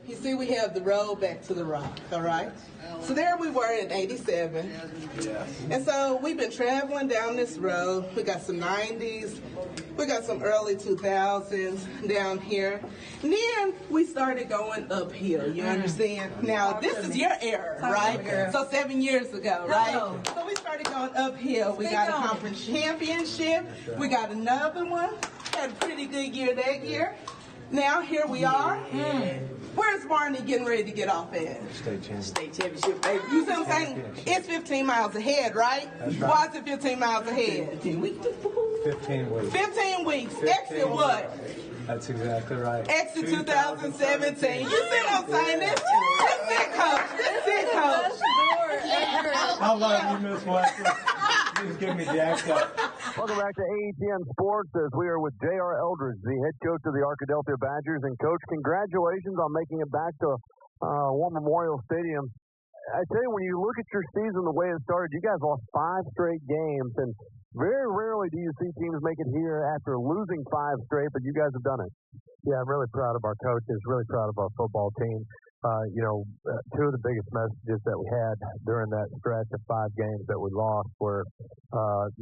you see we have the road back to the Rock, all right? So there we were in 87. And so we've been traveling down this road. We got some 90s. We got some early 2000s down here. And then we started going uphill, you understand? Now, this is your era, right? So 7 years ago, right? So we started going uphill. We got a conference championship. We got another one. Had a pretty good year that year. Now, here we are. Where's Barney getting ready to get off at? State championship, baby. You see what I'm saying? It's 15 miles ahead, right? That's right. Why is it 15 miles ahead? 15 weeks. 15 weeks. 15 weeks. Exit what? That's exactly right. Exit 2017. You see what I'm saying? This it, coach. This it, coach. I love you, Miss Wesley. Just give me jacked up. Welcome back to AETN Sports as we are with J.R. Eldridge, the head coach of the Arkadelphia Badgers. And, Coach, congratulations on making it back to War Memorial Stadium. I tell you, when you look at your season, the way it started, you guys lost 5 straight games. And very rarely do you see teams make it here after losing 5 straight, but you guys have done it. Yeah, I'm really proud of our coaches, really proud of our football team. Two of the biggest messages that we had during that stretch of 5 games that we lost were,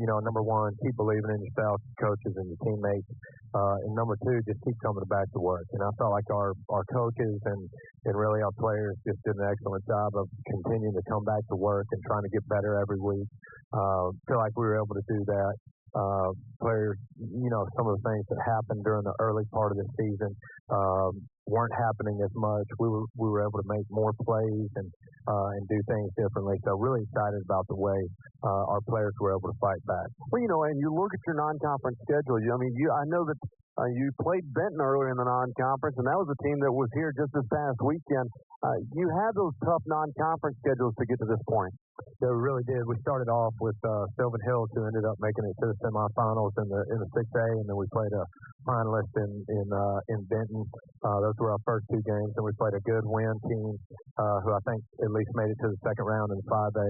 number one, keep believing in yourself, coaches, and your teammates. And number two, just keep coming back to work. And I felt like our coaches and really our players just did an excellent job of continuing to come back to work and trying to get better every week. Feel like we were able to do that. Players, some of the things that happened during the early part of the season weren't happening as much. We were able to make more plays and do things differently. So really excited about the way our players were able to fight back. Well, and you look at your non-conference schedule. I know that you played Benton earlier in the non-conference, and that was a team that was here just this past weekend. You had those tough non-conference schedules to get to this point. Yeah, we really did. We started off with Sylvan Hills, who ended up making it to the semifinals in the 6A, and then we played a finalist in Benton. Those were our first 2 games, and we played a good win team who I think at least made it to the second round in the 5A.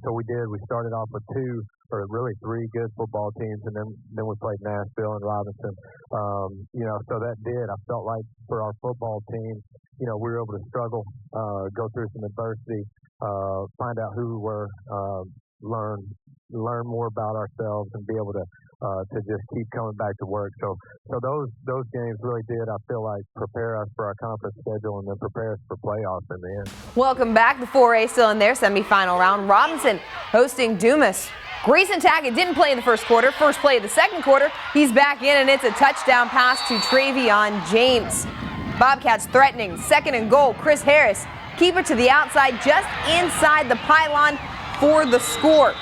So we did. We started off with 2 or really 3 good football teams, and then we played Nashville and Robinson. So that did. I felt like for our football team, we were able to struggle, go through some adversity, find out who we were, learn more about ourselves, and be able to just keep coming back to work. So those games really did, I feel like, prepare us for our conference schedule and then prepare us for playoffs in the end. Welcome back. The 4A still in their semifinal round. Robinson hosting Dumas. Grayson Tackett didn't play in the first quarter. First play of the second quarter, he's back in, and it's a touchdown pass to Travion James. Bobcats threatening. 2nd and goal. Chris Harris. Keeper to the outside, just inside the pylon for the score.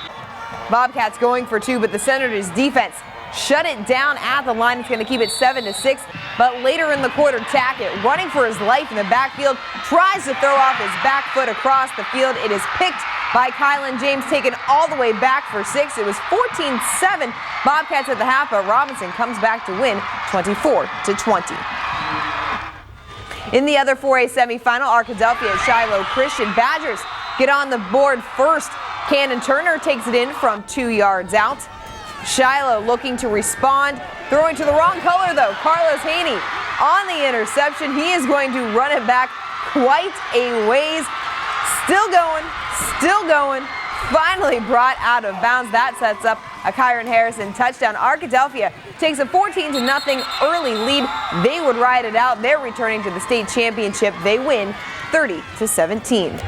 Bobcats going for 2, but the Senators' defense shut it down at the line. It's going to keep it 7-6. But later in the quarter, Tackett, running for his life in the backfield, tries to throw off his back foot across the field. It is picked by Kylan James, taken all the way back for 6. It was 14-7 Bobcats at the half, but Robinson comes back to win 24-20. In the other 4A semifinal, Arkadelphia at Shiloh Christian. Badgers get on the board first. Cannon Turner takes it in from 2 yards out. Shiloh looking to respond. Throwing to the wrong color, though. Carlos Haney on the interception. He is going to run it back quite a ways. Still going. Finally brought out of bounds. That sets up a Kyron Harrison touchdown. Arkadelphia takes a 14-0 early lead. They would ride it out. They're returning to the state championship. They win 30-17.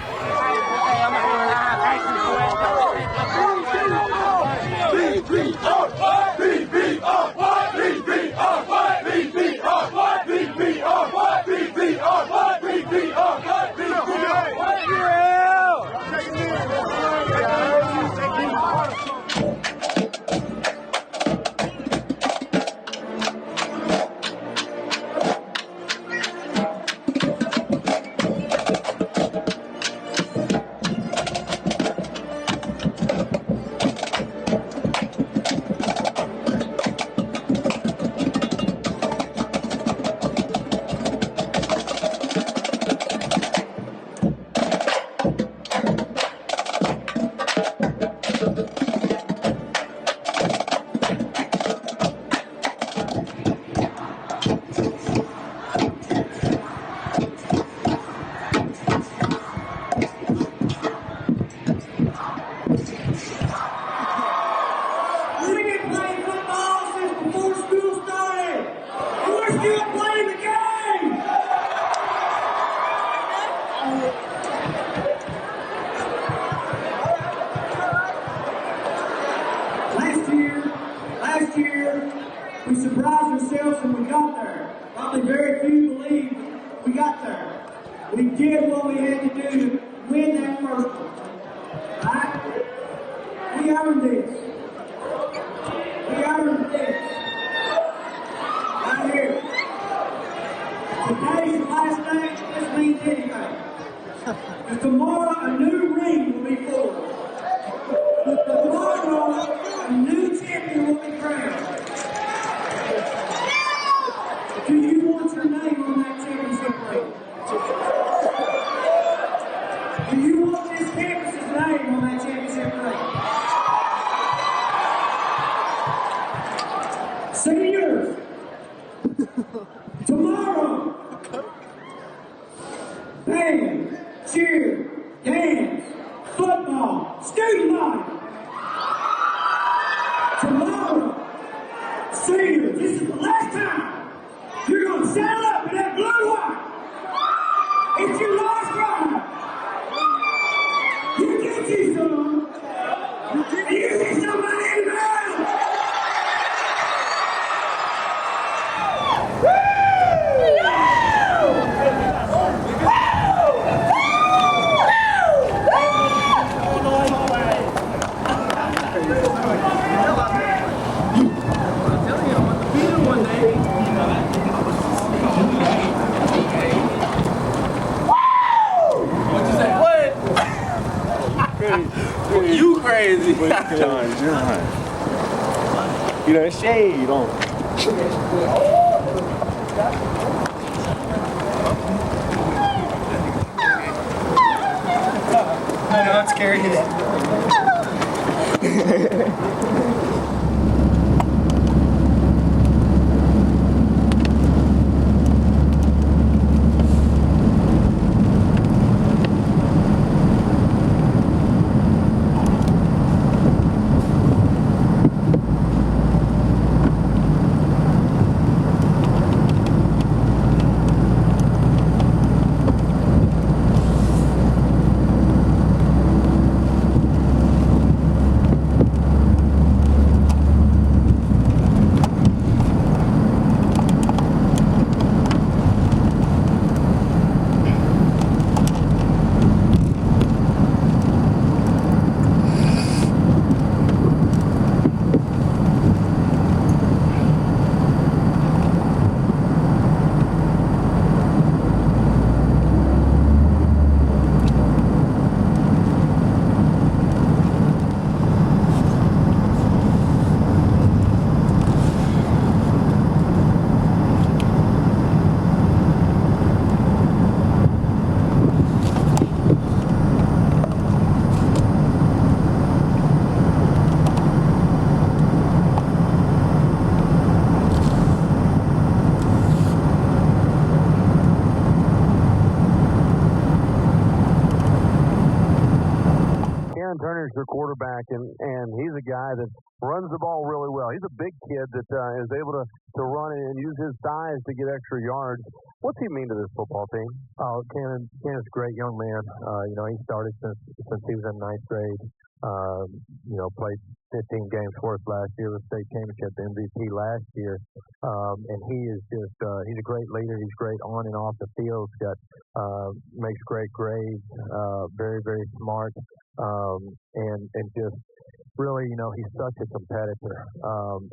We did what we had to do to win that first one. Right? We earned this. We earned this. Right here. Today's the last day. This means anything. And tomorrow, a new ring will be formed. Tomorrow, a new champion will be crowned. Do you want your name on that championship ring? Do you want this campus's name on that championship ring? Seniors, tomorrow, band, cheer, dance, football, student life. Tomorrow, seniors, this is the last time you're going to saddle up in that blue one. It's your last ride. You get you some. You see somebody in the ground. You crazy. John. You done shade on. I'm scared. Turner's their quarterback, and he's a guy that runs the ball really well. He's a big kid that is able to run and use his size to get extra yards. What's he mean to this football team? Oh, Cannon's a great young man. He started since he was in ninth grade. Played 15 games for us last year, with state championship MVP last year. And he is just, he's a great leader. He's great on and off the field. Makes great grades, very, very smart. And just really, he's such a competitor.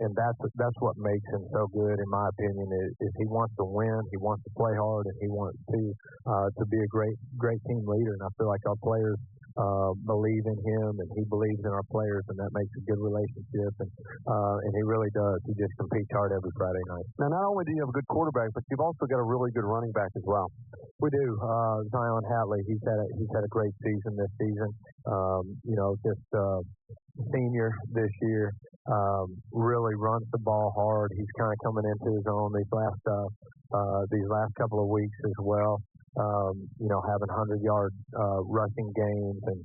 And that's what makes him so good, in my opinion, is he wants to win, he wants to play hard, and he wants to be a great team leader. And I feel like our players believe in him, and he believes in our players, and that makes a good relationship. And he really does. He just competes hard every Friday night. Now, not only do you have a good quarterback, but you've also got a really good running back as well. We do. Zion Hatley, he's had a great season this season. Senior this year, really runs the ball hard. He's kind of coming into his own these last couple of weeks as well. Having 100-yard rushing games, and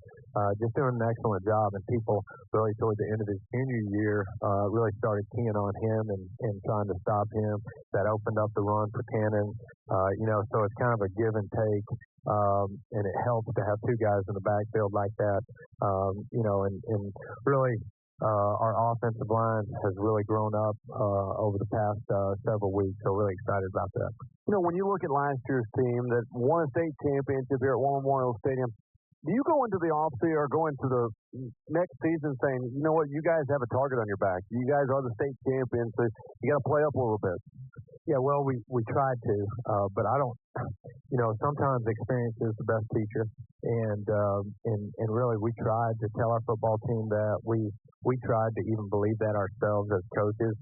just doing an excellent job. And people really, toward the end of his junior year, really started keying on him and trying to stop him. That opened up the run for Cannon. So it's kind of a give and take. And it helps to have two guys in the backfield like that. And really, our offensive line has really grown up over the past several weeks, so really excited about that. You know, when you look at last year's team that won a state championship here at War Memorial Stadium, do you go into the offseason or go into the next season saying, you know what, you guys have a target on your back. You guys are the state champions, so you got to play up a little bit. Yeah, well, we tried to, but I don't. You know, sometimes experience is the best teacher, and really we tried to tell our football team that we tried to even believe that ourselves as coaches.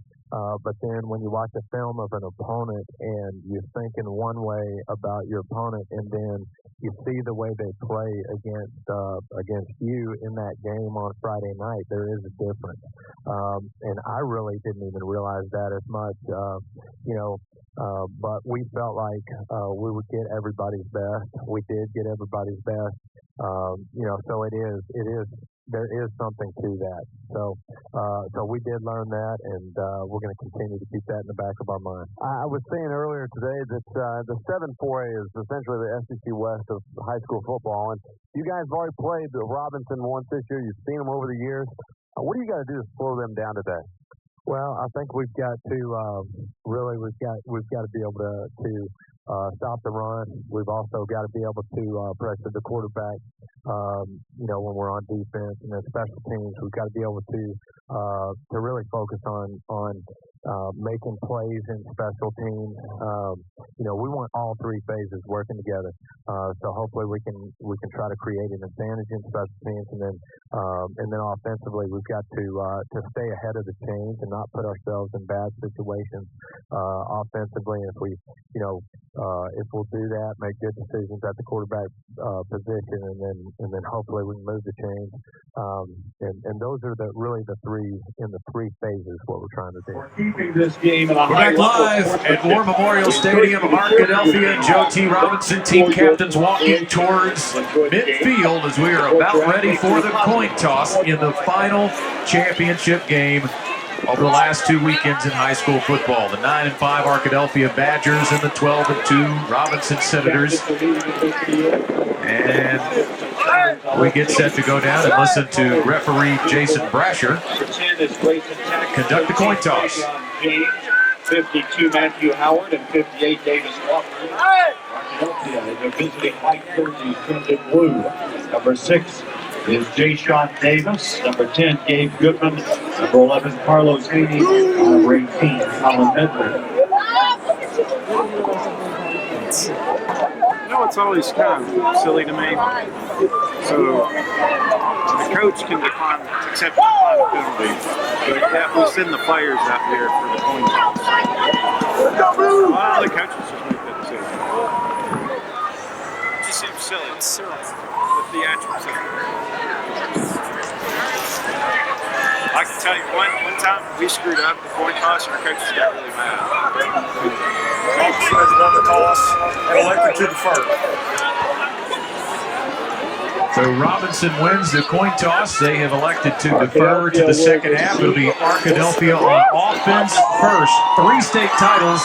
But then when you watch a film of an opponent and you think in one way about your opponent, and then you see the way they play against you in that game on Friday night, there is a difference. And I really didn't even realize that as much. But we felt like we would get everybody's best. We did get everybody's best. So there is something to that. So we did learn that, and we're going to continue to keep that in the back of our mind. I was saying earlier today that the 7-4A is essentially the SEC West of high school football, and you guys have already played the Robinson once this year. You've seen them over the years. What do you got to do to slow them down today? Well, I think we've got to we've got to be able to stop the run. We've also got to be able to pressure the quarterback. When we're on defense, and then special teams, we've got to be able to really focus on making plays in special teams. We want all three phases working together. So hopefully we can try to create an advantage in special teams, and then offensively we've got to stay ahead of the change and not put ourselves in bad situations offensively. If we'll do that, make good decisions at the quarterback position, and then hopefully we can move the chains. And those are really the three phases what we're trying to do. Keeping this game at a We're back live at War Memorial Stadium. Arkadelphia and Joe T. Robinson, team captains, walking towards midfield as we are about ready for the coin toss in the final championship game over the last 2 weekends in high school football. The 9-5 Arkadelphia Badgers and the 12-2 Robinson Senators. And we get set to go down and listen to referee Jason Brasher conduct the coin toss. 52 Matthew Howard and 58 Davis Walker. Arkadelphia, they're visiting white jerseys trimmed in blue. Number 6 is J. Sean Davis. Number 10, Gabe Goodman. Number 11, Carlos Haney. Number 18, Colin Medley. It's always kind of silly to me. So the coach can accept a penalty, but yeah, we send the players out there for the coin toss. Well, the coaches just make that decision. It just seems silly. It's silly. The theatrics of it. I can tell you one time we screwed up the coin toss and our coaches got really mad. Officers won the toss and elected to defer. So Robinson wins the coin toss. They have elected to defer to the second half. It'll be Arkadelphia on offense first. 3 state titles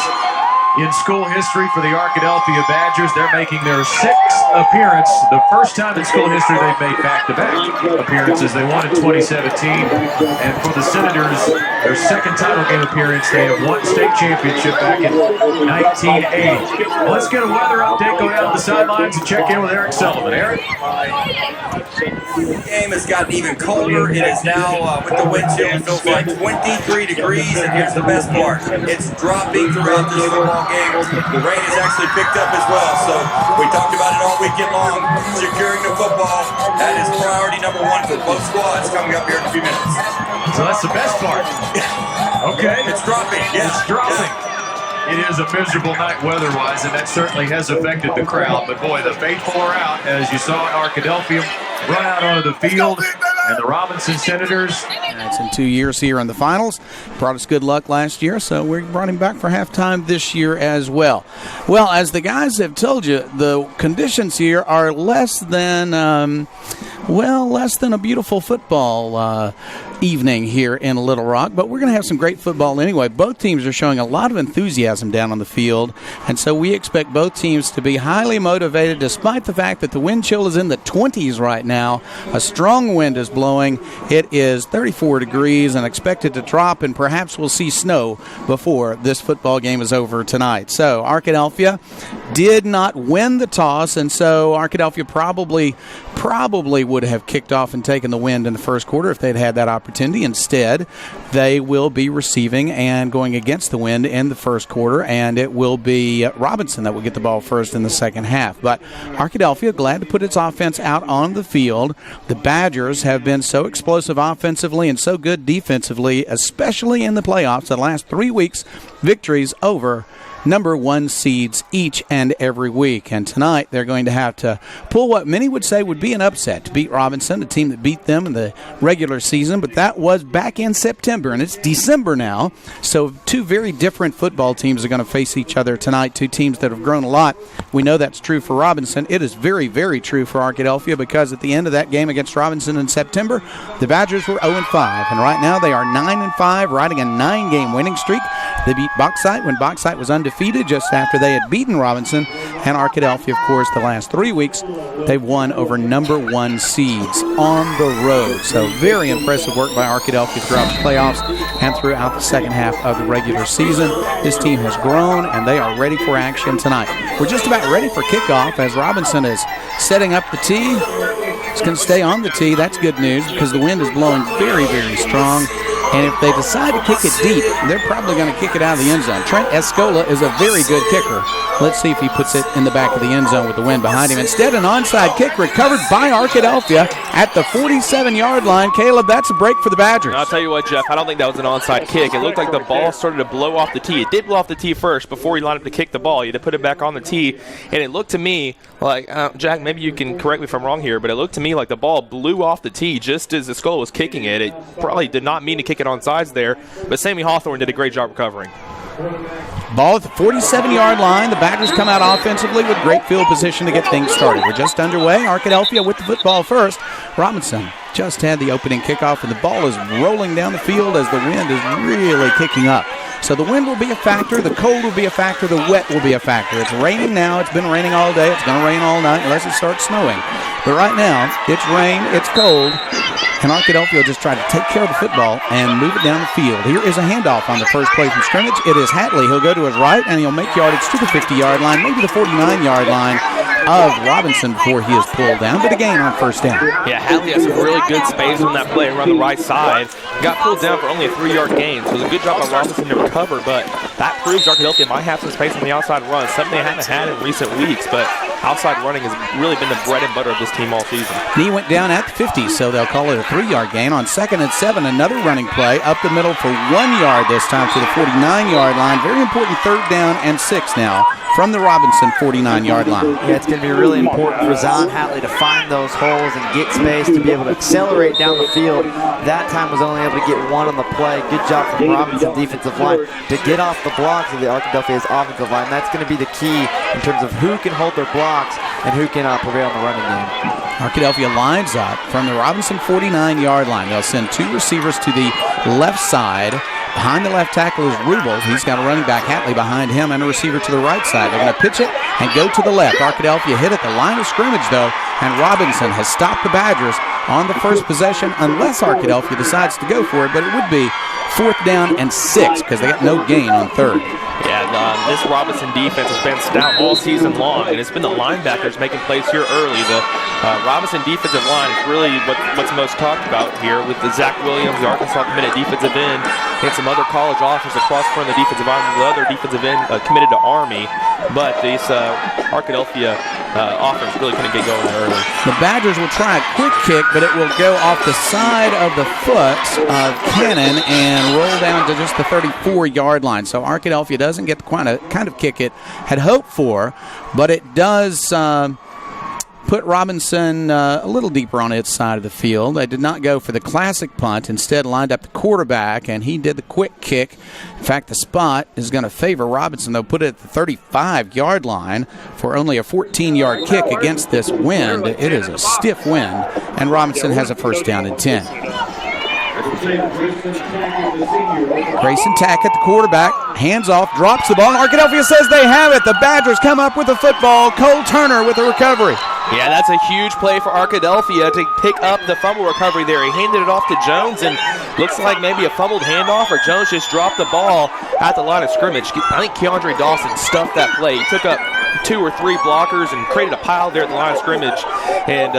in school history for the Arkadelphia Badgers. They're making their 6th appearance. The first time in school history they've made back-to-back appearances. They won in 2017. And for the Senators, their 2nd title game appearance, they have won state championship back in 1980. Well, let's get a weather update, go down to the sidelines and check in with Eric Sullivan. Eric? The game has gotten even colder. It is now, with the wind chill, it feels like 23 degrees, and here's the best part. It's dropping throughout this football game. The rain has actually picked up as well, so we talked about it all weekend long. Securing the football, that is priority number 1 for both squads coming up here in a few minutes. So that's the best part. Okay. It's dropping. Yeah. It's dropping. It is a miserable night weather-wise, and that certainly has affected the crowd. But, boy, the faithful are out, as you saw Arkadelphia run out onto the field, and the Robinson Senators. It's in 2 years here in the finals. Brought us good luck last year, so we brought him back for halftime this year as well. Well, as the guys have told you, the conditions here are less than well, less than a beautiful football evening here in Little Rock, but we're going to have some great football anyway. Both teams are showing a lot of enthusiasm down on the field, and so we expect both teams to be highly motivated despite the fact that the wind chill is in the 20s right now. A strong wind is blowing. It is 34 degrees and expected to drop, and perhaps we'll see snow before this football game is over tonight. So Arkadelphia did not win the toss, and so Arkadelphia probably would have kicked off and taken the wind in the first quarter if they'd had that opportunity. Instead, they will be receiving and going against the wind in the first quarter, and it will be Robinson that will get the ball first in the second half. But Arkadelphia glad to put its offense out on the field. The Badgers have been so explosive offensively and so good defensively, especially in the playoffs. The last 3 weeks, victories over number 1 seeds each and every week. And tonight they're going to have to pull what many would say would be an upset to beat Robinson, a team that beat them in the regular season, but that was back in September, and it's December now. So 2 very different football teams are going to face each other tonight, 2 teams that have grown a lot. We know that's true for Robinson. It is very, very true for Arkadelphia, because at the end of that game against Robinson in September, the Badgers were 0-5, and right now they are 9-5, riding a 9-game winning streak. They beat Bauxite when Bauxite was undefeated just after they had beaten Robinson. And Arkadelphia, of course, the last 3 weeks, they've won over number 1 seeds on the road. So very impressive work by Arkadelphia throughout the playoffs and throughout the second half of the regular season. This team has grown, and they are ready for action tonight. We're just about ready for kickoff as Robinson is setting up the tee. It's going to stay on the tee. That's good news because the wind is blowing very, very strong. And if they decide to kick it deep, they're probably going to kick it out of the end zone. Trent Escola is a very good kicker. Let's see if he puts it in the back of the end zone with the wind behind him. Instead, an onside kick recovered by Arkadelphia at the 47-yard line. Caleb, that's a break for the Badgers. I'll tell you what, Jeff, I don't think that was an onside kick. It looked like the ball started to blow off the tee. It did blow off the tee first before he lined up to kick the ball. He had to put it back on the tee, and it looked to me like, Jack, maybe you can correct me if I'm wrong here, but it looked to me like the ball blew off the tee just as Escola was kicking it. It probably did not mean to kick it on sides there, but Sammy Hawthorne did a great job recovering. Ball at the 47-yard line. The Badgers come out offensively with great field position to get things started. We're just underway. Arkadelphia with the football first. Robinson just had the opening kickoff, and the ball is rolling down the field as the wind is really kicking up. So the wind will be a factor, the cold will be a factor, the wet will be a factor. It's raining now. It's been raining all day. It's going to rain all night unless it starts snowing. But right now, it's rain, it's cold, and Arkadelphia will just try to take care of the football and move it down the field. Here is a handoff on the first play from scrimmage. It is Hatley. He'll go to his right, and he'll make yardage to the 50-yard line, maybe the 49-yard line of Robinson before he is pulled down, but a gain on first down. Yeah, Hatley has some really good space on that play around the right side. Got pulled down for only a 3-yard gain, so it was a good job by Robinson to recover, but that proves Arkadelphia might have some space on the outside run, something they haven't had in recent weeks, but outside running has really been the bread and butter of this team all season. He went down at the 50, so they'll call it a 3-yard gain. On 2nd and 7, another running play up the middle for 1 yard this time to the 49-yard line. Very important 3rd down and 6 now from the Robinson 49-yard line. Yeah, it's going to be really important for Zion Hatley to find those holes and get space to be able to accelerate down the field. That time was only able to get 1 on the play. Good job from Robinson defensive line to get off the blocks of the Arkadelphia's offensive line. That's going to be the key in terms of who can hold their blocks and who can prevail in the running game. Arkadelphia lines up from the Robinson 49-yard line. They'll send 2 receivers to the left side. Behind the left tackle is Rubel. He's got a running back, Hatley, behind him, and a receiver to the right side. They're going to pitch it and go to the left. Arkadelphia hit at the line of scrimmage, though, and Robinson has stopped the Badgers on the first possession unless Arkadelphia decides to go for it, but it would be 4th down and 6 because they got no gain on 3rd. Yeah, this Robinson defense has been stout all season long, and it's been the linebackers making plays here early. The Robinson defensive line is really what's most talked about here with the Zach Williams, the Arkansas committed defensive end, and some other college offers across front of the defensive line. The other defensive end committed to Army, but this Arkadelphia offense really couldn't get going early. The Badgers will try a quick kick, but it will go off the side of the foot of Cannon and roll down to just the 34-yard line. So Arkadelphia doesn't get the kind of kick it had hoped for, but it does put Robinson a little deeper on its side of the field. They did not go for the classic punt. Instead, lined up the quarterback, and he did the quick kick. In fact, the spot is going to favor Robinson. They'll put it at the 35-yard line for only a 14-yard kick against this wind. It is a stiff wind, and Robinson has a first down and 10. Grayson Tack at the quarterback, hands off, drops the ball. Arkadelphia says they have it. The Badgers come up with the football. Cole Turner with a recovery. Yeah, that's a huge play for Arkadelphia to pick up the fumble recovery there. He handed it off to Jones, and looks like maybe a fumbled handoff, or Jones just dropped the ball at the line of scrimmage. I think Keandre Dawson stuffed that play. He took up 2 or 3 blockers and created a pile there at the line of scrimmage, and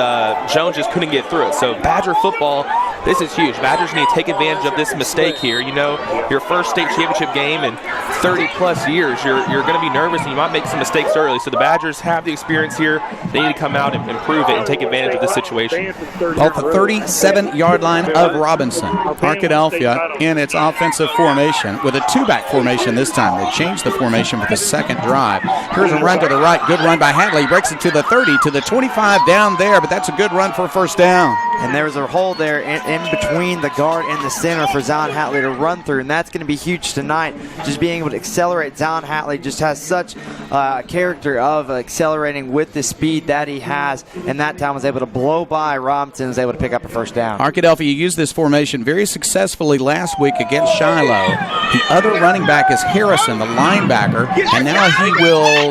Jones just couldn't get through it. So Badger football, this is huge. Badgers need to take advantage of this mistake here. You know, your first state championship game in 30-plus years, you're going to be nervous, and you might make some mistakes early. So the Badgers have the experience here. They need to come out and improve it and take advantage of this situation. Off the 37-yard line of Robinson, Arkadelphia in its offensive formation with a 2-back formation this time. They changed the formation for the second drive. Here's a run to the right. Good run by Hatley. Breaks it to the 30, to the 25 down there, but that's a good run for a first down. And there was a hole there in between the guard and the center for Zion Hatley to run through, and that's going to be huge tonight. Just being able to accelerate. Zion Hatley just has such a character of accelerating with the speed that he has, and that time was able to blow by Robinson, was able to pick up a first down. Arkadelphia used this formation very successfully last week against Shiloh. The other running back is Harrison, the linebacker, and now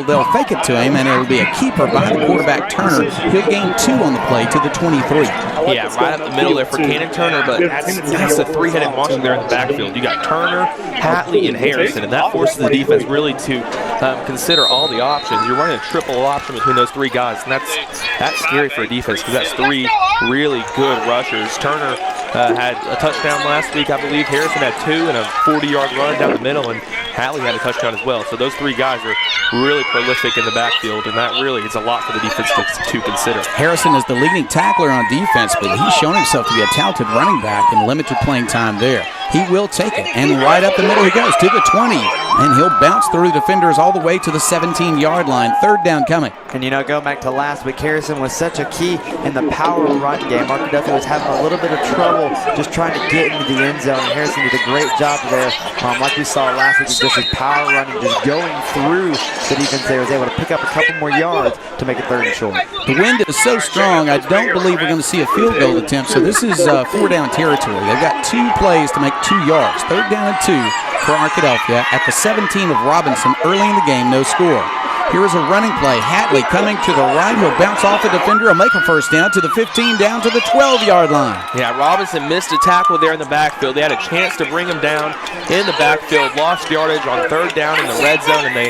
they'll fake it to him, and it'll be a keeper by the quarterback, Turner. He'll gain 2 on the play to the 23. Yeah, right up the middle there for Cannon Turner, but that's a 3-headed monster there in the backfield. You got Turner, Hatley, and Harrison, and that forces the defense really to consider all the options. You're running a triple option between those 3 guys, and that's scary for a defense because that's 3 really good rushers. Turner had a touchdown last week, I believe. Harrison had 2 and a 40-yard run down the middle, and Hatley had a touchdown as well. So those 3 guys are really prolific in the backfield, and that really is a lot for the defense to consider. Harrison is the leading tackler on defense, but he's shown himself to be a talented running back in limited playing time there. He will take it, and right up the middle he goes to the 20, and he'll bounce through defenders all the way to the 17-yard line. Third down coming. And going back to last week, Harrison was such a key in the power run game. Arkadelphia was having a little bit of trouble just trying to get into the end zone. Harrison did a great job there. Like we saw last week, just his power running, just going through the defense there, was able to pick up a couple more yards to make it 3rd and short. The wind is so strong, I don't believe we're going to see a field goal attempt, so this is 4-down territory. They've got 2 plays to make 2 yards. 3rd down and 2 for Arkadelphia at the 17 of Robinson. Early in the game, no score. Here is a running play. Hatley coming to the right. He'll bounce off a defender. He'll make a first down to the 15, down to the 12-yard line. Yeah, Robinson missed a tackle there in the backfield. They had a chance to bring him down in the backfield. Lost yardage on 3rd down in the red zone, and they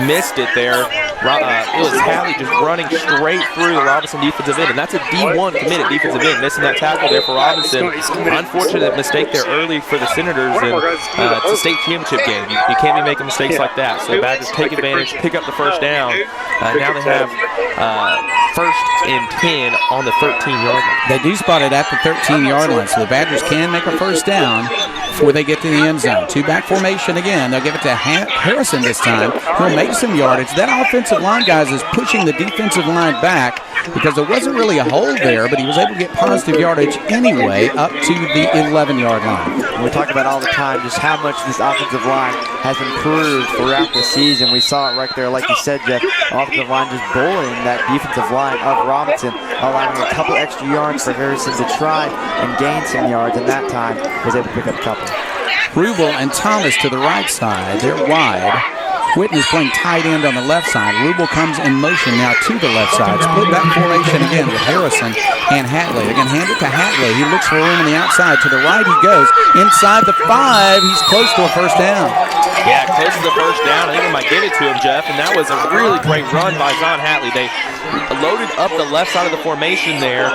missed it there. It was Hatley just running straight through the Robinson defensive end, and that's a D1 committed defensive end. Missing that tackle there for Robinson. Unfortunate mistake there early for the Senators, and it's a state championship game. You can't be making mistakes like that. So Badgers take advantage, pick up the first down. Now they have 1st and 10 on the 13-yard line. They do spot it at the 13-yard line, so the Badgers can make a first down before they get to the end zone. 2-back formation again. They'll give it to Harrison this time. He'll make some yardage. That offensive line, guys, is pushing the defensive line back because there wasn't really a hole there, but he was able to get positive yardage anyway up to the 11-yard line. We talk about all the time just how much this offensive line has improved throughout the season. We saw it right there, like you said, Jeff. Offensive line just bullying that defensive line of Robinson, allowing a couple extra yards for Harrison to try and gain some yards, and that time was able to pick up a couple. Rubel and Thomas to the right side. They're wide. Whitten is playing tight end on the left side. Rubel comes in motion now to the left side. Split back formation again with Harrison and Hatley. They're going to hand it to Hatley. He looks for room on the outside. To the right he goes. Inside the 5. He's close to a first down. Yeah, close to the first down. I think I might give it to him, Jeff. And that was a really great run by Zion Hatley. They loaded up the left side of the formation there.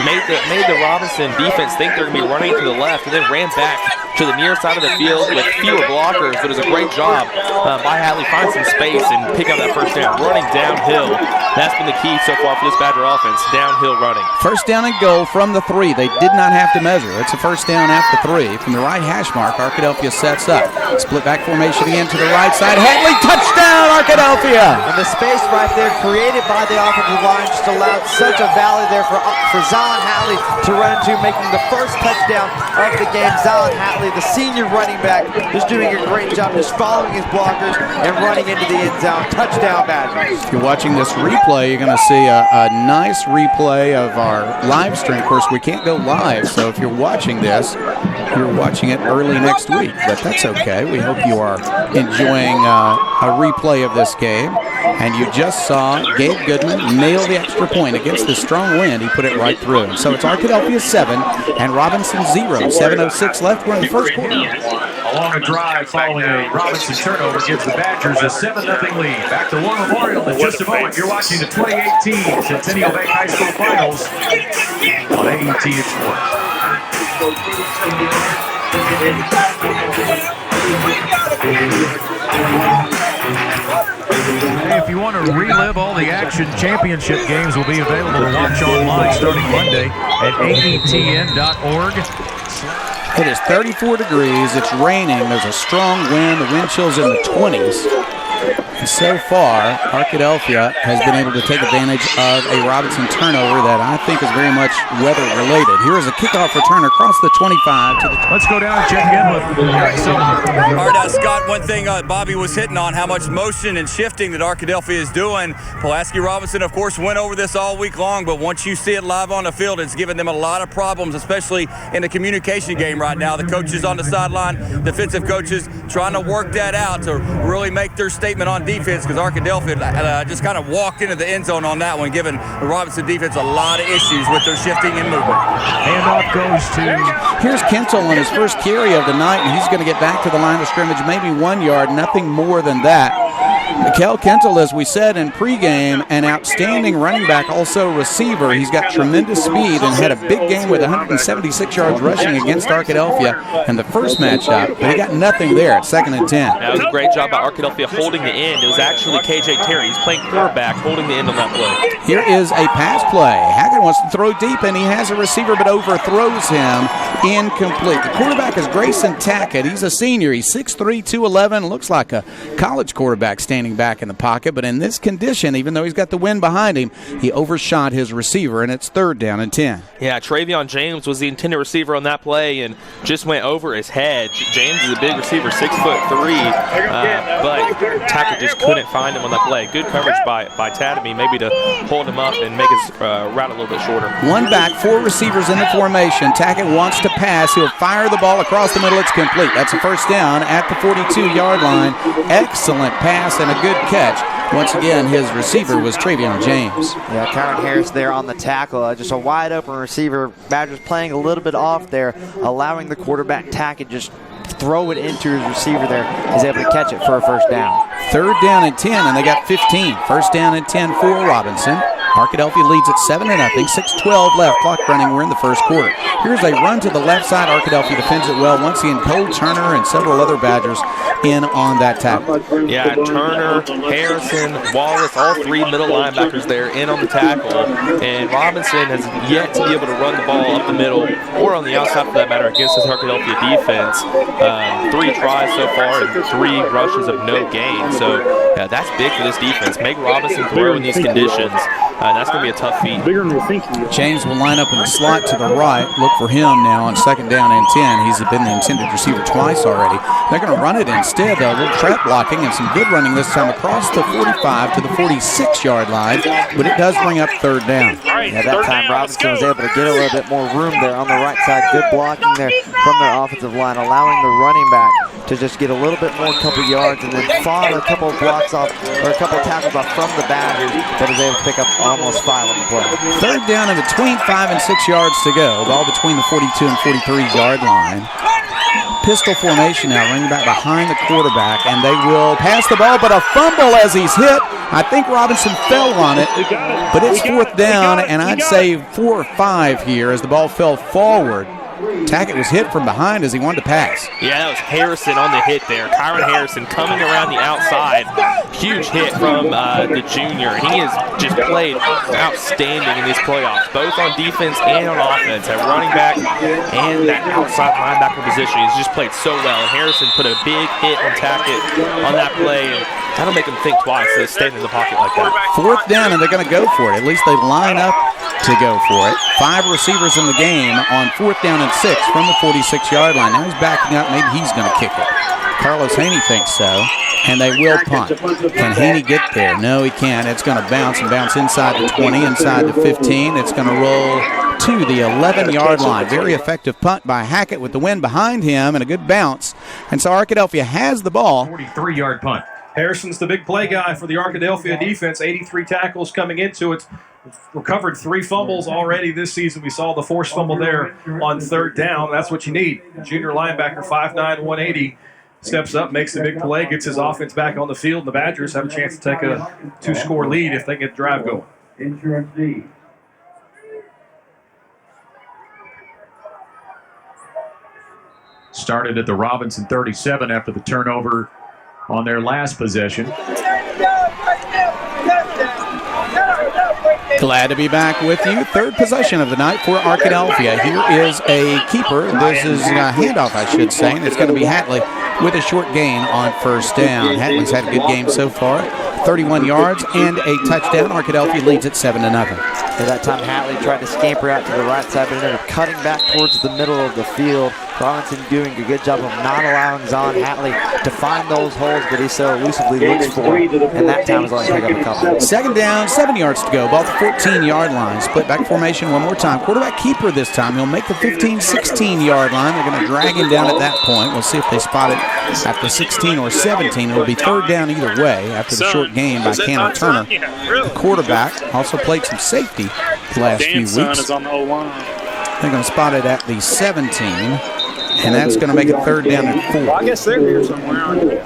Made the Robinson defense think they're going to be running to the left, and then ran back to the near side of the field with fewer blockers, but it was a great job by Hatley, find some space and pick up that first down, running downhill. That's been the key so far for this Badger offense, downhill running. First down and goal from the 3. They did not have to measure. It's a first down at the 3. From the right hash mark, Arkadelphia sets up. Split back formation again to the right side. Hatley, touchdown, Arkadelphia! And the space right there created by the offensive line just allowed such a valley there for Zion Hatley to run into, making the first touchdown of the game. Zion Hatley, the senior running back, just doing a great job just following his blockers and running into the end zone. Touchdown, Badgers. If you're watching this replay, you're going to see a nice replay of our live stream. Of course, we can't go live, so if you're watching this, you're watching it early next week, but that's okay. We hope you are enjoying a replay of this game. And you just saw Gabe Goodman nail the extra point against the strong wind. He put it right through. So it's Arkadelphia 7 and Robinson 0. 7:06 left. We're in the first quarter. Along a drive following a Robinson turnover gives the Badgers a 7-0 lead. Back to War Memorial in just a moment. You're watching the 2018 Centennial Bank High School Finals on AET Sports. Hey, if you want to relive all the action, championship games will be available to watch online starting Monday at aetn.org. It is 34 degrees. It's raining. There's a strong wind. The wind chill's in the 20s. And so far, Arkadelphia has been able to take advantage of a Robinson turnover that I think is very much weather-related. Here is a kickoff return across the 25 to the... Let's go down and check in with Eric Silverman. All right, Scott, one thing Bobby was hitting on, how much motion and shifting that Arkadelphia is doing. Pulaski Robinson, of course, went over this all week long, but once you see it live on the field, it's given them a lot of problems, especially in the communication game right now. The coaches on the sideline, defensive coaches, trying to work that out to really make their statement on defense, because Arkadelphia just kind of walked into the end zone on that one, giving the Robinson defense a lot of issues with their shifting and movement. Handoff goes to... Here's Kentel on his first carry of the night, and he's going to get back to the line of scrimmage, maybe 1 yard, nothing more than that. Kel Kentel, as we said in pregame, an outstanding running back, also receiver. He's got tremendous speed and had a big game with 176 yards rushing against Arkadelphia in the first matchup, but he got nothing there at 2nd and 10. That was a great job by Arkadelphia holding the end. It was actually KJ Terry. He's playing quarterback, holding the end on that play. Here is a pass play. Hackett wants to throw deep, and he has a receiver, but overthrows him. Incomplete. The quarterback is Grayson Tackett. He's a senior. He's 6'3", 211. Looks like a college quarterback standing back in the pocket, but in this condition, even though he's got the wind behind him, he overshot his receiver, and it's 3rd down and 10. Yeah, Travion James was the intended receiver on that play and just went over his head. James is a big receiver, 6'3", but Tackett just couldn't find him on that play. Good coverage by Tadamy, maybe to hold him up and make his route a little bit shorter. One back, 4 receivers in the formation. Tackett wants to pass. He'll fire the ball across the middle. It's complete. That's a first down at the 42-yard line. Excellent pass and a good catch. Once again, his receiver was Travion James. Yeah, Kyron Harris there on the tackle. Just a wide open receiver. Badgers playing a little bit off there, allowing the quarterback Tackett just throw it into his receiver there. He's able to catch it for a first down. 3rd down and 10, and they got 15. First down and 10 for Robinson. Arkadelphia leads at 7-0. 6:12 left. Clock running. We're in the first quarter. Here's a run to the left side. Arkadelphia defends it well. Once again, Cole Turner and several other Badgers in on that tackle. Yeah, Turner, Harrison, Wallace, all 3 middle linebackers there in on the tackle. And Robinson has yet to be able to run the ball up the middle or on the outside for that matter against this Arkadelphia defense. 3 tries so far and 3 rushes of no gain. So yeah, that's big for this defense. Make Robinson throw in these conditions. That's going to be a tough feat. James will line up in the slot to the right. Look for him now on 2nd down and 10. He's been the intended receiver twice already. They're going to run it instead, though. A little trap blocking and some good running this time across the 45 to the 46-yard line, but it does bring up 3rd down. Yeah, that time Robinson was able to get a little bit more room there on the right side. Good blocking there from their offensive line, allowing the running back to just get a little bit more, couple yards, and then fought a couple of blocks off, or a couple of tackles off from the Badgers, but is able to pick up almost 5 on the play. 3rd down and between 5 and 6 yards to go. Ball between the 42 and 43-yard line. Pistol formation now, running back behind the quarterback, and they will pass the ball, but a fumble as he's hit. I think Robinson fell on it, but it's 4th down, and I'd say 4 or 5 here as the ball fell forward. Tackett was hit from behind as he wanted to pass. Yeah, that was Harrison on the hit there. Kyron Harrison coming around the outside. Huge hit from the junior. He has just played outstanding in these playoffs, both on defense and on offense. At running back and that outside linebacker position, he's just played so well. Harrison put a big hit on Tackett on that play, and that'll make him think twice to stay in the pocket like that. 4th down, and they're going to go for it. At least they line up to go for it. 5 receivers in the game on 4th down and 6 from the 46-yard line. Now he's backing up. Maybe he's going to kick it. Carlos Haney thinks so, and they will punt. Can Haney get there? No, he can't. It's going to bounce and bounce inside the 20, inside the 15. It's going to roll to the 11-yard line. Very effective punt by Hackett with the wind behind him and a good bounce. And so Arkadelphia has the ball. 43-yard punt. Harrison's the big play guy for the Arkadelphia defense. 83 tackles coming into it. Recovered 3 fumbles already this season. We saw the forced fumble there on 3rd down. That's what you need. Junior linebacker, 5'9", 180. Steps up, makes the big play, gets his offense back on the field, and the Badgers have a chance to take a 2-score lead if they get the drive going. Started at the Robinson 37 after the turnover on their last possession. Glad to be back with you. 3rd possession of the night for Arkadelphia. Here is a keeper. This is a handoff, I should say, and it's going to be Hatley with a short gain on 1st down. Hatley's had a good game so far. 31 yards and a touchdown. Arkadelphia leads at 7-0. At that time, Hatley tried to scamper out to the right side, but ended up cutting back towards the middle of the field. Robinson doing a good job of not allowing Zahn Hatley to find those holes, but he so elusively looks for it, and that time is only pick up a couple. 2nd down, 7 yards to go. Ball at the 14-yard line. Split back formation one more time. Quarterback keeper this time. He'll make the 15, 16-yard line. They're going to drag him down at that point. We'll see if they spot it at the 16 or 17. It'll be 3rd down either way after the short gain by Cannon Turner. The quarterback also played some safety the last few weeks. They're going to spot it at the 17. And that's going to make it 3rd down and 4. Well, I guess they're here somewhere.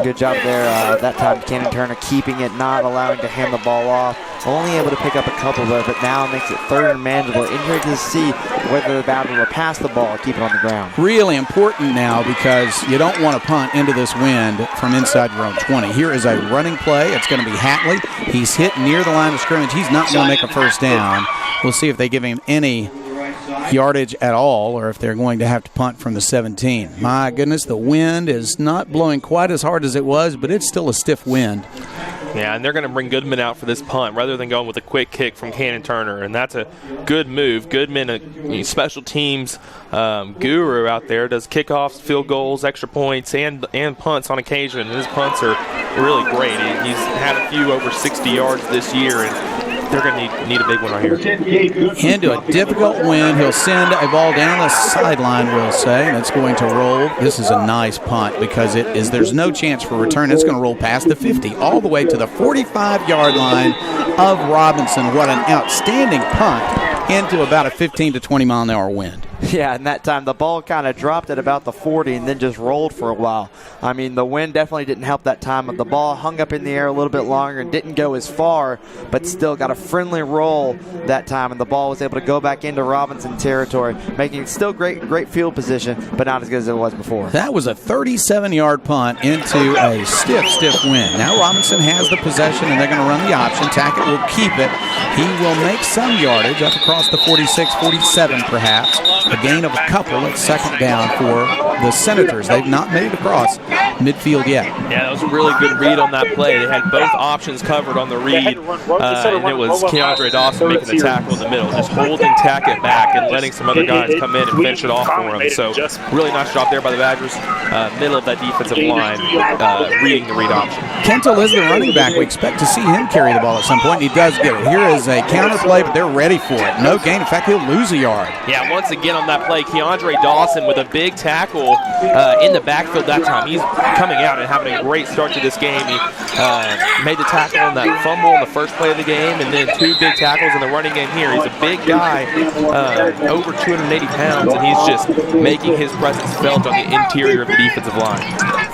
Good job there that time, Cannon Turner keeping it, not allowing to hand the ball off. Only able to pick up a couple there, but now makes it 3rd and manageable. Interested to see whether the Badgers will pass the ball or keep it on the ground. Really important now because you don't want to punt into this wind from inside your own 20. Here is a running play. It's going to be Hatley. He's hit near the line of scrimmage. He's not going to make a 1st down. We'll see if they give him any yardage at all or if they're going to have to punt from the 17. My goodness, the wind is not blowing quite as hard as it was, but it's still a stiff wind. Yeah, and they're going to bring Goodman out for this punt rather than going with a quick kick from Cannon Turner, and that's a good move. Goodman, a special teams guru out there, does kickoffs, field goals, extra points, and punts on occasion. And his punts are really great. He's had a few over 60 yards this year, and they're going to need a big one right here. Into a difficult wind. He'll send a ball down the sideline, we'll say, and it's going to roll. This is a nice punt because there's no chance for return. It's going to roll past the 50 all the way to the 45-yard line of Robinson. What an outstanding punt into about a 15 to 20 mile an hour wind. Yeah, and that time the ball kind of dropped at about the 40 and then just rolled for a while. I mean, the wind definitely didn't help that time, but the ball hung up in the air a little bit longer and didn't go as far, but still got a friendly roll that time, and the ball was able to go back into Robinson territory, making it still great field position, but not as good as it was before. That was a 37-yard punt into a stiff wind. Now Robinson has the possession, and they're going to run the option. Tackett will keep it. He will make some yardage up across the 46, 47 perhaps. A gain of a couple at 2nd down for the Senators. They've not made it across midfield yet. Yeah, that was a really good read on that play. They had both options covered on the read, and it was Keandre Dawson making the tackle in the middle, just holding Tackett back and letting some other guys come in and finish it off for him. So really nice job there by the Badgers. Middle of that defensive line, reading the read option. Kentel is the running back. We expect to see him carry the ball at some point. He does get it. Here is a counter play, but they're ready for it. No gain. In fact, he'll lose a yard. Yeah, once again on that play, Keandre Dawson with a big tackle in the backfield that time. He's coming out and having a great start to this game. He made the tackle on that fumble in the first play of the game, and then 2 big tackles in the running game here. He's a big guy, over 280 pounds, and he's just making his presence felt on the interior of the defensive line.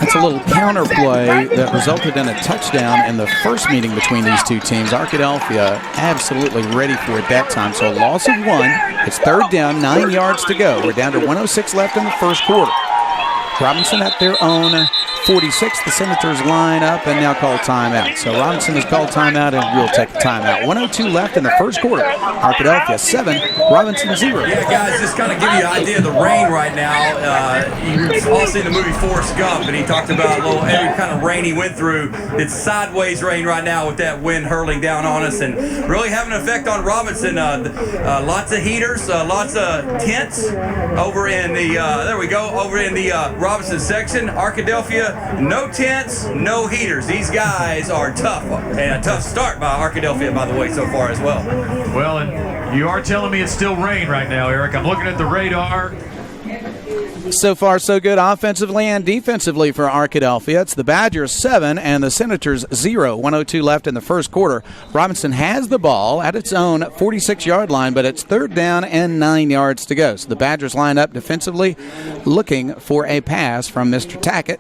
That's a little counter play that resulted in a touchdown in the first meeting between these two teams. Arkadelphia absolutely ready for it that time. So a loss of 1. It's third down, 9 yards to go. We're down to 1:06 left in the first quarter. Robinson at their own 46. The Senators line up and now call timeout. So Robinson has called timeout and we'll take a timeout. 1:02 left in the first quarter. Arkadelphia 7, Robinson 0. Yeah, guys, just kind of give you an idea of the rain right now. You've all seen the movie Forrest Gump, and he talked about every kind of rain he went through. It's sideways rain right now with that wind hurling down on us and really having an effect on Robinson. Lots of heaters, lots of tents over in the, over in the Robinson section. Arkadelphia, no tents, no heaters. These guys are tough, and a tough start by Arkadelphia, by the way, so far as well. Well, and you are telling me it's still rain right now, Eric. I'm looking at the radar. So far, so good offensively and defensively for Arkadelphia. It's the Badgers 7 and the Senators 0. 1:02 left in the first quarter. Robinson has the ball at its own 46-yard line, but it's third down and 9 yards to go. So the Badgers line up defensively, looking for a pass from Mr. Tackett.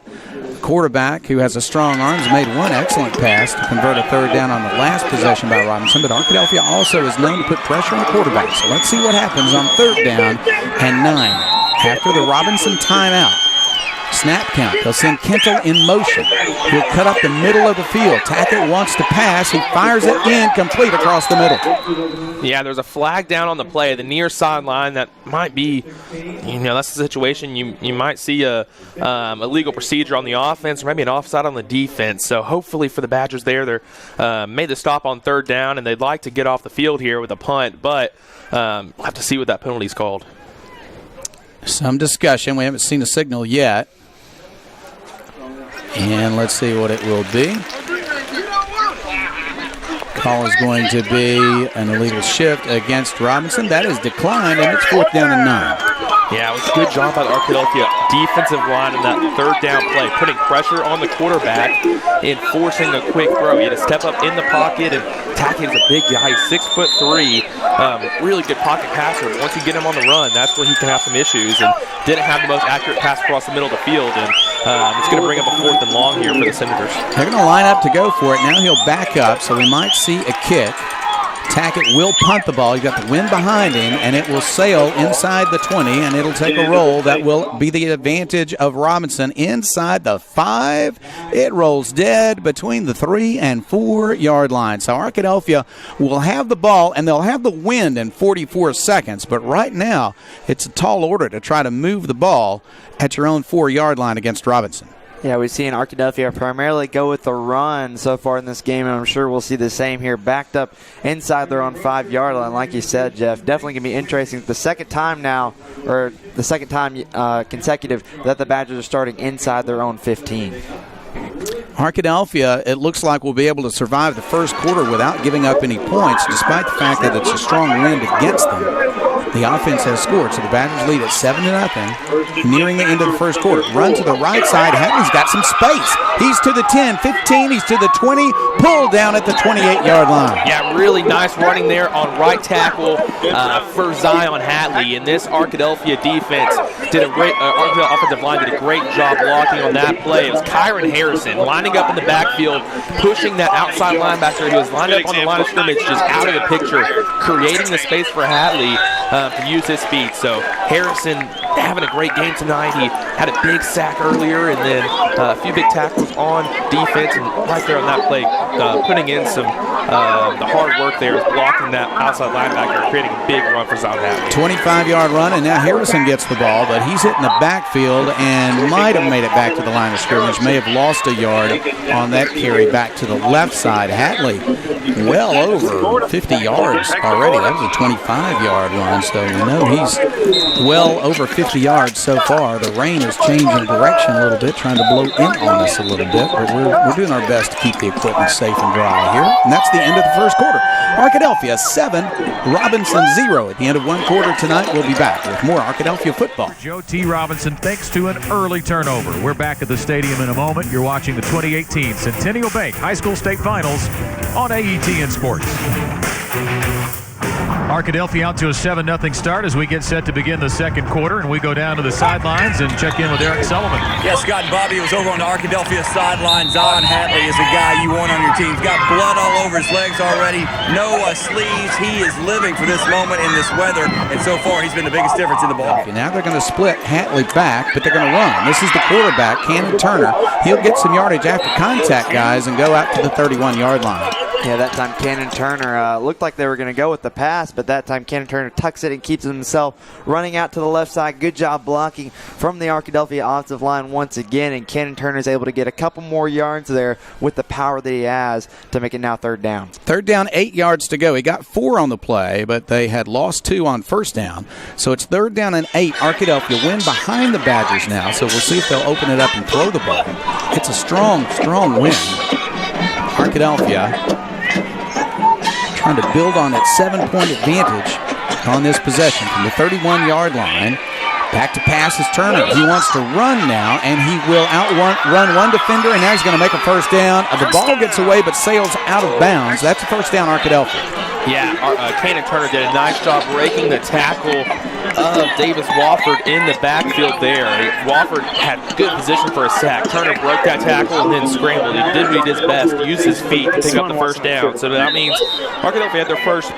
Quarterback who has a strong arm has made one excellent pass to convert a third down on the last possession by Robinson, but Arkadelphia also is known to put pressure on the quarterback. So let's see what happens on third down and 9. After the Robinson timeout, snap count, they'll send Kentel in motion. He'll cut up the middle of the field. Tackett wants to pass. He fires it incomplete across the middle. Yeah, there's a flag down on the play, the near sideline. That might be, that's the situation. You might see a illegal procedure on the offense, or maybe an offside on the defense. So hopefully for the Badgers they're made the stop on third down, and they'd like to get off the field here with a punt, but we'll have to see what that penalty's called. Some discussion. We haven't seen a signal yet. And let's see what it will be. Call is going to be an illegal shift against Robinson. That is declined, and it's fourth down and 9. Yeah, it was a good job by the Arkadelphia defensive line in that third down play, putting pressure on the quarterback and forcing a quick throw. He had to step up in the pocket, and Tackett is a big guy, 6'3", really good pocket passer. But once you get him on the run, that's where he can have some issues, and didn't have the most accurate pass across the middle of the field, and it's going to bring up a 4th and long here for the Senators. They're going to line up to go for it. Now he'll back up, so we might see a kick. Tackett will punt the ball. He's got the wind behind him, and it will sail inside the 20, and it'll take a roll. That will be the advantage of Robinson inside the 5. It rolls dead between the 3 and 4 yard line. So Arkadelphia will have the ball, and they'll have the wind in 44 seconds. But right now, it's a tall order to try to move the ball at your own 4 yard line against Robinson. Yeah, we've seen Arkadelphia primarily go with the run so far in this game, and I'm sure we'll see the same here, backed up inside their own 5 yard line. Like you said, Jeff, definitely going to be interesting. The second time consecutive that the Badgers are starting inside their own 15. Arkadelphia, it looks like, will be able to survive the first quarter without giving up any points, despite the fact that it's a strong wind against them. The offense has scored, so the Badgers lead at 7-0, nearing the end of the first quarter. Run to the right side. Hadley's got some space. He's to the 10, 15, he's to the 20, pulled down at the 28-yard line. Yeah, really nice running there on right tackle for Zion Hadley. And this Arkadelphia defense Arkadelphia offensive line did a great job blocking on that play. It was Kyron Harrison lining up in the backfield, pushing that outside linebacker. He was lined up on the line of scrimmage, just out of the picture, creating the space for Hadley to use his speed. So Harrison having a great game tonight. He had a big sack earlier, and then a few big tackles on defense, and right there on that play, putting in some the hard work there is blocking that outside linebacker, creating a big run for Zion Hadley. 25-yard run, and now Harrison gets the ball, but he's hitting the backfield and might have made it back to the line of scrimmage, may have lost a yard on that carry back to the left side. Hadley well over 50 yards already. That was a 25-yard run, so we know he's well over 50 yards so far. The rain is changing direction a little bit, trying to blow in on us a little bit, but we're doing our best to keep the equipment safe and dry here. And that's the end of the first quarter. Arkadelphia 7, Robinson 0. At the end of one quarter tonight, we'll be back with more Arkadelphia football. Joe T. Robinson, thanks to an early turnover. We're back at the stadium in a moment. You're watching the 2018 Centennial Bank High School State Finals on AETN Sports. Our Arkadelphia out to a 7-0 start as we get set to begin the second quarter, and we go down to the sidelines and check in with Eric Sullivan. Yeah, Scott and Bobby was over on the Arkadelphia sideline. Zion Hatley is a guy you want on your team. He's got blood all over his legs already. No sleeves. He is living for this moment in this weather, and so far he's been the biggest difference in the ball game. Now they're going to split Hatley back, but they're going to run. This is the quarterback, Cannon Turner. He'll get some yardage after contact, guys, and go out to the 31-yard line. Yeah, that time Cannon Turner looked like they were going to go with the pass, but that time Cannon Turner tucks it and keeps himself running out to the left side. Good job blocking from the Arkadelphia offensive line once again, and Cannon Turner is able to get a couple more yards there with the power that he has to make it now third down. Third down, 8 yards to go. He got 4 on the play, but they had lost 2 on first down. So it's third down and 8. Arkadelphia win behind the Badgers now, so we'll see if they'll open it up and throw the ball. It's a strong, strong win. Arkadelphia trying to build on its 7-point advantage on this possession from the 31-yard line. Back to pass is Turner. He wants to run now, and he will run one defender, and now he's going to make a first down. The ball gets away but sails out of bounds. That's a first down, Arkadelphia. Yeah, Cannon Turner did a nice job breaking the tackle of Davis Wofford in the backfield there. Wofford had good position for a sack. Turner broke that tackle and then scrambled. He did what he did best, used his feet to pick up the first down. So that means Arkadelphia had their first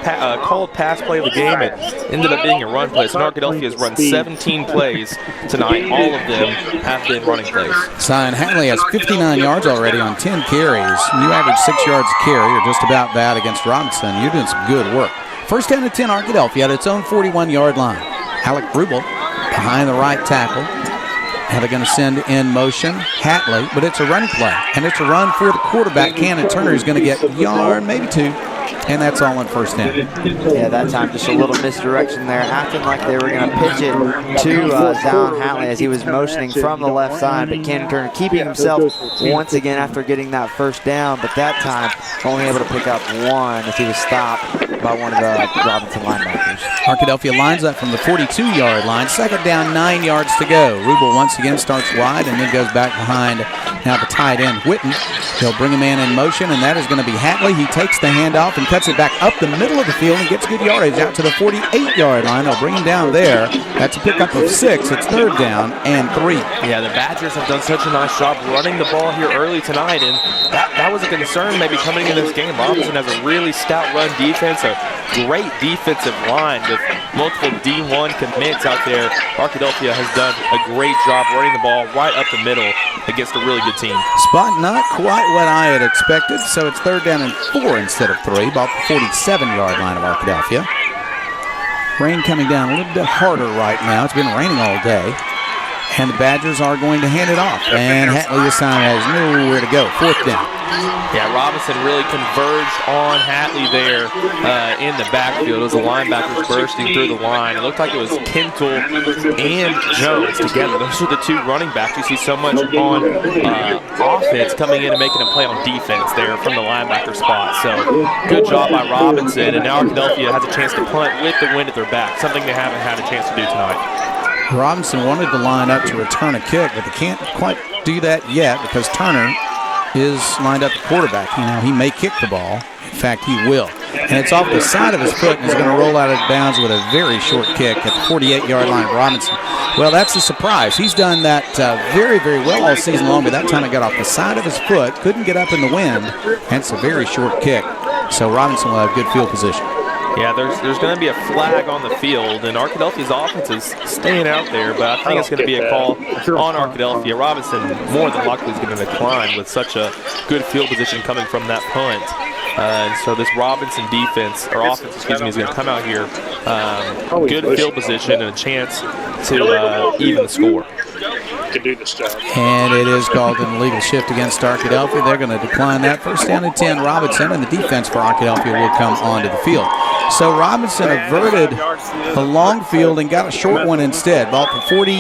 called pass play of the game. It ended up being a run play. So Arkadelphia has run 17 plays tonight. All of them have been running plays. Zion Hatley has 59 yards already on 10 carries. You average 6 yards a carry, or just about that against Robinson. You're doing some good work. First down and 10, Arkadelphia at its own 41-yard line. Alec Rubel behind the right tackle. Now they're going to send in motion Hatley, but it's a running play, and it's a run for the quarterback. Cannon Turner is going to get a yard, maybe 2, and that's all on first down. Yeah, that time just a little misdirection there, acting like they were going to pitch it to Zion Hatley as he was motioning from the left side, but Cannon Turner keeping himself once again after getting that first down, but that time only able to pick up 1 as he was stopped by one of the Robinson linebackers. Arkadelphia lines up from the 42-yard line. Second down, 9 yards to go. Rubel once again starts wide and then goes back behind now the tight end, Whitten. They'll bring a man in motion, and that is going to be Hatley. He takes the handoff and cuts it back up the middle of the field and gets good yardage out to the 48-yard line. They'll bring him down there. That's a pickup of 6. It's third down and 3. Yeah, the Badgers have done such a nice job running the ball here early tonight, and that was a concern maybe coming into this game. Robinson has a really stout run defense, a great defensive line with multiple D1 commits out there. Arkadelphia has done a great job running the ball right up the middle against a really good team. Spot not quite what I had expected, so it's third down and 4 instead of 3, about the 47-yard line of Arkadelphia. Rain coming down a little bit harder right now. It's been raining all day. And the Badgers are going to hand it off. And Hatley this time has nowhere to go. Fourth down. Yeah, Robinson really converged on Hatley there in the backfield. It was the linebackers bursting through the line. It looked like it was Kintle and Jones together. Those are the 2 running backs you see so much on offense coming in and making a play on defense there from the linebacker spot. So good job by Robinson. And now Arkadelphia has a chance to punt with the wind at their back, something they haven't had a chance to do tonight. Robinson wanted to line up to return a kick, but they can't quite do that yet because Turner is lined up at quarterback. You know, he may kick the ball. In fact, he will. And it's off the side of his foot and is going to roll out of bounds with a very short kick at the 48-yard line of Robinson. Well, that's a surprise. He's done that very, very well all season long, but that time it got off the side of his foot, couldn't get up in the wind, and it's a very short kick. So Robinson will have good field position. Yeah, there's going to be a flag on the field, and Arkadelphia's offense is staying out there, but I think it's going to be a call on Arkadelphia. Robinson more than likely is going to decline with such a good field position coming from that punt. And so this Robinson defense, or offense, excuse me, is going to come out here. Good field position and a chance to even the score. Can do this job. And it is called an illegal shift against Arkadelphia. They're going to decline that. First down and 10, Robinson, and the defense for Arkadelphia will come onto the field. So Robinson averted a long field and got a short one instead. Ball for 40.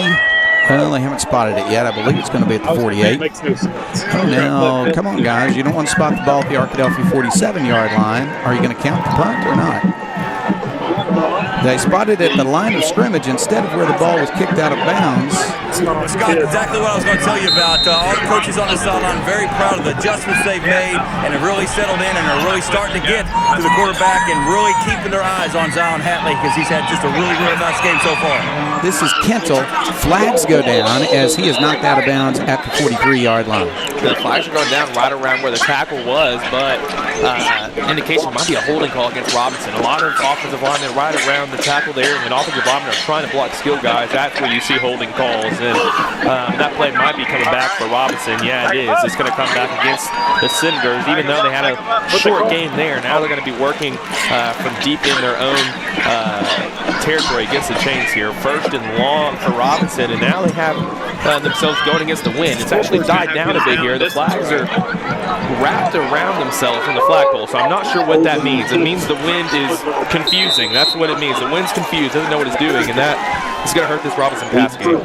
Well, they haven't spotted it yet. I believe it's going to be at the 48. Oh, now, come on, guys. You don't want to spot the ball at the Arkadelphia 47-yard line. Are you going to count the punt or not? They spotted it at the line of scrimmage instead of where the ball was kicked out of bounds. Scott, exactly what I was going to tell you about. All the coaches on the sideline very proud of the adjustments they've made and have really settled in and are really starting to get to the quarterback and really keeping their eyes on Zion Hatley because he's had just a really, really nice game so far. This is Kentel. Flags go down as he is knocked out of bounds at the 43-yard line. The flags are going down right around where the tackle was, but indication might be a holding call against Robinson. A lot of offensive linemen right around the tackle there, and offensive linemen are trying to block skill guys. That's where you see holding calls, and that play might be coming back for Robinson. Yeah, it is. It's going to come back against the Senators, even though they had a short game there. Now they're going to be working from deep in their own territory against the chains here. First and long for Robinson, and now they have themselves going against the wind. It's actually died down a bit here. The flags are wrapped around themselves in the flagpole, so I'm not sure what that means. It means the wind is confusing. That's what it means. The wind's confused, doesn't know what it's doing, and that is going to hurt this Robinson pass game.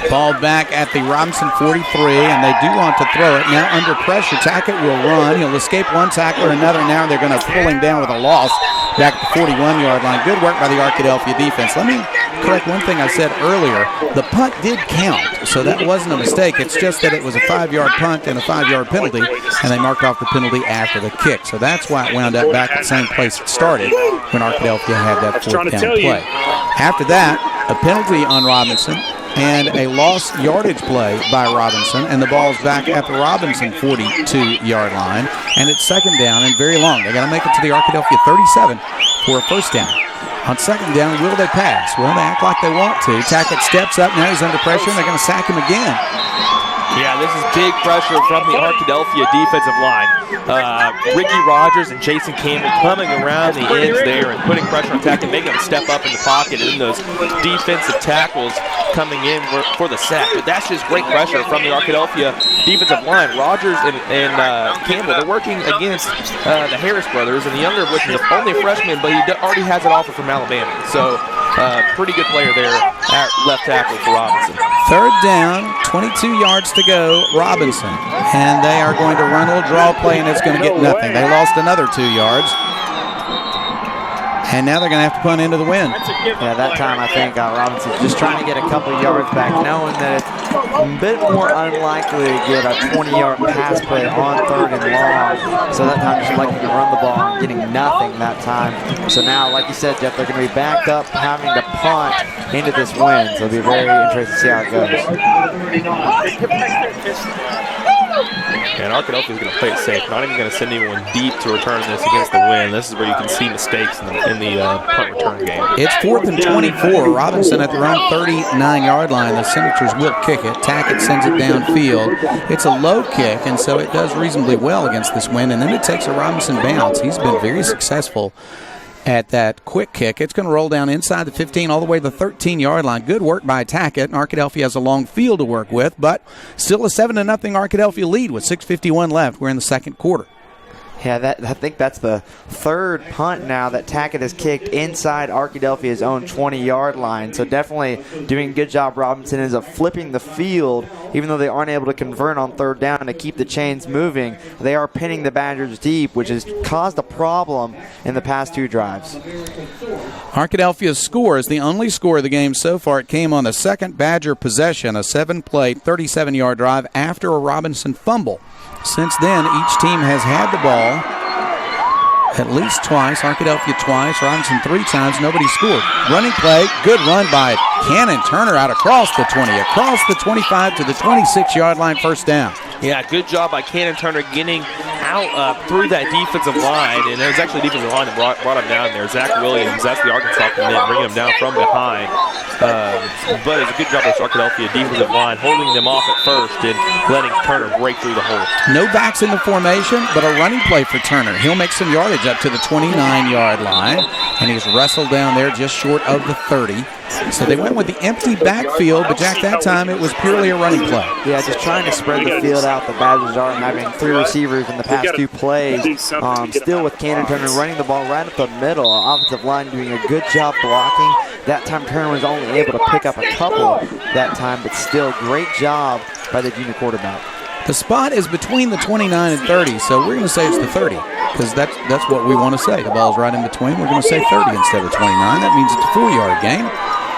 Ball back at the Robinson 43, and they do want to throw it. Now under pressure, Tackett will run. He'll escape one tackler, another. Now they're going to pull him down with a loss back at the 41-yard line. Good work by the Arkadelphia defense. Let me correct one thing I said earlier. The punt did count, so that wasn't a mistake. It's just that it was a 5-yard punt and a 5-yard penalty, and they marked off the penalty after the kick. So that's why it wound up back at the same place it started when Arkadelphia had that fourth down play. After that, a penalty on Robinson and a lost yardage play by Robinson, and the ball's back at the Robinson 42-yard line, and it's second down and very long. They got to make it to the Arkadelphia 37 for a first down. On second down, will they pass? Well, they act like they want to. Tackett steps up. Now he's under pressure, and they're going to sack him again. Yeah, this is big pressure from the Arkadelphia defensive line. Ricky Rogers and Jason Cameron coming around the ends there and putting pressure on Tackett, making him step up in the pocket, and then those defensive tackles coming in for the sack. But that's just great pressure from the Arkadelphia defensive line. Rogers and Campbell, they're working against the Harris brothers, and the younger of which is only a freshman, but he already has an offer from Alabama. So pretty good player there at left tackle for Robinson. Third down, 22 yards to go, Robinson. And they are going to run a little draw play, and it's going to get nothing. They lost another 2 yards. And now they're going to have to punt into the wind. Yeah, that time I think Robinson's just trying to get a couple yards back, knowing that it's a bit more unlikely to get a 20-yard pass play on third and long. So that time just electing to run the ball and getting nothing that time. So now, like you said, Jeff, they're going to be backed up having to punt into this wind. So it'll be very interesting to see how it goes. And Arkadelphia is going to play it safe, not even going to send anyone deep to return this against the wind. This is where you can see mistakes in the punt return game. It's 4th and 24. Robinson at their own 39-yard line. The Senators will kick it. Tackett sends it downfield. It's a low kick, and so it does reasonably well against this wind, and then it takes a Robinson bounce. He's been very successful at that quick kick. It's going to roll down inside the 15 all the way to the 13-yard line. Good work by Tackett. Arkadelphia has a long field to work with, but still a 7-0 Arkadelphia lead with 6:51 left. We're in the second quarter. Yeah, I think that's the third punt now that Tackett has kicked inside Arkadelphia's own 20-yard line. So definitely doing a good job. Robinson ends up flipping the field, even though they aren't able to convert on third down to keep the chains moving. They are pinning the Badgers deep, which has caused a problem in the past 2 drives. Arkadelphia's score is the only score of the game so far. It came on the second Badger possession, a 7-play, 37-yard drive after a Robinson fumble. Since then, each team has had the ball at least twice. Arkadelphia twice, Robinson 3 times. Nobody scored. Running play, good run by Cannon Turner out across the 20, across the 25 to the 26-yard line, first down. Yeah, good job by Cannon Turner getting out through that defensive line, and it was actually the defensive line that brought him down there. Zach Williams, that's the Arkansas commit, bringing him down from behind. But it's a good job by the Arkadelphia defensive line, holding them off at first and letting Turner break through the hole. No backs in the formation, but a running play for Turner. He'll make some yardage up to the 29-yard line, and he's wrestled down there just short of the 30. So they went with the empty backfield, but Jack, that time it was purely a running play. Yeah, just trying to spread the field out. The Badgers are having 3 receivers in the past 2 plays. Still with Cannon Turner running the ball right up the middle. Offensive line doing a good job blocking. That time Turner was only able to pick up a couple that time, but still great job by the junior quarterback. The spot is between the 29 and 30, so we're going to say it's the 30. because that's what we want to say. The ball's right in between. We're going to say 30 instead of 29. That means it's a 4-yard gain.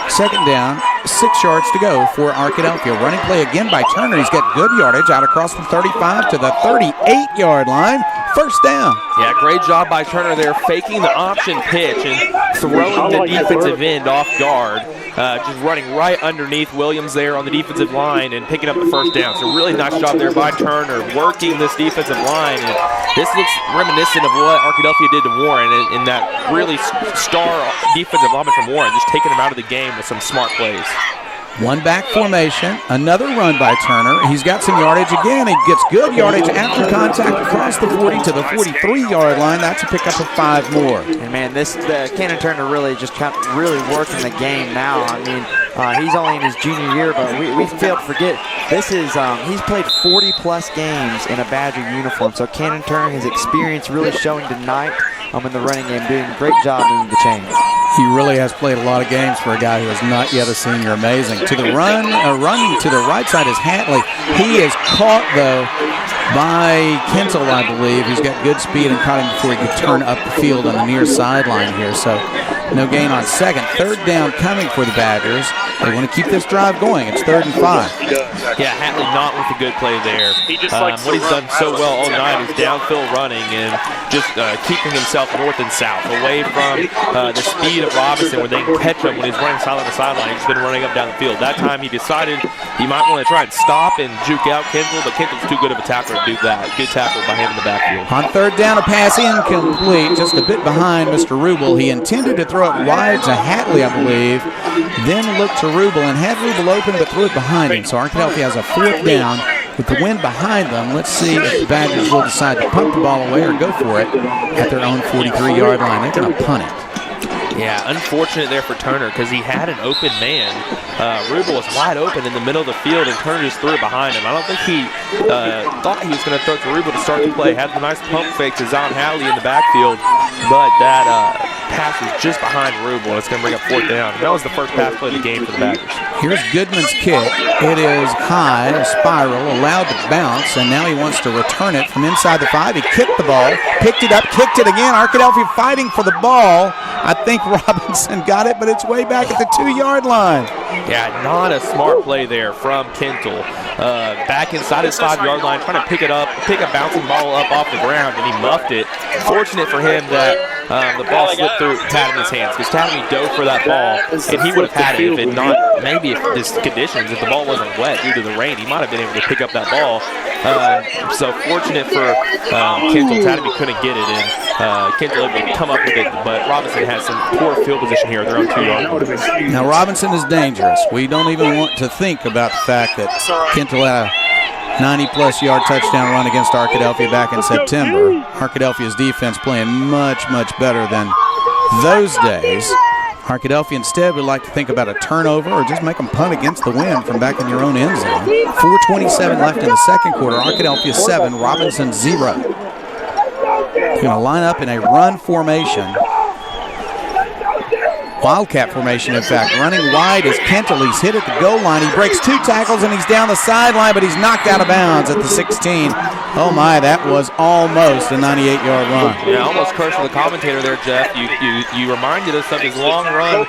Second down, 6 yards to go for Arkadelphia. Running play again by Turner. He's got good yardage out across the 35 to the 38-yard line. First down. Yeah, great job by Turner there, faking the option pitch and throwing the defensive end off guard. Just running right underneath Williams there on the defensive line and picking up the first down. So really nice job there by Turner, working this defensive line. And this looks reminiscent of what Arkadelphia did to Warren in that really star defensive lineman from Warren, just taking him out of the game with some smart plays. One back formation, another run by Turner. He's got some yardage again. He gets good yardage after contact across the 40 to the 43-yard line. That's a pickup of 5 more. And man, Cannon Turner really just really working the game now. I mean, he's only in his junior year, but we failed to forget this is he's played 40-plus games in a Badger uniform. So Cannon Turner, his experience really showing tonight in the running game, doing a great job moving the chains. He really has played a lot of games for a guy who is not yet a senior. Amazing. To the run to the right side is Hatley. He is caught, though, by Kintel, I believe. He's got good speed and caught him before he could turn up the field on the near sideline here. So no gain on second. Third down coming for the Badgers. They want to keep this drive going. It's 3rd and 5. Yeah, Hatley not with a good play there. What he's done so well all night is downfield running and just keeping himself north and south, away from the speed of Robinson where they can catch him when he's running sideline to sideline. He's been running up down the field. That time he decided he might want to try and stop and juke out Kintel, but Kintel's too good of a tackler to do that. Good tackle by him in the backfield. On 3rd down, a pass incomplete, just a bit behind Mr. Rubel. He intended to throw it wide to Hatley, I believe, then looked to Rubel and had Rubel open but threw it behind him. So Arkadelphia has a 4th down with the wind behind them. Let's see if the Badgers will decide to punt the ball away or go for it at their own 43-yard line. They're going to punt it. Yeah, unfortunate there for Turner because he had an open man. Rubel was wide open in the middle of the field, and Turner just threw it behind him. I don't think he thought he was going to throw it to Rubel to start the play. Had the nice pump fake to Zon Hatley in the backfield, but that pass was just behind Rubel, and it's going to bring up 4th down. That was the first pass play of the game for the Badgers. Here's Goodman's kick. It is high, a spiral, allowed to bounce, and now he wants to return it from inside the 5. He kicked the ball, picked it up, kicked it again. Arkadelphia fighting for the ball. I think Robinson got it, but it's way back at the 2-yard line. Yeah, not a smart play there from Kintel. Back inside his 5-yard line, trying to pick a bouncing ball up off the ground, and he muffed it. Fortunate for him that the ball slipped through Tadamy's hands, because Tadamy dove for that ball, and he would have had it if it not, maybe if this conditions, if the ball wasn't wet due to the rain, he might have been able to pick up that ball. So fortunate for Kintel, Tadamy couldn't get it, and Kintel able to come up with it, but Robinson has some poor field position here. They're on 2-yard line. Now Robinson is dangerous. We don't even want to think about the fact that Kintel had a 90-plus yard touchdown run against Arkadelphia back in September. Arkadelphia's defense playing much, much better than those days. Arkadelphia instead would like to think about a turnover or just make them punt against the wind from back in your own end zone. 4:27 left in the second quarter. Arkadelphia 7, Robinson 0. Going to line up in a run formation. Wildcat formation, in fact. Running wide is Kintel. He's hit at the goal line. He breaks 2 tackles, and he's down the sideline, but he's knocked out of bounds at the 16. Oh, my, that was almost a 98-yard run. Yeah, almost cursed with the commentator there, Jeff. You reminded us of his long run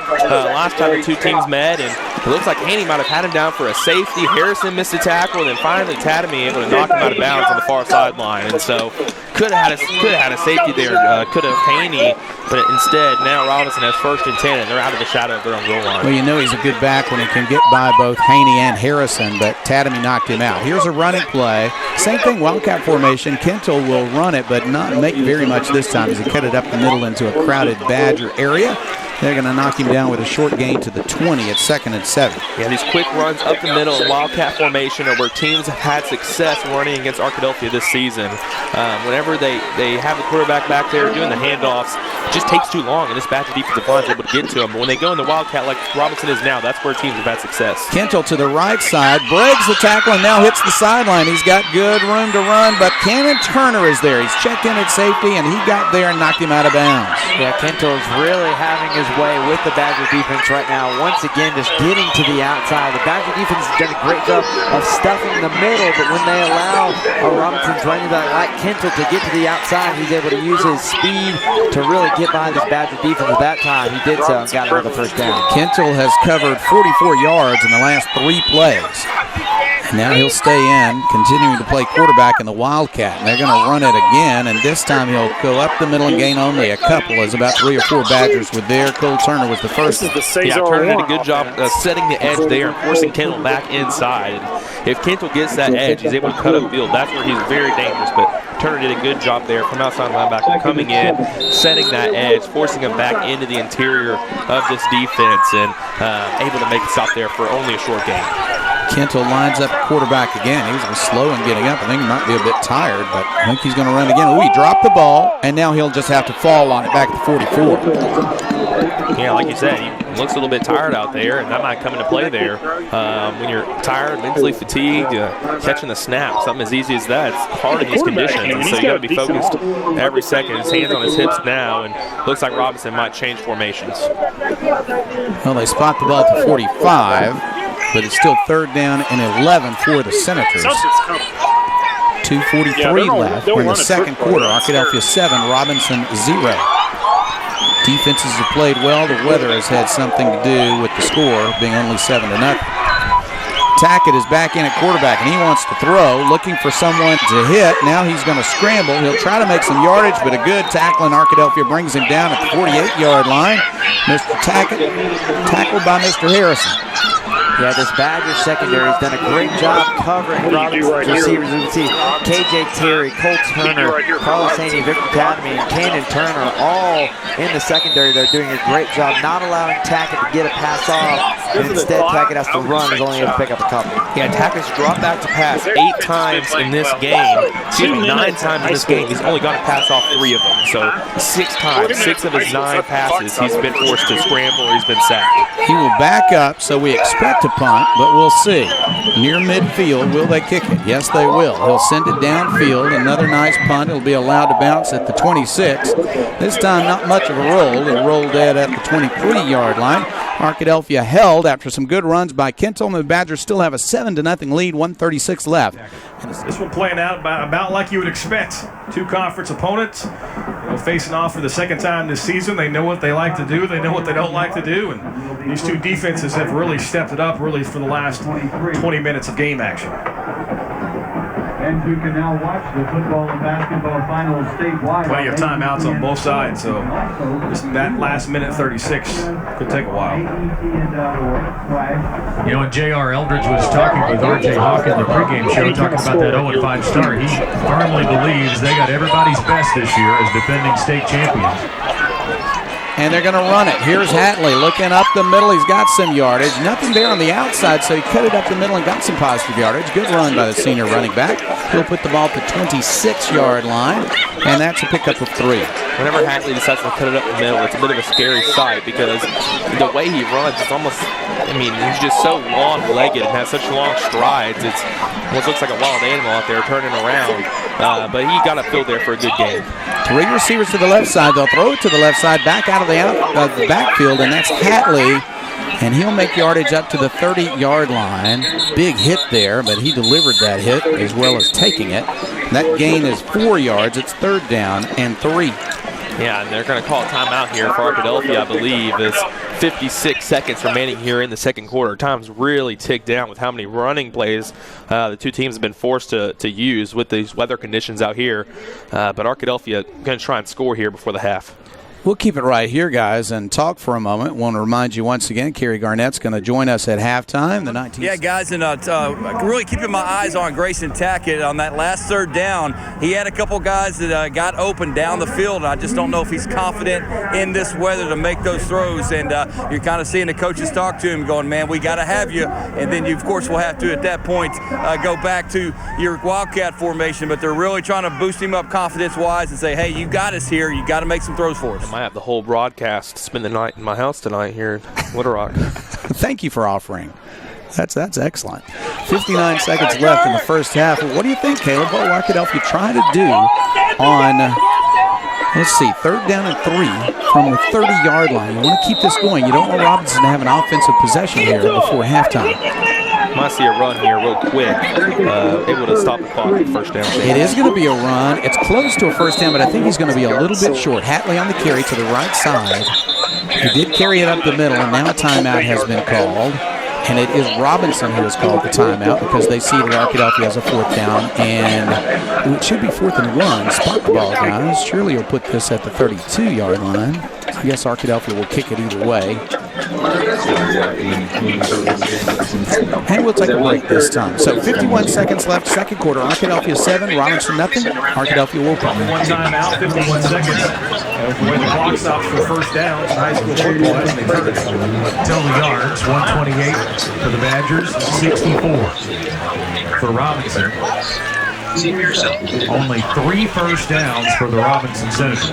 last time the two teams met, and it looks like Haney might have had him down for a safety. Harrison missed a tackle, and then finally Tadamy able to knock him out of bounds on the far sideline. And so could have had a safety there, could have Haney, but instead now Robinson has 1st and 10, and they're out of the shadow of their own goal line. Well, you know he's a good back when he can get by both Haney and Harrison, but Tadamy knocked him out. Here's a running play. Same thing, Wildcat formation. Kintel will run it, but not make very much this time as he cut it up the middle into a crowded Badger area. They're going to knock him down with a short gain to the 20 at 2nd and 7. Yeah, these quick runs up the middle in Wildcat formation are where teams have had success running against Arkadelphia this season. Whenever they have the quarterback back there doing the handoffs, it just takes too long, and this Badger defensive line is able to get to him. But when they go in the Wildcat like Robinson is now, that's where teams have had success. Kintel to the right side, breaks the tackle, and now hits the sideline. He's got good room to run, but Cannon Turner is there. He's checked in at safety, and he got there and knocked him out of bounds. Yeah, Kintel's really having his his way with the Badger defense right now. Once again, just getting to the outside. The Badger defense has done a great job of stuffing the middle, but when they allow Robinson's running back like Kentel to get to the outside, he's able to use his speed to really get behind this Badger defense. At that time, he did so and got another first down. Kentel has covered 44 yards in the last 3 plays. Now he'll stay in, continuing to play quarterback in the Wildcat. And they're going to run it again, and this time he'll go up the middle and gain only a couple, as about 3 or 4 Badgers were there. Cole Turner was the first. Yeah, Turner did a good job setting the edge there and forcing Kentel back inside. If Kentel gets that edge, he's able to cut upfield. That's where he's very dangerous, but Turner did a good job there from outside linebacker, coming in, setting that edge, forcing him back into the interior of this defense, and able to make a stop there for only a short gain. Kentel lines up quarterback again. He was slow in getting up. I think he might be a bit tired, but I think he's going to run again. Ooh, he dropped the ball, and now he'll just have to fall on it back at the 44. Yeah, like you said, he looks a little bit tired out there, and that might come into play there. When you're tired, mentally fatigued, catching the snap, something as easy as that, it's hard in these conditions, and so you got to be focused every second. His hands on his hips now, and looks like Robinson might change formations. Well, they spot the ball at the 45, but it's still 3rd down and 11 for the Senators. 2:43 left. We're in the second quarter. Arkadelphia 7, Robinson 0. Defenses have played well. The weather has had something to do with the score being only 7-0. Tackett is back in at quarterback, and he wants to throw, looking for someone to hit. Now he's going to scramble. He'll try to make some yardage, but a good tackle in Arkadelphia brings him down at the 48-yard line. Mr. Tackett tackled by Mr. Harrison. Yeah, this Badger secondary has done a great job covering Robinson's receivers. You can see KJ Terry, Cole Turner, Carlos Haney, Victor Cademy, and Cannon Turner all in the secondary. They're doing a great job not allowing Tackett to get a pass off, and instead Tackett has to run. He's only able to pick up a couple. Yeah, Tackett's dropped back to pass 8 times in this game. Excuse me, 9 times in this game. He's only got to pass off 3 of them. So 6 times, 6 of his 9 passes, he's been forced to scramble or he's been sacked. He will back up, so we expect to punt, but we'll see. Near midfield, will they kick it? Yes, they will. He'll send it downfield. Another nice punt. It'll be allowed to bounce at the 26. This time, not much of a roll. It'll roll dead at the 23-yard line. Arkadelphia held after some good runs by Kentel, and the Badgers still have a 7-0 lead, 1:36 left. This one playing out about like you would expect. 2 conference opponents, facing off for the 2nd time this season. They know what they like to do. They know what they don't like to do. And these 2 defenses have really stepped it up really for the last 20 minutes of game action. And you can now watch the football and basketball finals statewide. Plenty of timeouts on both sides, so that last minute 36 could take a while. You know, when J.R. Eldridge was talking with R.J. Hawk in the pregame show, talking about that 0-5 start, he firmly believes they got everybody's best this year as defending state champions. And they're going to run it. Here's Hatley looking up the middle. He's got some yardage. Nothing there on the outside, so he cut it up the middle and got some positive yardage. Good run by the senior running back. He'll put the ball at the 26-yard line, and that's a pickup of 3. Whenever Hatley decides to cut it up the middle, it's a bit of a scary sight because the way he runs, it's almost, he's just so long-legged and has such long strides. It almost looks like a wild animal out there turning around. But he got upfield there for a good game. 3 receivers to the left side. They'll throw it to the left side, back out of the backfield, and that's Hatley. And he'll make yardage up to the 30-yard line. Big hit there, but he delivered that hit as well as taking it. That gain is 4 yards. It's 3rd down and 3. Yeah, and they're going to call a timeout here for Arkadelphia, I believe. It's 56 seconds remaining here in the second quarter. Time's really ticked down with how many running plays the 2 teams have been forced to use with these weather conditions out here. But Arkadelphia going to try and score here before the half. We'll keep it right here, guys, and talk for a moment. Want to remind you once again, Kerry Garnett's going to join us at halftime. Yeah, guys, and really keeping my eyes on Grayson Tackett on that last 3rd down. He had a couple guys that got open down the field, and I just don't know if he's confident in this weather to make those throws. And you're kind of seeing the coaches talk to him going, man, we got to have you. And then you, of course, will have to, at that point, go back to your Wildcat formation. But they're really trying to boost him up confidence-wise and say, hey, you got us here. You got to make some throws for us. I have the whole broadcast spend the night in my house tonight here in Little Rock. Thank you for offering. That's excellent. 59 seconds left in the first half. What do you think, Caleb? What will Arkadelphia try to do on Let's see, 3rd down and 3 from the 30-yard line. You want to keep this going. You don't want Robinson to have an offensive possession here before halftime. Might see a run here real quick, able to stop the clock at first down. It is going to be a run. It's close to a first down, but I think he's going to be a little bit short. Hatley on the carry to the right side. He did carry it up the middle, and now a timeout has been called. And it is Robinson who has called the timeout because they see that Arkadelphia has a 4th down, and it should be 4th and 1. Spot the ball, guys. Shirley will put this at the 32-yard line. I guess Arkadelphia will kick it either way. And we'll take a break this time. So 51 seconds left, second quarter. Arkadelphia 7, Robinson nothing. Arkadelphia will call. One timeout, 51 seconds. When the clock stops for first downs in high school football, that's the third. Total yards, 128 for the Badgers, 64 for Robinson. Only 3 first downs for the Robinson Senators.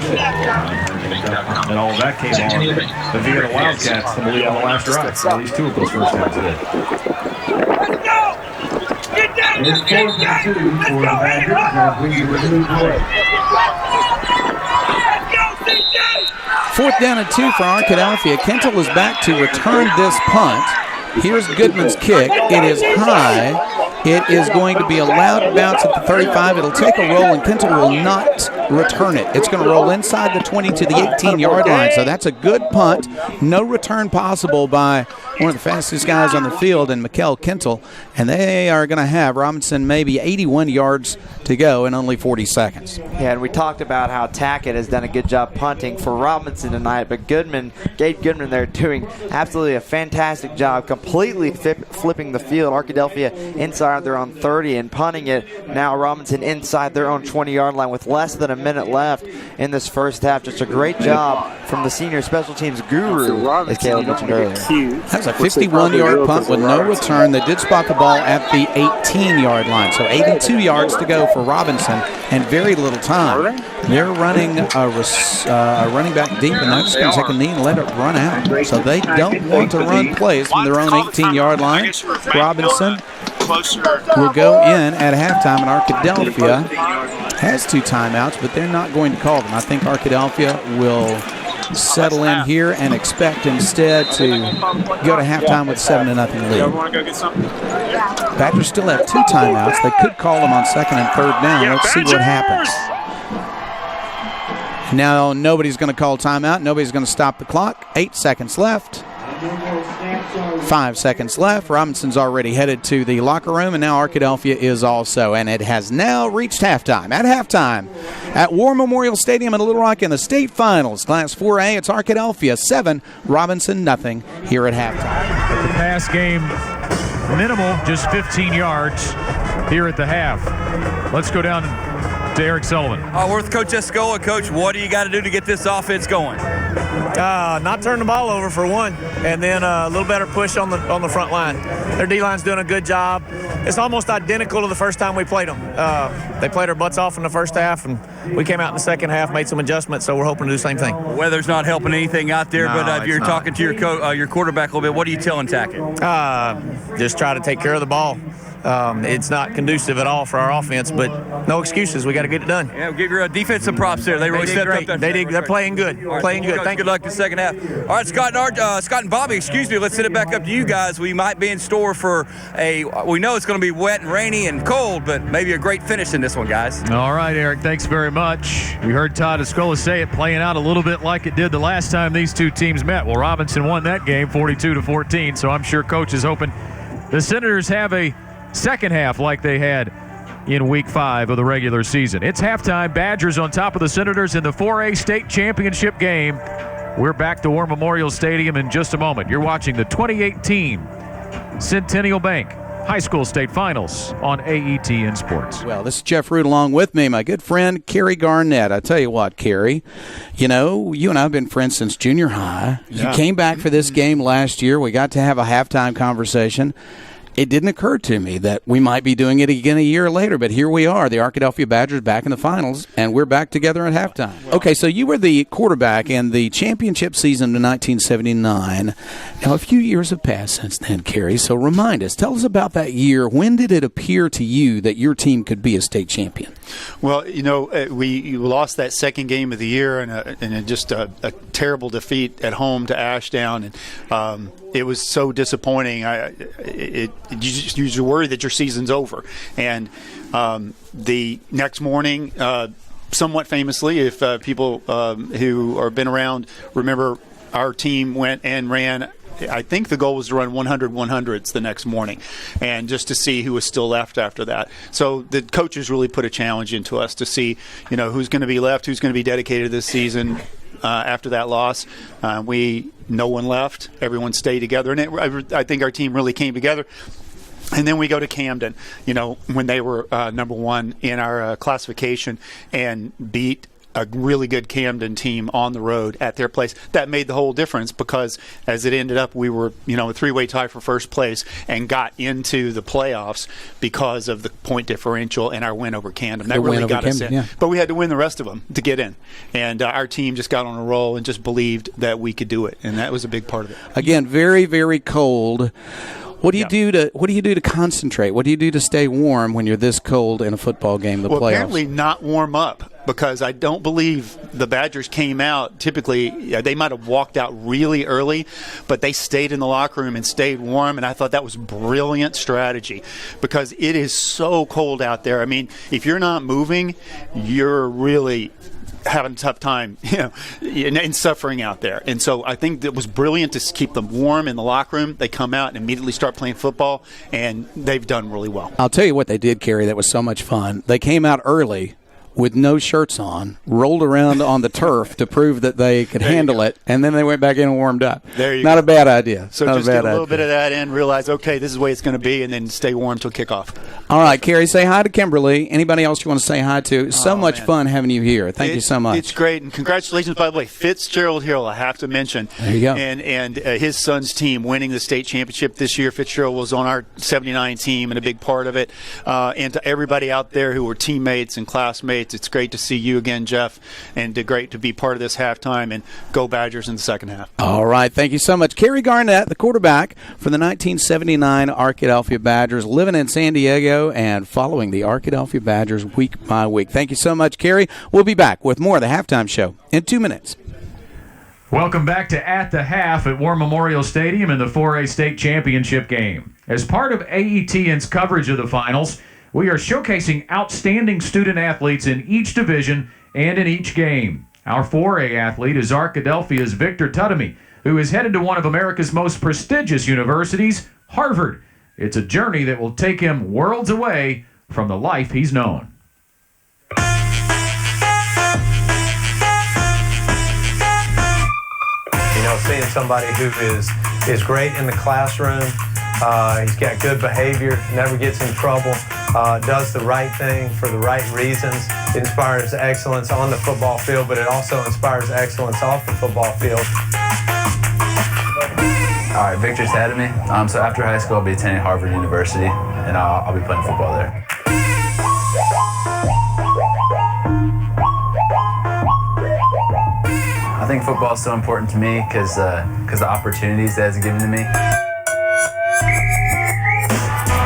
And all of that came on the Vienna Wildcats, I believe, on the last drive. At least 2 of those first downs today. Let's go! Get down! Get down! Let's go, Fourth down and 2 for Arkadelphia. Kentel is back to return this punt. Here's Goodman's kick. It is high. It is going to be allowed to bounce at the 35. It'll take a roll, and Kentel will not return it. It's going to roll inside the 20 to the 18-yard line. So that's a good punt. No return possible by one of the fastest guys on the field, and Mikkel Kentel. And they are going to have Robinson maybe 81 yards to go in only 40 seconds. Yeah, and we talked about how Tackett has done a good job punting for Robinson tonight, but Gabe Goodman there doing absolutely a fantastic job, completely flipping the field. Arkadelphia inside their own 30 and punting it. Now Robinson inside their own 20-yard line with less than a minute left in this first half. Just a great job from the senior special teams guru, as Caleb mentioned earlier. That's a 51-yard punt with no return. They did spot the ball at the 18-yard line, so 82 yards to go for Robinson and very little time. They're running a running back deep, and they're just going to take a knee and let it run out. So they don't want to run plays from their own 18-yard line. Robinson will go in at halftime, and Arkadelphia has 2 timeouts, but they're not going to call them. I think Arkadelphia will settle in here and expect instead to go to halftime with 7-0 lead. Badgers still have 2 timeouts. They could call them on 2nd and 3rd down. Let's see what happens. Now nobody's going to call timeout. Nobody's going to stop the clock. 8 seconds left. 5 seconds left. Robinson's already headed to the locker room, and now Arkadelphia is also. And it has now reached halftime. At halftime at War Memorial Stadium in Little Rock in the state finals. Class 4A, it's Arkadelphia 7, Robinson nothing here at halftime. The pass game minimal, just 15 yards here at the half. Let's go down to Eric Sullivan. We're with Coach Escola. Coach, what do you got to do to get this offense going? Not turn the ball over for one, and then a little better push on the front line. Their D-line's doing a good job. It's almost identical to the first time we played them. They played our butts off in the first half, and we came out in the second half, made some adjustments, so we're hoping to do the same thing. Weather's not helping anything out there, but if you're talking to your quarterback a little bit, what are you telling Tackett? Just try to take care of the ball. It's not conducive at all for our offense, but no excuses. We got to get it done. Yeah, we'll give your defensive props there. They really stepped up. They're playing good. Playing good. Good luck in the second half. All right, Scott and Bobby, let's send it back up to you guys. We might be in store for we know it's going to be wet and rainy and cold, but maybe a great finish in this one, guys. All right, Eric, thanks very much. We heard Todd Escola say it, playing out a little bit like it did the last time these two teams met. Well, Robinson won that game 42-14, so I'm sure Coach is hoping the Senators have a second half like they had in Week 5 of the regular season. It's halftime. Badgers on top of the Senators in the 4A state championship game. We're back to War Memorial Stadium in just a moment. You're watching the 2018 Centennial Bank High School State Finals on AETN Sports. Well, this is Jeff Root along with me, my good friend, Kerry Garnett. I tell you what, Kerry, you and I have been friends since junior high. Yeah. You came back for this game last year. We got to have a halftime conversation. it didn't occur to me that we might be doing it again a year later, but here we are, the Arkadelphia Badgers back in the finals, and we're back together at halftime. Okay, so you were the quarterback in the championship season of 1979. Now, a few years have passed since then, Kerry, so remind us, tell us about that year. When did it appear to you that your team could be a state champion? Well, we lost that second game of the year in just a terrible defeat at home to Ashdown, and it was so disappointing. You just worry that your season's over. And the next morning, somewhat famously, if people who have been around remember, our team went and ran, I think the goal was to run 100 100s the next morning, and just to see who was still left after that. So the coaches really put a challenge into us to see, who's going to be left, who's going to be dedicated this season. After that loss, no one left. Everyone stayed together, and I think our team really came together. And then we go to Camden, when they were number one in our classification, and beat a really good Camden team on the road at their place. That made the whole difference, because as it ended up, we were, a three-way tie for first place and got into the playoffs because of the point differential and our win over Camden. That really got us in. Yeah. But we had to win the rest of them to get in. And our team just got on a roll and just believed that we could do it. And that was a big part of it. Again, very, very cold. What do you do to concentrate? What do you do to stay warm when you're this cold in a football game? Playoffs. Apparently not warm up, because I don't believe the Badgers came out. Typically, they might have walked out really early, but they stayed in the locker room and stayed warm. And I thought that was brilliant strategy, because it is so cold out there. I mean, if you're not moving, you're really having a tough time, and suffering out there. And so I think it was brilliant to keep them warm in the locker room. They come out and immediately start playing football, and they've done really well. I'll tell you what they did, Kerry, that was so much fun. They came out early with no shirts on, rolled around on the turf to prove that they could handle it, and then they went back in and warmed up. There you Not go. a bad idea. So just get a little bit of that in, realize, okay, this is the way it's going to be, and then stay warm till kickoff. All right, Kerry, say hi to Kimberly. Anybody else you want to say hi to? So much fun having you here. Thank you so much. It's great, and congratulations, by the way, Fitzgerald Hill, I have to mention. There you go. And his son's team winning the state championship this year. Fitzgerald was on our 79 team and a big part of it. And to everybody out there who were teammates and classmates, it's great to see you again, Jeff, and great to be part of this halftime, and go Badgers in the second half. All right, thank you so much. Kerry Garnett, the quarterback for the 1979 Arkadelphia Badgers, living in San Diego and following the Arkadelphia Badgers week by week. Thank you so much, Kerry. We'll be back with more of the halftime show in 2 minutes. Welcome back to At the Half at War Memorial Stadium in the 4A State Championship game. As part of AETN's coverage of the finals, we are showcasing outstanding student athletes in each division and in each game. Our 4A athlete is Arkadelphia's Victor Tutamy, who is headed to one of America's most prestigious universities, Harvard. It's a journey that will take him worlds away from the life he's known. Seeing somebody who is great in the classroom, he's got good behavior, never gets in trouble, does the right thing for the right reasons. It inspires excellence on the football field, but it also inspires excellence off the football field. All right, Victor's ahead of me. So after high school, I'll be attending Harvard University, and I'll be playing football there. I think football is so important to me because the opportunities that it's given to me.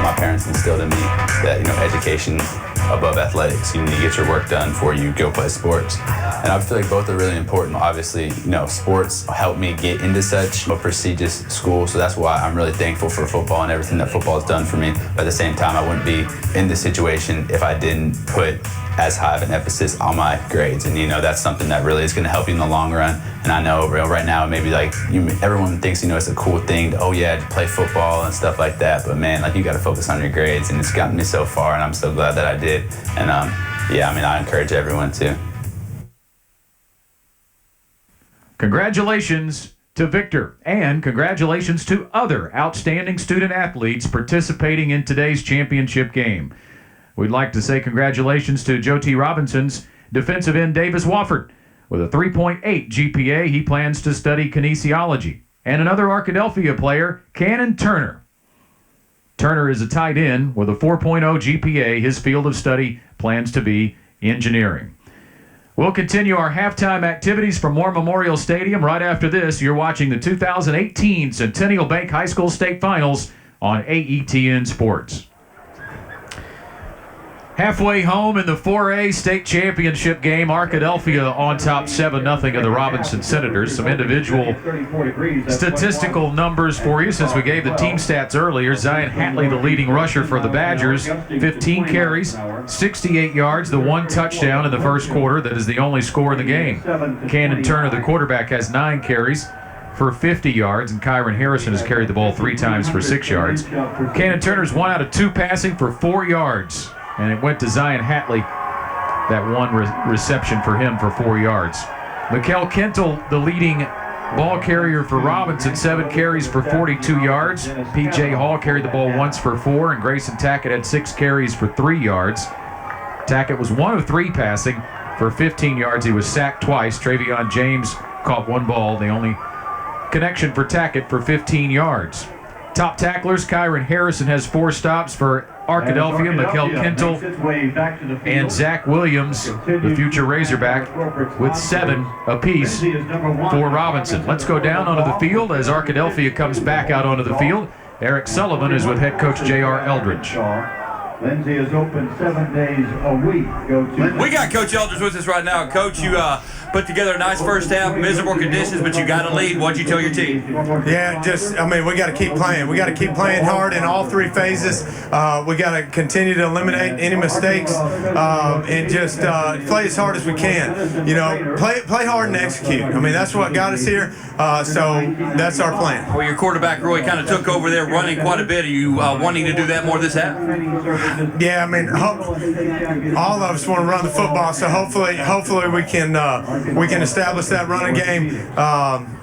My parents instilled in me that education above athletics. You get your work done before you go play sports, and I feel like both are really important. Obviously, sports helped me get into such a prestigious school, so that's why I'm really thankful for football and everything that football has done for me. But at the same time, I wouldn't be in this situation if I didn't put as high of an emphasis on my grades, and that's something that really is going to help you in the long run. And I know right now maybe everyone thinks it's a cool thing to play football and stuff like that, but man, you got to focus on your grades, and it's gotten me so far, and I'm so glad that I did. And I encourage everyone to. Congratulations to Victor, and congratulations to other outstanding student athletes participating in today's championship game. We'd like to say congratulations to Joe T. Robinson's defensive end Davis Wofford. With a 3.8 GPA, he plans to study kinesiology. And another Arkadelphia player, Cannon Turner. Turner is a tight end with a 4.0 GPA. His field of study plans to be engineering. We'll continue our halftime activities from War Memorial Stadium right after this. You're watching the 2018 Centennial Bank High School State Finals on AETN Sports. Halfway home in the 4A state championship game, Arkadelphia on top 7-0 of the Robinson Senators. Some individual statistical numbers for you since we gave the team stats earlier. Zion Hatley, the leading rusher for the Badgers, 15 carries, 68 yards, the 1 touchdown in the first quarter. That is the only score in the game. Cannon Turner, the quarterback, has 9 carries for 50 yards, and Kyron Harrison has carried the ball 3 times for 6 yards. Cannon Turner's 1 out of 2 passing for 4 yards. And it went to Zion Hatley, that 1 reception for him for 4 yards. Mikel Kentel, the leading ball carrier for Robinson, 7 carries for 42 yards. P.J. Hall carried the ball once for 4, and Grayson Tackett had 6 carries for 3 yards. Tackett was 1 of 3 passing for 15 yards. He was sacked twice. Travion James caught 1 ball, the only connection for Tackett for 15 yards. Top tacklers, Kyron Harrison has 4 stops for Arkadelphia, Mikel Kentel, and Zach Williams, the future Razorback, with 7 apiece for Robinson. Let's go down onto the field as Arkadelphia comes back out onto the field. Eric Sullivan is with head coach J.R. Eldridge. Lindsay is open 7 days a week. We got Coach Eldridge with us right now. Coach, you put together a nice first half, miserable conditions, but you got a lead. What'd you tell your team? Yeah, we got to keep playing. We got to keep playing hard in all 3 phases. We got to continue to eliminate any mistakes and just play as hard as we can. You know, play hard and execute. I mean, that's what got us here. So that's our plan. Well, your quarterback Roy kind of took over there, running quite a bit. Are you wanting to do that more this half? Yeah, I mean, all of us want to run the football, so hopefully we can establish that running game.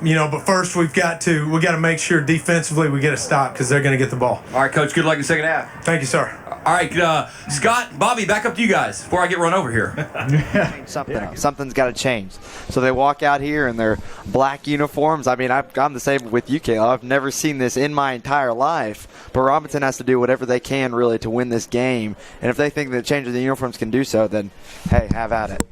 You know, but first we got to make sure defensively we get a stop because they're going to get the ball. All right, Coach. Good luck in the second half. Thank you, sir. All right, Scott, Bobby, back up to you guys before I get run over here. Something's got to change. So they walk out here in their black uniforms. I mean, I'm the same with you, Kayla. I've never seen this in my entire life. But Robinson has to do whatever they can, really, to win this game. And if they think that changing the uniforms can do so, then, hey, have at it.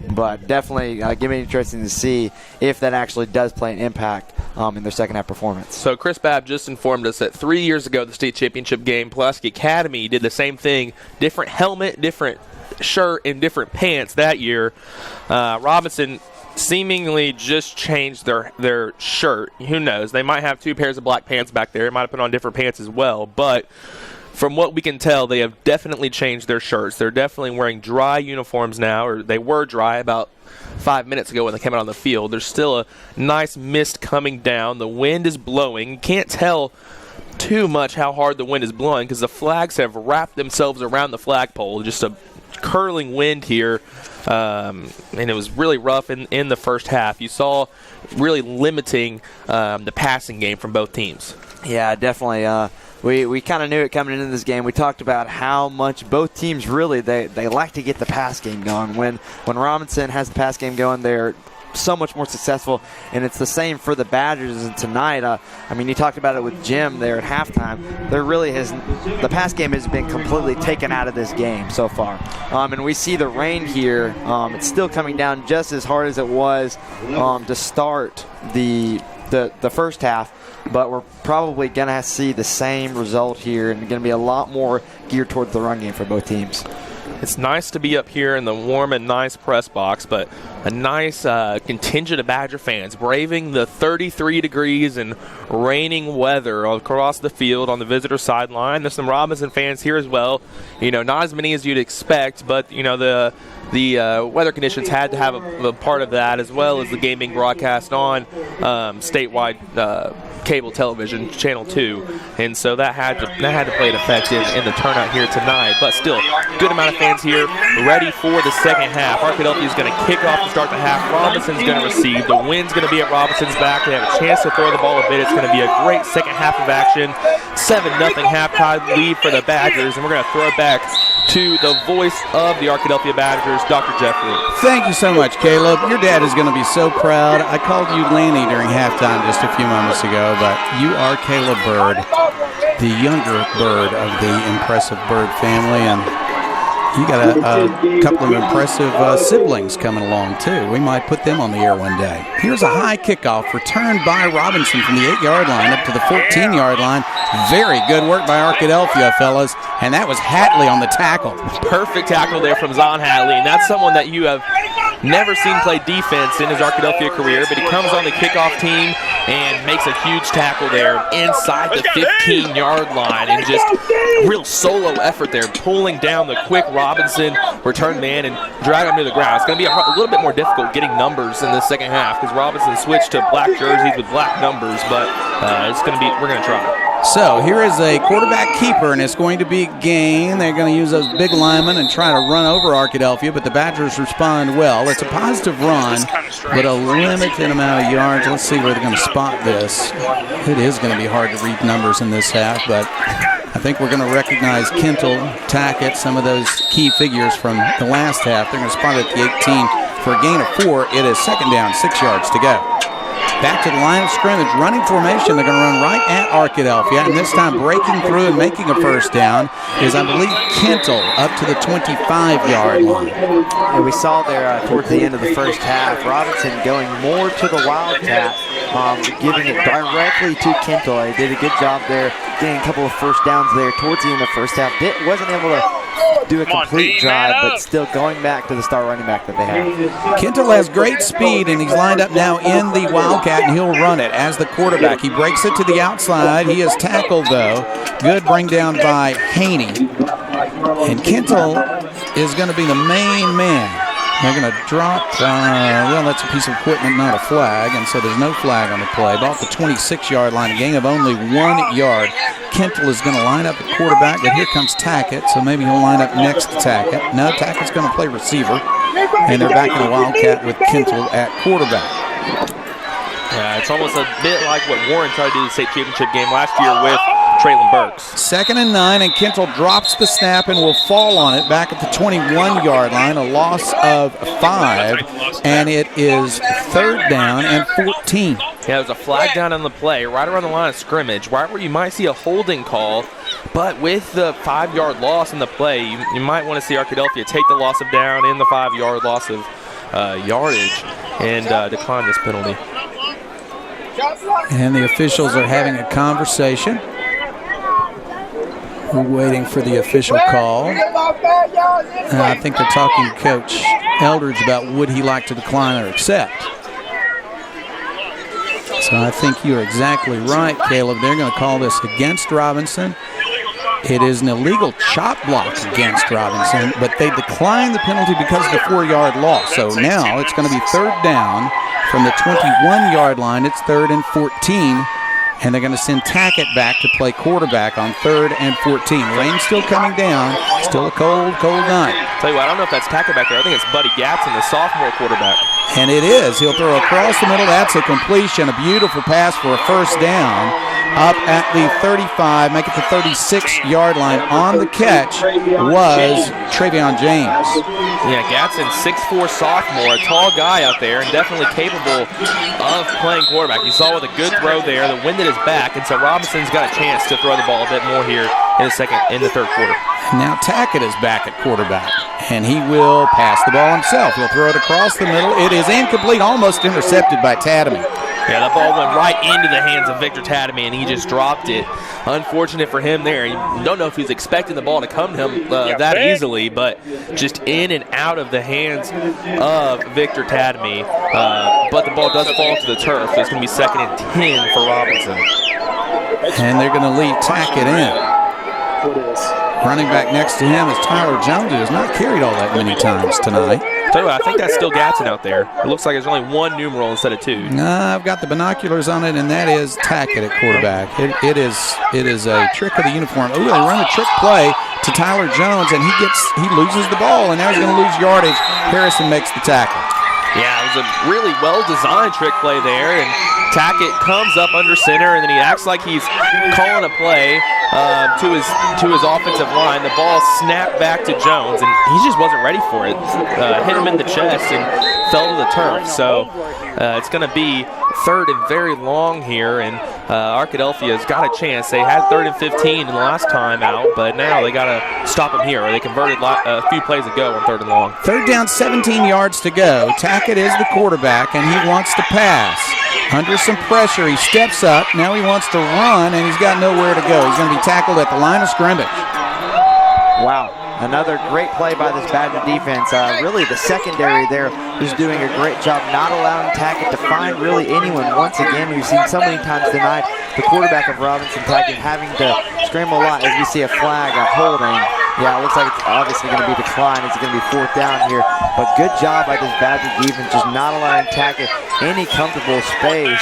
But definitely going to be interesting to see if that actually does play an impact in their second half performance. So Chris Babb just informed us that 3 years ago, the state championship game, Pulaski Academy did the same thing. Different helmet, different shirt, and different pants that year. Robinson seemingly just changed their shirt. Who knows? They might have 2 pairs of black pants back there. They might have put on different pants as well. But from what we can tell, they have definitely changed their shirts. They're definitely wearing dry uniforms now, or they were dry about 5 minutes ago when they came out on the field. There's still a nice mist coming down. The wind is blowing. You can't tell too much how hard the wind is blowing because the flags have wrapped themselves around the flagpole. Just a curling wind here, and it was really rough in the first half. You saw really limiting the passing game from both teams. Yeah, definitely. We kind of knew it coming into this game. We talked about how much both teams really they like to get the pass game going. When Robinson has the pass game going, they're so much more successful, and it's the same for the Badgers. And tonight, I mean, you talked about it with Jim there at halftime. The pass game has been completely taken out of this game so far. And we see the rain here. It's still coming down just as hard as it was to start the first half. But we're probably going to see the same result here, and going to be a lot more geared towards the run game for both teams. It's nice to be up here in the warm and nice press box, but a nice contingent of Badger fans braving the 33 degrees and raining weather across the field on the visitor sideline. There's some Robinson fans here as well. You know, not as many as you'd expect, but, you know, the weather conditions had to have a part of that, as well as the game being broadcast on statewide cable television, Channel 2, and so that had to play an effect in the turnout here tonight. But still, good amount of fans here, ready for the second half. Arkadelphia is going to kick off to start the half. Robinson's going to receive. The wind's going to be at Robinson's back. They have a chance to throw the ball a bit. It's going to be a great second half of action. 7-0 halftime lead for the Badgers, and we're going to throw it back to the voice of the Arkadelphia Badgers, Dr. Jeffrey. Thank you so much, Caleb. Your dad is going to be so proud. I called you Lanny during halftime just a few moments ago, but you are Caleb Bird, the younger Bird of the impressive Bird family, and you got a couple of impressive siblings coming along, too. We might put them on the air one day. Here's a high kickoff returned by Robinson from the 8-yard line up to the 14-yard line. Very good work by Arkadelphia, fellas. And that was Hatley on the tackle. Perfect tackle there from Zahn Hatley. And that's someone that you have never seen play defense in his Arkadelphia career, but he comes on the kickoff team and makes a huge tackle there inside the 15-yard line, and just real solo effort there, pulling down the quick Robinson return man and drag him to the ground. It's going to be a little bit more difficult getting numbers in the second half because Robinson switched to black jerseys with black numbers, but we're going to try. So here is a quarterback keeper, and it's going to be a gain. They're going to use those big linemen and try to run over Arkadelphia, but the Badgers respond well. It's a positive run, but a limited amount of yards. Let's see where they're going to spot this. It is going to be hard to read numbers in this half, but I think we're going to recognize Kintle, Tackett, some of those key figures from the last half. They're going to spot it at the 18 for a gain of 4. It is second down, 6 yards to go. Back to the line of scrimmage, running formation. They're going to run right at Arkadelphia, and this time breaking through and making a first down is, I believe, Kintle up to the 25-yard line. And we saw there towards the end of the first half, Robinson going more to the Wildcat, giving it directly to Kintle. He did a good job there, getting a couple of first downs there towards the end of the first half. Wasn't able to do a complete drive, but still going back to the star running back that they have. Kintle has great speed, and he's lined up now in the Wildcat, and he'll run it as the quarterback. He breaks it to the outside. He is tackled, though. Good bring down by Haney. And Kintle is going to be the main man. They're going to drop, well, that's a piece of equipment, not a flag, and so there's no flag on the play. But off the 26-yard line, a gain of only 1 yard. Kintle is going to line up at quarterback, but here comes Tackett, so maybe he'll line up next to Tackett. No, Tackett's going to play receiver, and they're back in the Wildcat with Kintle at quarterback. Yeah, it's almost a bit like what Warren tried to do in the state championship game last year with Traylon Burks. 2nd and 9, and Kintle drops the snap and will fall on it back at the 21-yard line, a loss of 5, and it is 3rd down and 14. Yeah, there's a flag down on the play right around the line of scrimmage, right where you might see a holding call, but with the 5-yard loss in the play, you might want to see Arkadelphia take the loss of down and the 5-yard loss of yardage and decline this penalty. And the officials are having a conversation. We're waiting for the official call. I think they're talking to Coach Eldridge about would he like to decline or accept. So I think you're exactly right, Caleb. They're going to call this against Robinson. It is an illegal chop block against Robinson, but they declined the penalty because of the 4-yard loss. So now it's going to be 3rd down from the 21-yard line. It's 3rd and 14. And they're going to send Tackett back to play quarterback on 3rd and 14. Rain still coming down. Still a cold, cold night. Tell you what, I don't know if that's Tackett back there. I think it's Buddy Gatson, the sophomore quarterback. And it is. He'll throw across the middle. That's a completion. A beautiful pass for a first down. Up at the 35, make it the 36-yard line. On the catch was Travion James. Yeah, Gatson, 6'4" sophomore, a tall guy out there, and definitely capable of playing quarterback. You saw with a good throw there, the wind at his back, and so Robinson's got a chance to throw the ball a bit more here in the third quarter. Now Tackett is back at quarterback, and he will pass the ball himself. He'll throw it across the middle. It is incomplete, almost intercepted by Tadamy. Yeah, that ball went right into the hands of Victor Tadamy, and he just dropped it. Unfortunate for him there. You don't know if he's expecting the ball to come to him that easily, but just in and out of the hands of Victor Tadamy. But the ball does fall to the turf, so it's going to be 2nd and 10 for Robinson. And they're going to leave Tackett in. Running back next to him is Tyler Jones, who has not carried all that many times tonight. Tell you what, I think that's still Gatson out there. It looks like there's only 1 numeral instead of 2. I've got the binoculars on it, and that is Tackett at quarterback. It is a trick of the uniform. Oh, they run a trick play to Tyler Jones, and he loses the ball, and now he's going to lose yardage. Harrison makes the tackle. Yeah, it was a really well-designed trick play there, and Tackett comes up under center, and then he acts like he's calling a play to his offensive line. The ball snapped back to Jones, and he just wasn't ready for it. Hit him in the chest and fell to the turf. So it's going to be 3rd and very long here, and Arkadelphia's got a chance. They had 3rd and 15 in the last time out, but now they got to stop them here. They converted a few plays ago on 3rd and long. 3rd down, 17 yards to go. Tackett is the quarterback, and he wants to pass. Under some pressure, he steps up. Now he wants to run, and he's got nowhere to go. He's going to be tackled at the line of scrimmage. Wow. Another great play by this Badger defense. Really, the secondary there is doing a great job not allowing Tackett to find really anyone. Once again, we've seen so many times tonight the quarterback of Robinson Tackett having to scramble a lot as we see a flag, a holding. Yeah, it looks like it's obviously going to be declined. It's going to be 4th down here. But good job by this Badger defense, just not allowing Tackett any comfortable space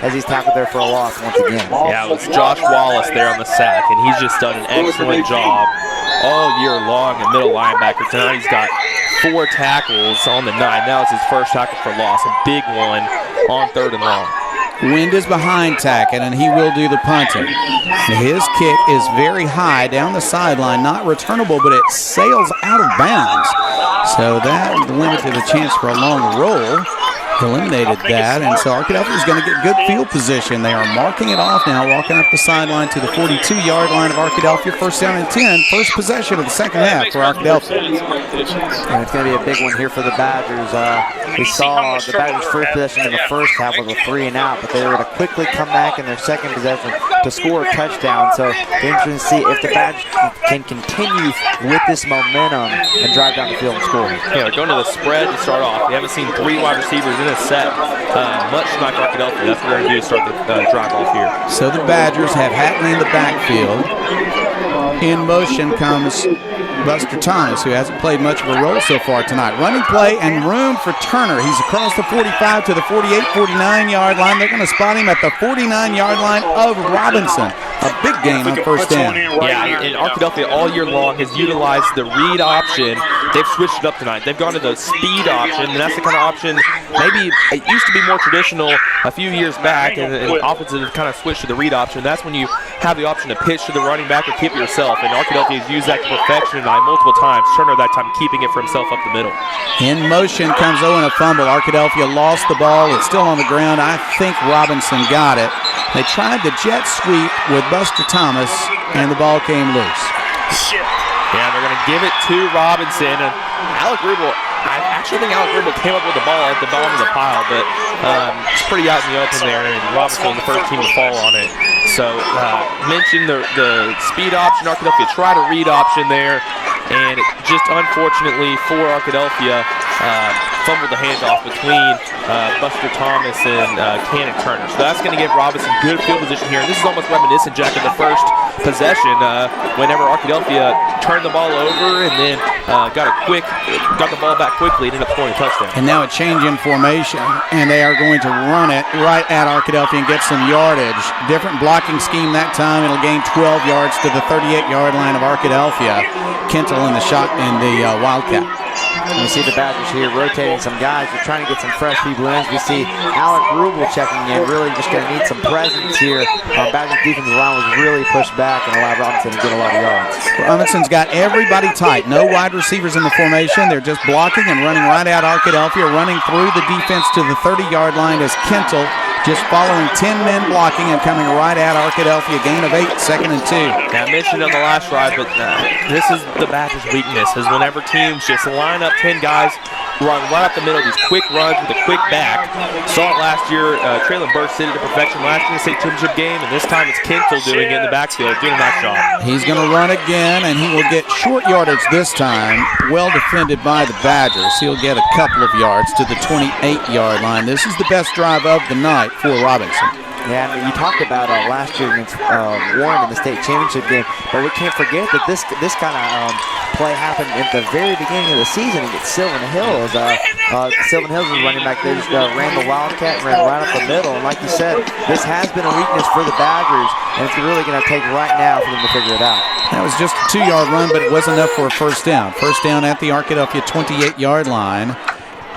as he's tackled there for a loss once again. Yeah, it was Josh Wallace there on the sack, and he's just done an excellent job all year long in middle linebacker. Tonight he's got 4 tackles on the night. That was his first tackle for loss, a big one on 3rd and long. Wind is behind Tackett, and he will do the punting. His kick is very high down the sideline, not returnable, but it sails out of bounds. So that limited the chance for a long roll. Eliminated that, and so Arkadelphia is going to get good field position. They are marking it off now, walking up the sideline to the 42-yard line of Arkadelphia. 1st down and 10, first possession of the second half for Arkadelphia. And it's going to be a big one here for the Badgers. We saw the Badgers' first possession in the first half was a 3-and-out, but they were going to quickly come back in their second possession to score a touchdown. So interesting to see if the Badgers can continue with this momentum and drive down the field and score. Yeah, they're going to the spread to start off. We haven't seen 3 wide receivers in a set, much like Arkadelphia. That's what they're going to do to start the drive off here. So the Badgers have Hatley in the backfield. In motion comes Buster Thomas, who hasn't played much of a role so far tonight. Running play and room for Turner. He's across the 45 to the 48, 49-yard line. They're going to spot him at the 49-yard line of Robinson. A big game on 1st down. Yeah, and Arkadelphia all year long has utilized the read option. They've switched it up tonight. They've gone to the speed option, and that's the kind of option maybe it used to be more traditional a few years back, and offenses have kind of switched to the read option. That's when you have the option to pitch to the running back or keep it yourself, and Arkadelphia has used that to perfection tonight multiple times. Turner that time keeping it for himself up the middle. In motion comes Owen, a fumble. Arkadelphia lost the ball. It's still on the ground. I think Robinson got it. They tried the jet sweep with Buster Thomas, and the ball came loose. Yeah, they're going to give it to Robinson. And Alec Rubel, I actually think Alec Rubel came up with the ball at the bottom of the pile, but it's pretty out in the open there, and Robinson was the first team to fall on it. So mentioned the speed option. Arkadelphia tried a read option there, and just unfortunately for Arkadelphia, fumbled the handoff between Buster Thomas and Cannon Turner. So that's going to give Robinson good field position here. And this is almost reminiscent, Jack, of the first possession whenever Arkadelphia turned the ball over and then got the ball back quickly and ended up scoring a touchdown. And now a change in formation, and they are going to run it right at Arkadelphia and get some yardage. Different blocking scheme that time. It'll gain 12 yards to the 38-yard line of Arkadelphia. Kentel in the shot in the Wildcat. And we see the Badgers here rotating some guys. They're trying to get some fresh people in. We see Alec Rubel checking in. Really just going to need some presence here. Badgers defensive line was really pushed back and allowed Robinson to get a lot of yards. Robinson's got everybody tight. No wide receivers in the formation. They're just blocking and running right at Arkadelphia, running through the defense to the 30-yard line as Kentel just following 10 men blocking and coming right at Arkadelphia. Gain of 8, 2nd and 2. Now, I mentioned on the last drive, but this is the Badgers' weakness, is whenever teams just line up 10 guys, run right up the middle, these quick runs with a quick back. Saw it last year. Traylon Burks did it to perfection last year in the state championship game, and this time it's Kentel doing it in the backfield, doing a nice job. He's going to run again, and he will get short yardage this time. Well defended by the Badgers. He'll get a couple of yards to the 28-yard line. This is the best drive of the night for Robinson. Yeah, and you talked about last year against Warren in the state championship game, but we can't forget that this kind of play happened at the very beginning of the season against Sylvan Hills. Sylvan Hills was running back. They just ran the Wildcat and ran right up the middle. And like you said, this has been a weakness for the Badgers, and it's really going to take right now for them to figure it out. That was just a 2-yard run, but it wasn't enough for a first down. First down at the Arkadelphia 28-yard line.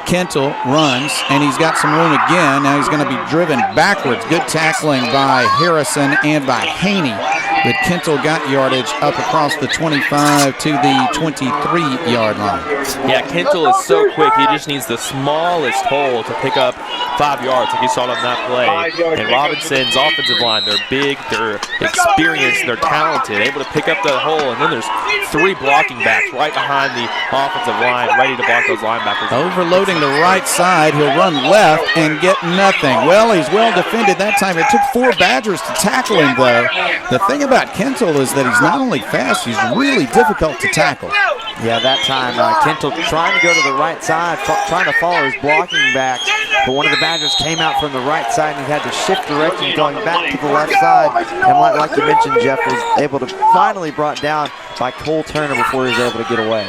Kentel runs, and he's got some room again. Now he's going to be driven backwards. Good tackling by Harrison and by Haney. But Kentel got yardage up across the 25 to the 23-yard line. Yeah, Kentel is so quick. He just needs the smallest hole to pick up 5 yards, like you saw on that play. And Robinson's offensive line, they're big, they're experienced, they're talented, able to pick up the hole. And then there's 3 blocking backs right behind the offensive line, ready to block those linebackers. Overloading the right side, he'll run left and get nothing. Well, he's well defended that time. It took 4 Badgers to tackle him, though. The thing about Kentel is that he's not only fast, he's really difficult to tackle. Yeah, that time Kentel trying to go to the right side, trying to follow his blocking backs, but one of the Badgers came out from the right side and he had to shift direction going back to the left side. And like you mentioned, Jeff was able to finally brought down by Cole Turner before he was able to get away.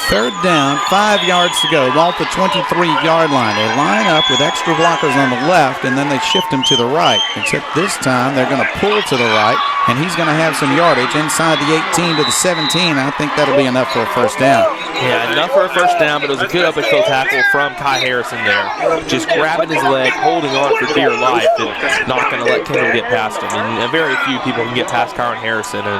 3rd down, 5 yards to go, ball at the 23-yard line. They line up with extra blockers on the left, and then they shift him to the right. Except this time, they're going to pull to the right, and he's going to have some yardage inside the 18 to the 17. I think that'll be enough for a first down. Yeah, enough for a first down, but it was a good up-and-field tackle from Kai Harrison there. Just grabbing his leg, holding on for dear life, and not going to let Kentel get past him. And very few people can get past Kyron Harrison, and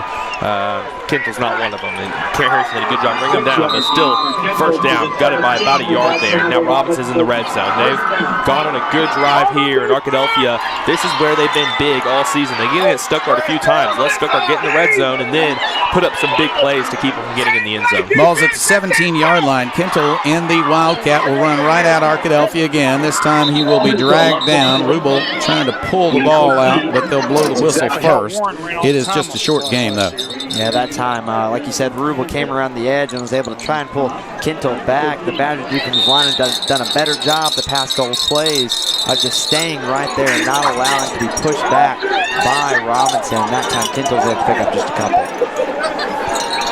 Kentel's not one of them. And Harrison did a good job bringing him down, but still first down, got it by about a yard there. Now Robinson's in the red zone. They've gone on a good drive here at Arkadelphia. This is where they've been big all season. They're getting at Stuttgart a few times. Let Stuttgart get in the red zone and then put up some big plays to keep them from getting in the end zone. Ball's at the 17-yard line. Kentel in the Wildcat will run right at Arkadelphia again. This time he will be dragged down. Rubel trying to pull the ball out, but they'll blow the whistle first. It is just a short game, though. Yeah, that time, like you said, Rubel came around the edge and was able to try and pull Kentel back. The Badger defensive line has done a better job the past couple plays of just staying right there and not allowing to be pushed back by Robinson. That time, Kentel's able to pick up just a couple.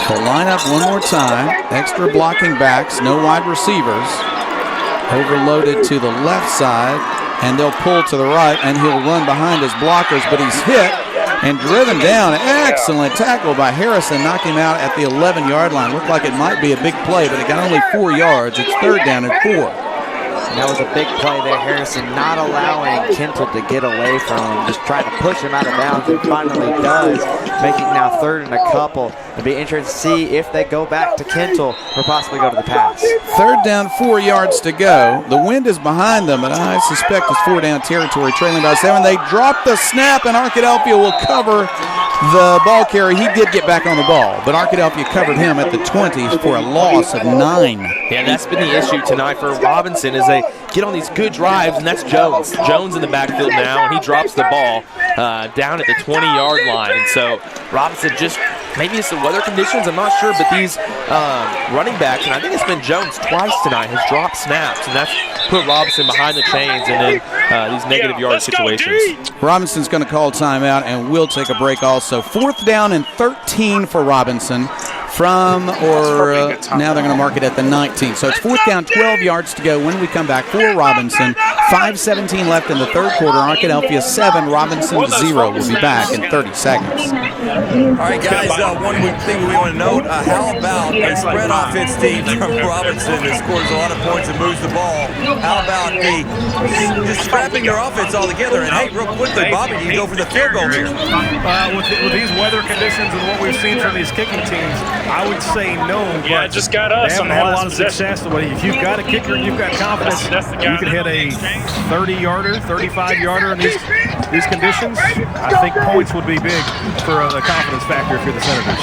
They'll line up one more time. Extra blocking backs, no wide receivers. Overloaded to the left side, and they'll pull to the right, and he'll run behind his blockers, but he's hit and driven down. Excellent tackle by Harrison, knocked him out at the 11-yard line. Looked like it might be a big play, but it got only 4 yards. It's 3rd down and 4. That was a big play there. Harrison not allowing Kentel to get away from him, just trying to push him out of bounds, and finally does, making now 3rd and a couple. It'll be interesting to see if they go back to Kentel or possibly go to the pass. 3rd down, 4 yards to go. The wind is behind them, but I suspect it's 4-down territory, trailing by 7. They drop the snap, and Arkadelphia will cover the ball carrier. He did get back on the ball, but Arkadelphia covered him at the 20 for a loss of 9. Yeah, that's been the issue tonight for Robinson, is they get on these good drives, and that's Jones. Jones in the backfield now, and he drops the ball down at the 20-yard line. And so Robinson just, maybe it's the weather conditions, I'm not sure, but these running backs, and I think it's been Jones twice tonight, has dropped snaps, and that's put Robinson behind the chains and in these negative yard situations. Robinson's going to call timeout, and we'll take a break also. 4th down and 13 for Robinson. Now they're going to mark it at the 19. So it's 4th down, 12 yards to go when we come back for Robinson. 5:17 left in the 3rd quarter. Arkadelphia 7, Robinson 0. We'll be back in 30 seconds. All right, guys, one thing we want to note, how about a spread offense team from Robinson that scores a lot of points and moves the ball? How about just scrapping their offense all together? And hey, real quickly, Bobby, you can go for the field goal here. With these weather conditions and what we've seen from these kicking teams, I would say no, but just got us. They haven't had a lot of success. If you've got a kicker and you've got confidence, you can hit a 30-yarder, 35-yarder in these conditions. I think points would be big for the confidence factor if you're the Senators.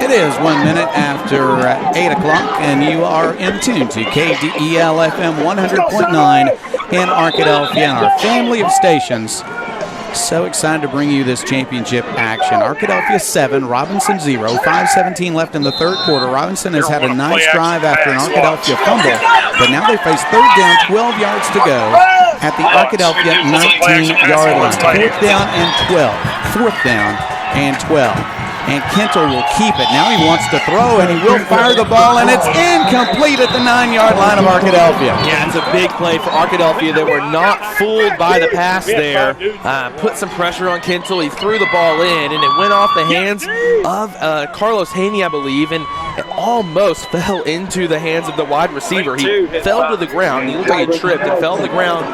It is 1 minute after 8 o'clock, and you are in tune to KDEL FM 100.9 in Arkadelphia and our family of stations. So excited to bring you this championship action. Arkadelphia 7, Robinson 0, 5:17 left in the 3rd quarter. Robinson has had a nice drive after an Arkadelphia fumble, but now they face 3rd down, 12 yards to go at the Arkadelphia 19-yard line. 4th down and 12. 4th down and 12. And Kentel will keep it. Now he wants to throw, and he will fire the ball, and it's incomplete at the 9-yard line of Arkadelphia. Yeah, it's a big play for Arkadelphia. They were not fooled by the pass there. Put some pressure on Kentel. He threw the ball in, and it went off the hands of Carlos Haney, I believe, and almost fell into the hands of the wide receiver. He fell to the ground. He looked like he tripped and fell to the ground,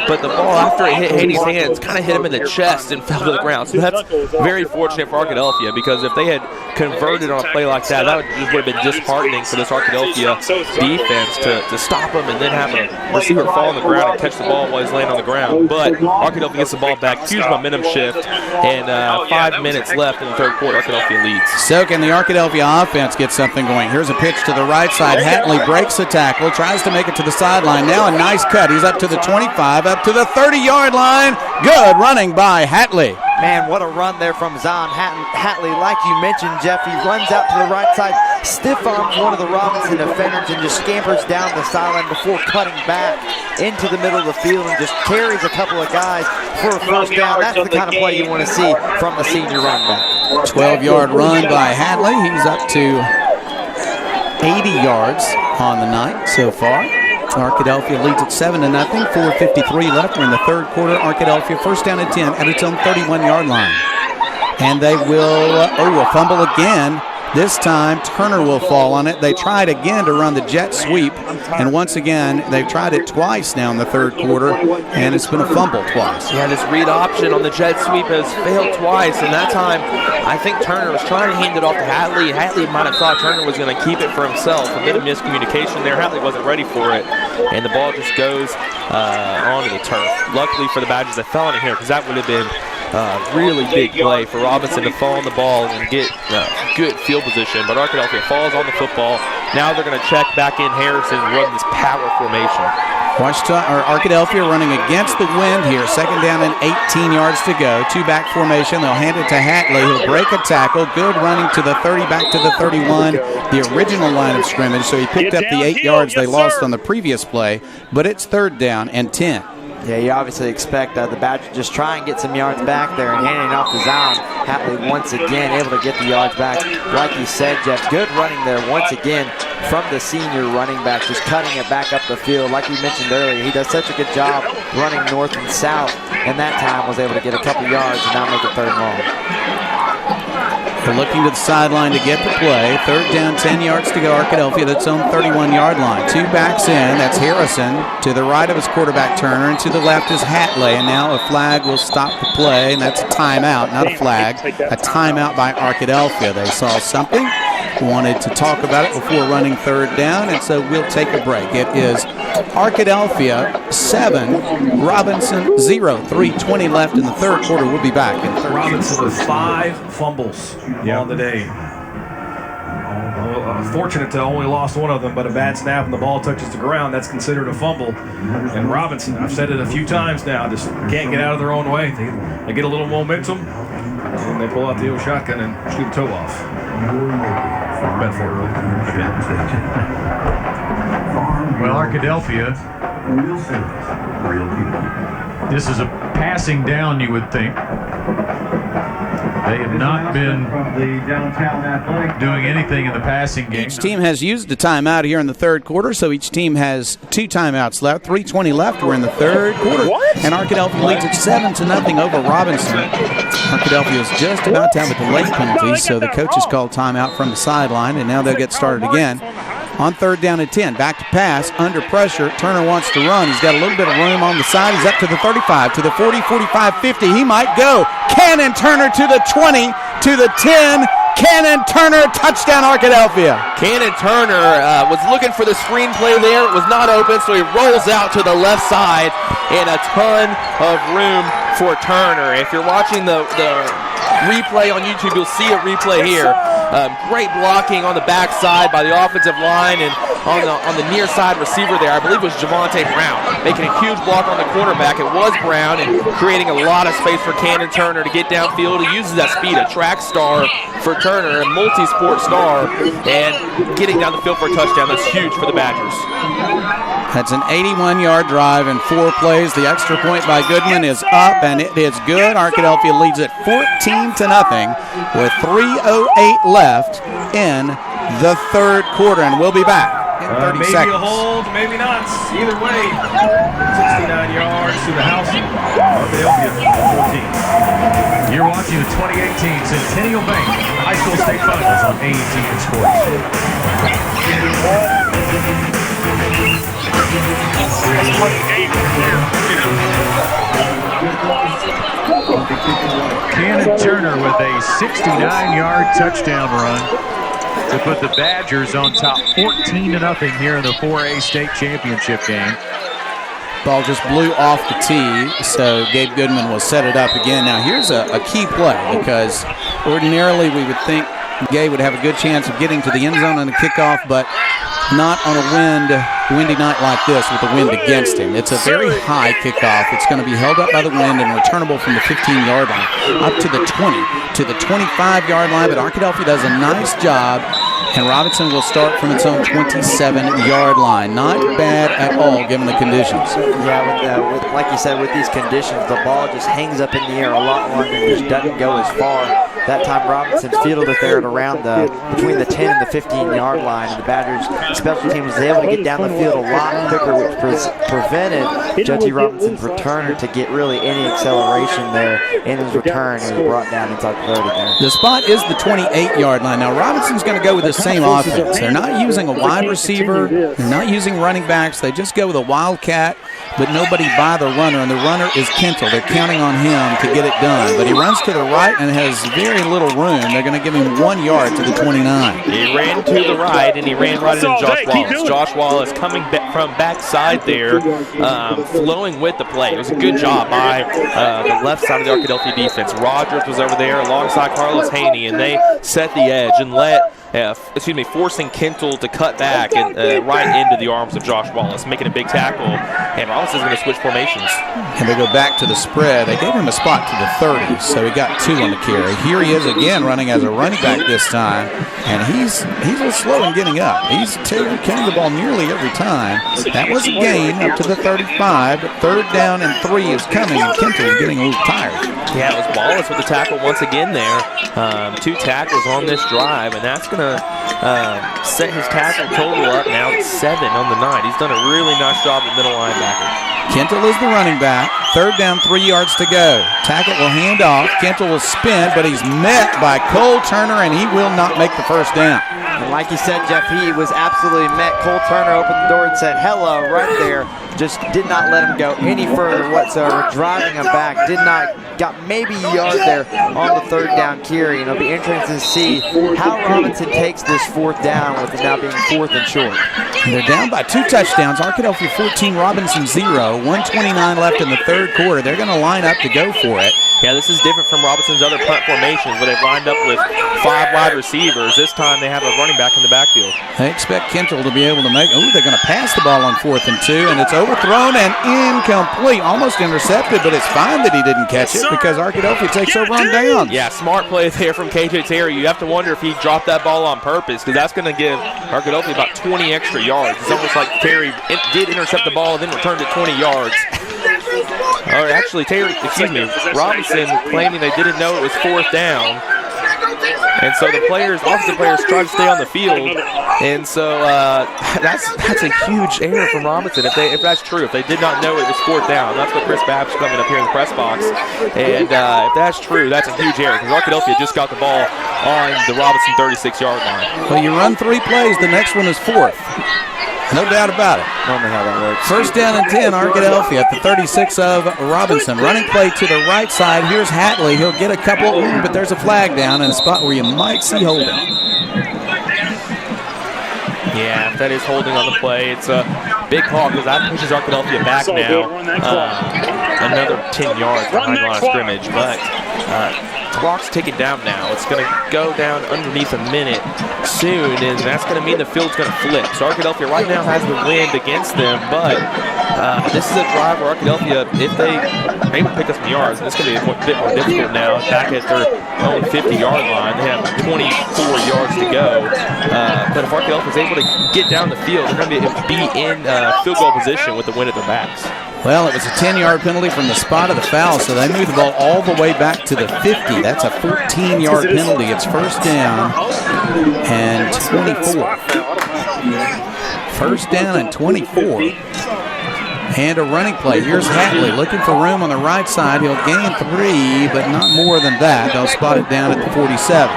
but the ball, after it hit Haney's hands, kind of hit him in the chest and fell to the ground. So that's very fortunate for Arkadelphia, because if they had converted on a play like that, that would have been disheartening for this Arkadelphia defense to stop him and then have a receiver fall on the ground and catch the ball while he's laying on the ground. But Arkadelphia gets the ball back. Huge momentum shift, and 5 minutes left in the third quarter. Arkadelphia leads. So can the Arkadelphia offense get something going? Here's a pitch to the right side. Hatley breaks the tackle, tries to make it to the sideline. Now a nice cut. He's up to the 25, up to the 30-yard line. Good running by Hatley. Man, what a run there from Zahn Hatley. Like you mentioned, Jeff, he runs out to the right side, stiff arms one of the Robinson defenders, and just scampers down the sideline before cutting back into the middle of the field and just carries a couple of guys for a first down. That's the kind of play you want to see from the senior running back. 12-yard run by Hatley. He's up to 80 yards on the night so far. Arkadelphia leads at 7-0. 4:53 left. We're in the third quarter. Arkadelphia first down and 10 at its own 31-yard line. And they will, a fumble again. This time, Turner will fall on it. They tried again to run the jet sweep, and once again, they've tried it twice now in the third quarter, and it's been a fumble twice. Yeah, this read option on the jet sweep has failed twice, and that time, I think Turner was trying to hand it off to Hatley. Hatley might have thought Turner was going to keep it for himself. A bit of miscommunication there. Hatley wasn't ready for it, and the ball just goes onto the turf. Luckily for the Badgers, they fell on it here, because that would have been really big play for Robinson to fall on the ball and get good field position, but Arkadelphia falls on the football. Now they're going to check back in Harrison and run this power formation. Arkadelphia running against the wind here. Second down and 18 yards to go. Two-back formation. They'll hand it to Hatley. He'll break a tackle. Good running to the 30, back to the 31, the original line of scrimmage. So he picked up the 8 yards they lost on the previous play, but it's third down and 10. Yeah, you obviously expect the Badgers just try and get some yards back there, and handing off to Zion. Hatley once again able to get the yards back. Like you said, Jeff, good running there once again from the senior running back, just cutting it back up the field. Like we mentioned earlier, he does such a good job running north and south, and that time was able to get a couple yards and now make it third and long. They're looking to the sideline to get the play. Third down, 10 yards to go. Arkadelphia, that's own 31-yard line. Two backs in. That's Harrison. To the right of his quarterback, Turner, and to the left is Hatley. And now a flag will stop the play, and that's a timeout, not a flag. A timeout by Arkadelphia. They saw something, wanted to talk about it before running third down, and so we'll take a break. It is Arkadelphia 7, Robinson 0. 3:20 left in the third quarter. We'll be back in third. Robinson with 5 fumbles on the day. Fortunate to only lost one of them, but a bad snap and the ball touches the ground, that's considered a fumble. And Robinson, I've said it a few times now, just can't get out of their own way. They get a little momentum, and they pull out the old shotgun and shoot the toe off. Well, Arkadelphia, this is a passing down, you would think. They have not been doing anything in the passing game. Each team has used a timeout here in the third quarter, so each team has 2 timeouts left. 3:20 left. We're in the third quarter. And Arkadelphia leads at 7-0 over Robinson. Arkadelphia is just about to have a delay penalty, so the coaches called timeout from the sideline, and now they'll get started again. On third down and 10, back to pass, under pressure. Turner wants to run. He's got a little bit of room on the side. He's up to the 35, to the 40, 45, 50. He might go. Cannon Turner to the 20, to the 10. Cannon Turner, touchdown Arkadelphia. Cannon Turner was looking for the screenplay there. It was not open, so he rolls out to the left side, and a ton of room for Turner. If you're watching the replay on YouTube, you'll see a replay here. Great blocking on the backside by the offensive line, and on the near side receiver there, I believe it was Javonte Brown, making a huge block on the quarterback. It was Brown, and creating a lot of space for Cannon Turner to get downfield. He uses that speed, a track star for Turner, a multi-sport star, and getting down the field for a touchdown. That's huge for the Badgers. That's an 81-yard drive in 4 plays. The extra point by Goodman is up, and it is good. Arkadelphia leads it 14-0 with 3:08 left in the third quarter, and we'll be back in 30 maybe seconds. Maybe a hold, maybe not. Either way, 69 yards to the house. Arkadelphia 14. You're watching brought to you the 2018 Centennial Bank High School State Finals on AETN Sports. Cannon Turner with a 69-yard touchdown run to put the Badgers on top 14-0 here in the 4A state championship game. Ball just blew off the tee, so Gabe Goodman will set it up again. Now here's a key play, because ordinarily we would think Gabe would have a good chance of getting to the end zone on the kickoff, but not on a windy night like this with the wind against him. It's a very high kickoff. It's going to be held up by the wind and returnable from the 15-yard line up to the 20, to the 25-yard line, but Arkadelphia does a nice job, and Robinson will start from its own 27-yard line. Not bad at all given the conditions. Yeah, with like you said, with these conditions, the ball just hangs up in the air a lot longer and just doesn't go as far. That time Robinson fielded it there at around between the 10 and the 15-yard line, and the Badgers special team was able to get down the field a lot quicker, which prevented J.T. Robinson's returner to get really any acceleration there in his return. He was brought down inside the 30 there. The spot is the 28-yard line. Now Robinson's going to go with the same offense. They're not using a wide receiver. They're not using running backs. They just go with a wildcat, but nobody by the runner, and the runner is Kentel. They're counting on him to get it done, but he runs to the right and has very little room. They're going to give him 1 yard to the 29. He ran to the right, and he ran right into Josh Wallace. Josh Wallace coming back from backside there, flowing with the play. It was a good job by the left side of the Arkadelphia defense. Rogers was over there alongside Carlos Haney, and they set the edge and forcing Kentel to cut back and right into the arms of Josh Wallace, making a big tackle. And Robinson's going to switch formations. And they go back to the spread. They gave him a spot to the 30, so he got 2 on the carry. Here he is again running as a running back this time, and he's a little slow in getting up. He's carrying the ball nearly every time. That was a gain up to the 35, but 3rd down and 3 is coming, and Kentel is getting a little tired. Yeah, it was Wallace with the tackle once again there. 2 tackles on this drive, and that's going to set his tackle total up now to 7 on the night. He's done a really nice job at middle linebacker. Kentel is the running back. 3rd down, 3 yards to go. Tackett will hand off. Kentel will spin, but he's met by Cole Turner, and he will not make the 1st down. And like you said, Jeff, he was absolutely met. Cole Turner opened the door and said hello right there. Just did not let him go any further whatsoever. Driving him back. Got maybe a yard there on the 3rd down carry. And it'll be interesting to see how Robinson takes this 4th down with it now being 4th and short. And they're down by 2 touchdowns. Arkadelphia 14, Robinson 0. 1:29 left in the 3rd quarter. They're going to line up to go for it. Yeah, this is different from Robinson's other punt formations where they've lined up with 5 wide receivers. This time they have a running back in the backfield. They expect Kentel to be able to make, they're going to pass the ball on 4th and 2, and it's overthrown and incomplete. Almost intercepted, but it's fine that he didn't catch it because Arkadelphia takes over on down. Yeah, smart play there from KJ Terry. You have to wonder if he dropped that ball on purpose, because that's going to give Arkadelphia about 20 extra yards. It's almost like Terry did intercept the ball and then returned it 20 yards. Or actually, Robinson claiming they didn't know it was 4th down. And so the offensive players try to stay on the field. And so that's a huge error from Robinson if that's true. If they did not know it was 4th down. That's what Chris Babb's coming up here in the press box. And if that's true, that's a huge error, because Arkadelphia just got the ball on the Robinson 36-yard line. Well, you run 3 plays, the next one is 4th. No doubt about it. Normally how that works. 1st down and 10, Arkadelphia at the 36 of Robinson. Running play to the right side. Here's Hatley. He'll get a couple, but there's a flag down in a spot where you might see holding. Yeah, that is holding on the play. It's a big call because that pushes Arkadelphia back now. Another 10 yards behind the line of scrimmage, but clock's ticking down now. It's going to go down underneath a minute soon, and that's going to mean the field's going to flip. So Arkadelphia right now has the wind against them, but this is a drive where Arkadelphia, if they maybe pick up some yards, and it's going to be a bit more difficult now. Back at their own 50-yard line, they have 24 yards to go. But if Arkadelphia is able to get down the field, they're going to be in field goal position with the wind at their backs. Well, it was a 10-yard penalty from the spot of the foul, so they moved the ball all the way back to the 50. That's a 14-yard penalty. It's 1st down and 24. 1st down and 24. And a running play. Here's Hatley looking for room on the right side. He'll gain 3, but not more than that. They'll spot it down at the 47.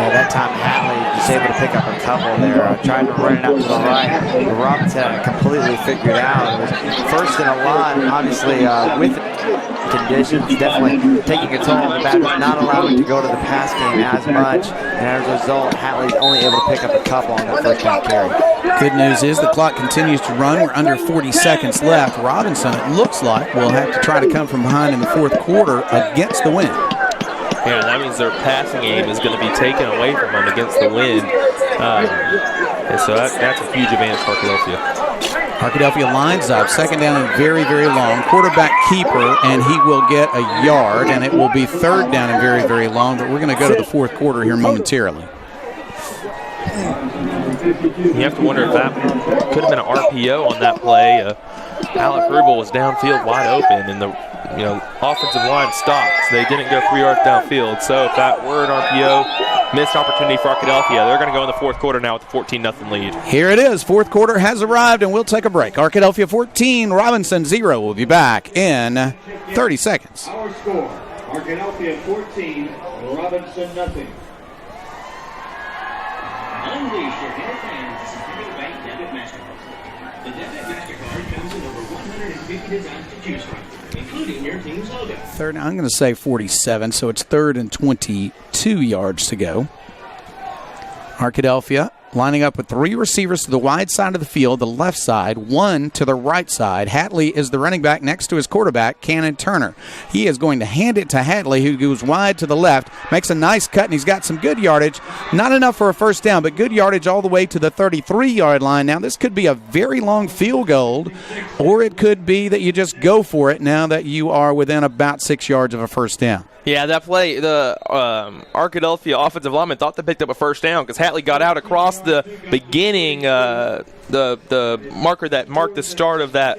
Yeah, that time Hatley was able to pick up a couple there. Tried to run it out to the right. Robinson had it completely figured out. It was first and a lot, obviously with conditions, definitely taking a toll on the Badgers, not allowing to go to the pass game as much. And as a result, Hatley's only able to pick up a couple on that first down carry. Good news is the clock continues to run. We're under 40 seconds left. Robinson, it looks like, will have to try to come from behind in the fourth quarter against the wind. Yeah, that means their passing game is going to be taken away from them against the wind. And so that's a huge advantage for Arkadelphia. Arkadelphia lines up, second down and very, very long. Quarterback keeper, and he will get a yard, and it will be third down and very, very long, but we're going to go to the fourth quarter here momentarily. You have to wonder if that could have been an RPO on that play. Alec Rubel was downfield wide open, and the offensive line stopped. They didn't go 3 yards downfield. So if that were an RPO, missed opportunity for Arkadelphia. They're going to go in the fourth quarter now with a 14-0 lead. Here it is. Fourth quarter has arrived, and we'll take a break. Arkadelphia 14, Robinson 0. We'll be back in 30 seconds. Our score, Arkadelphia 14, Robinson 0. Unleash your inner fans with Centennial Bank Debit MasterCard. The Debit MasterCard comes in over 150 designs to choose from, including your team's logo. Third, I'm going to say 47, so it's third and 22 yards to go. Arkadelphia lining up with 3 receivers to the wide side of the field, the left side, 1 to the right side. Hatley is the running back next to his quarterback, Cannon Turner. He is going to hand it to Hatley, who goes wide to the left, makes a nice cut, and he's got some good yardage. Not enough for a first down, but good yardage all the way to the 33-yard line. Now, this could be a very long field goal, or it could be that you just go for it now that you are within about 6 yards of a first down. Yeah, that play, the Arkadelphia offensive lineman thought they picked up a first down because Hatley got out across the beginning, the marker that marked the start of that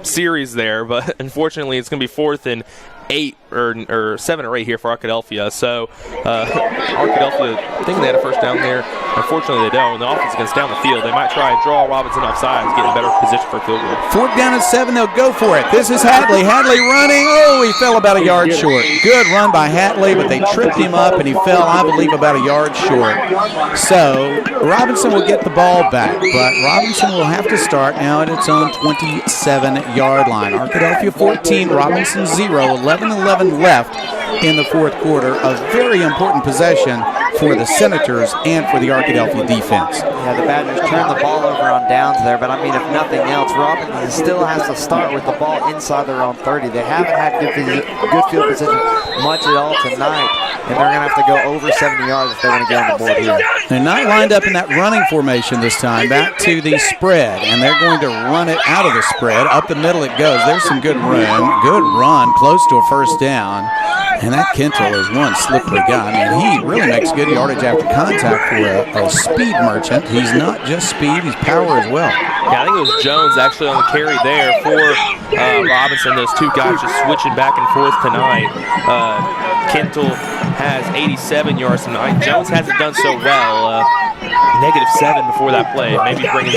series there. But unfortunately, it's going to be 4th and 8 or 7 or 8 here for Arkadelphia. So Arkadelphia, I think they had a first down there. Unfortunately, they don't. The offense against down the field. They might try and draw Robinson off sides, get in a better position for a field goal. 4th down and 7. They'll go for it. This is Hatley. Hatley running. Oh, he fell about a yard short. Good run by Hatley, but they tripped him up, and he fell, I believe, about a yard short. So Robinson will get the ball back, but Robinson will have to start now at its own 27-yard line. Arkadelphia 14, Robinson 0, 11-11 left in the fourth quarter. A very important possession for the Senators and for the Arkadelphia defense. Yeah, the Badgers turned the ball over on downs there, but I mean, if nothing else, Robinson still has to start with the ball inside their own 30. They haven't had good field position much at all tonight, and they're going to have to go over 70 yards if they want to get on the board here. They're not lined up in that running formation this time. Back to the spread, and they're going to run it out of the spread. Up the middle it goes. There's some good room. Good run, close to a first down. And that Kintle is one slippery guy. I mean, he really makes good yardage after contact for a speed merchant. He's not just speed, he's power as well. Yeah, I think it was Jones actually on the carry there for Robinson. Those two guys just switching back and forth tonight. Kintle has 87 yards tonight. Jones hasn't done so well. -7 before that play. Maybe bring his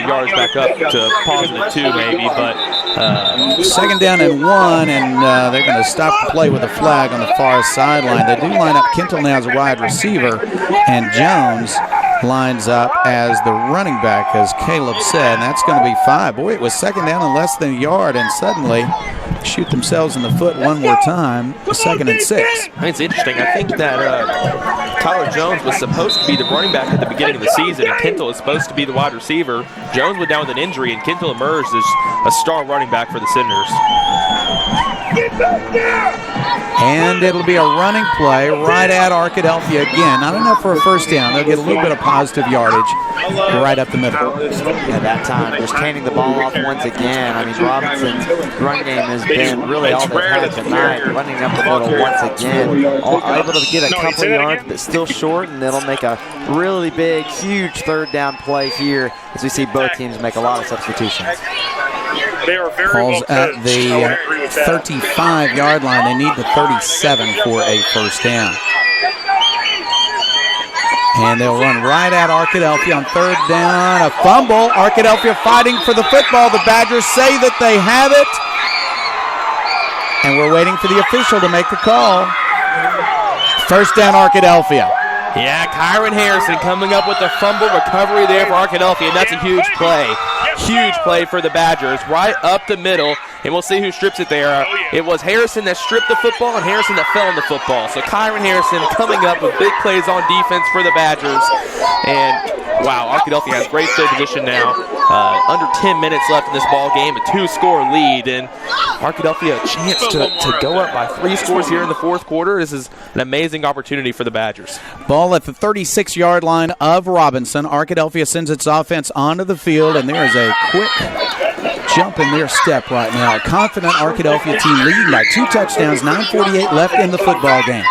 yards back up to +2 maybe, but... second down and 1, and they're going to stop the play with a flag on the far sideline. They do line up Kintle now as a wide receiver, and Jones lines up as the running back, as Caleb said, and that's going to be 5. Boy, it was second down and less than a yard, and suddenly shoot themselves in the foot one more time, 2nd and 6. I think it's interesting. I think that Tyler Jones was supposed to be the running back at the beginning of the season, and Kintle is supposed to be the wide receiver. Jones went down with an injury, and Kintle emerged as a star running back for the Senators. And it'll be a running play right at Arkadelphia again. Not enough for a first down. They'll get a little bit of positive yardage right up the middle. At that time, just handing the ball off once again. I mean, Robinson's run game has been really all they've had tonight. Running up the middle once again. Able to get a couple yards, but still short, and it'll make a really big, huge third down play here as we see both teams make a lot of substitutions. They are very Calls at the 35-yard line. They need the 37 for a first down. And they'll run right at Arkadelphia on third down. A fumble. Arkadelphia fighting for the football. The Badgers say that they have it. And we're waiting for the official to make the call. First down, Arkadelphia. Yeah, Kyron Harrison coming up with the fumble recovery there for Arkadelphia, and that's a huge play. Huge play for the Badgers, right up the middle, and we'll see who strips it there. It was Harrison that stripped the football and Harrison that fell on the football. So Kyron Harrison coming up with big plays on defense for the Badgers. And, wow, Arkadelphia has great field position now. Under 10 minutes left in this ball game, a 2-score lead, and Arkadelphia a chance to go up by 3 scores here in the fourth quarter. This is an amazing opportunity for the Badgers. Ball at the 36-yard line of Robinson. Arkadelphia sends its offense onto the field, and there is a quick jump in their step right now. A confident Arkadelphia team leading by 2 touchdowns, 9:48 left in the football game.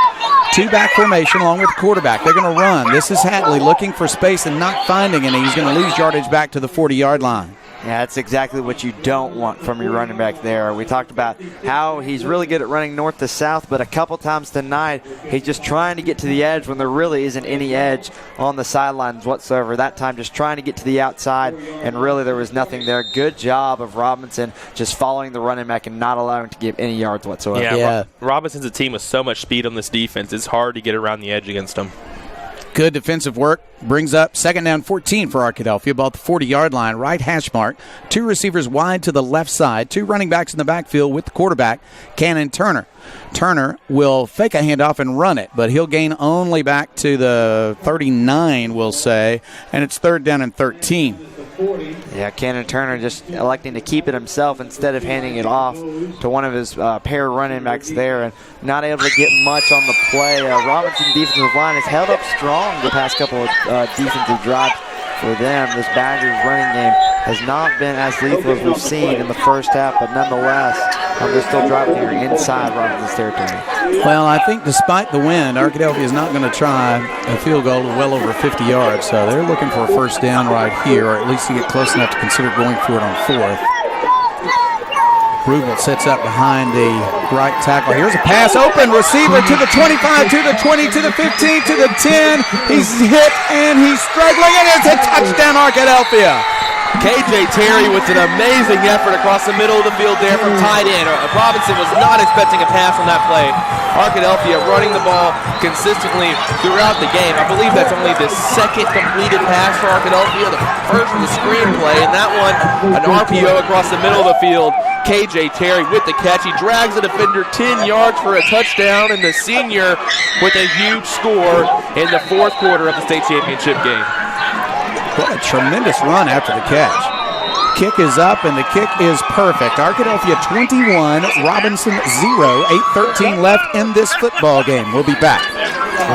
2-back formation along with the quarterback. They're going to run. This is Hatley looking for space and not finding any. He's going to lose yardage back to the 40-yard line. Yeah, that's exactly what you don't want from your running back there. We talked about how he's really good at running north to south, but a couple times tonight, he's just trying to get to the edge when there really isn't any edge on the sidelines whatsoever. That time just trying to get to the outside, and really there was nothing there. Good job of Robinson just following the running back and not allowing him to give any yards whatsoever. Yeah. Robinson's a team with so much speed on this defense. It's hard to get around the edge against them. Good defensive work. Brings up second down 14 for Arkadelphia, about the 40-yard line, right hash mark. 2 receivers wide to the left side. 2 running backs in the backfield with the quarterback, Cannon Turner. Turner will fake a handoff and run it, but he'll gain only back to the 39, we'll say, and it's third down and 13. Yeah, Cannon Turner just electing to keep it himself instead of handing it off to one of his pair running backs there, and not able to get much on the play. Robinson defensive line has held up strong the past couple of defensive drives for them. This Badgers running game has not been as lethal as we've seen in the first half, but nonetheless, they're still driving here inside Robinson's territory. Well, I think despite the wind, Arkadelphia is not going to try a field goal of well over 50 yards, so they're looking for a first down right here, or at least to get close enough to consider going for it on fourth. Rubel sets up behind the right tackle. Here's a pass open, receiver to the 25, to the 20, to the 15, to the 10. He's hit and he's struggling, and it's a touchdown, Arkadelphia. KJ Terry with an amazing effort across the middle of the field there from tight end. Robinson was not expecting a pass on that play. Arkadelphia running the ball consistently throughout the game. I believe that's only the second completed pass for Arkadelphia. The first was the screenplay, and that one, an RPO across the middle of the field. KJ Terry with the catch. He drags the defender 10 yards for a touchdown, and the senior with a huge score in the fourth quarter of the state championship game. What a tremendous run after the catch. Kick is up, and the kick is perfect. Arkadelphia 21, Robinson 0, 8:13 left in this football game. We'll be back.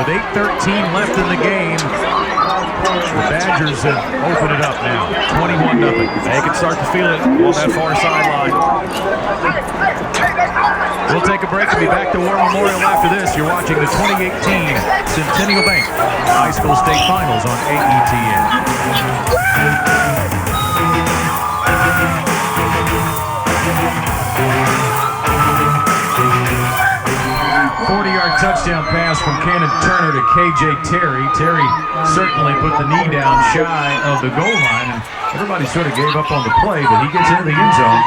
With 8:13 left in the game, the Badgers have opened it up now, 21-0. They can start to feel it on that far sideline. We'll take a break and be back to War Memorial after this. You're watching the 2018 Centennial Bank High School State Finals on AETN. 40-yard touchdown pass from Cannon Turner to KJ Terry. Terry certainly put the knee down shy of the goal line, and everybody sort of gave up on the play, but he gets into the end zone.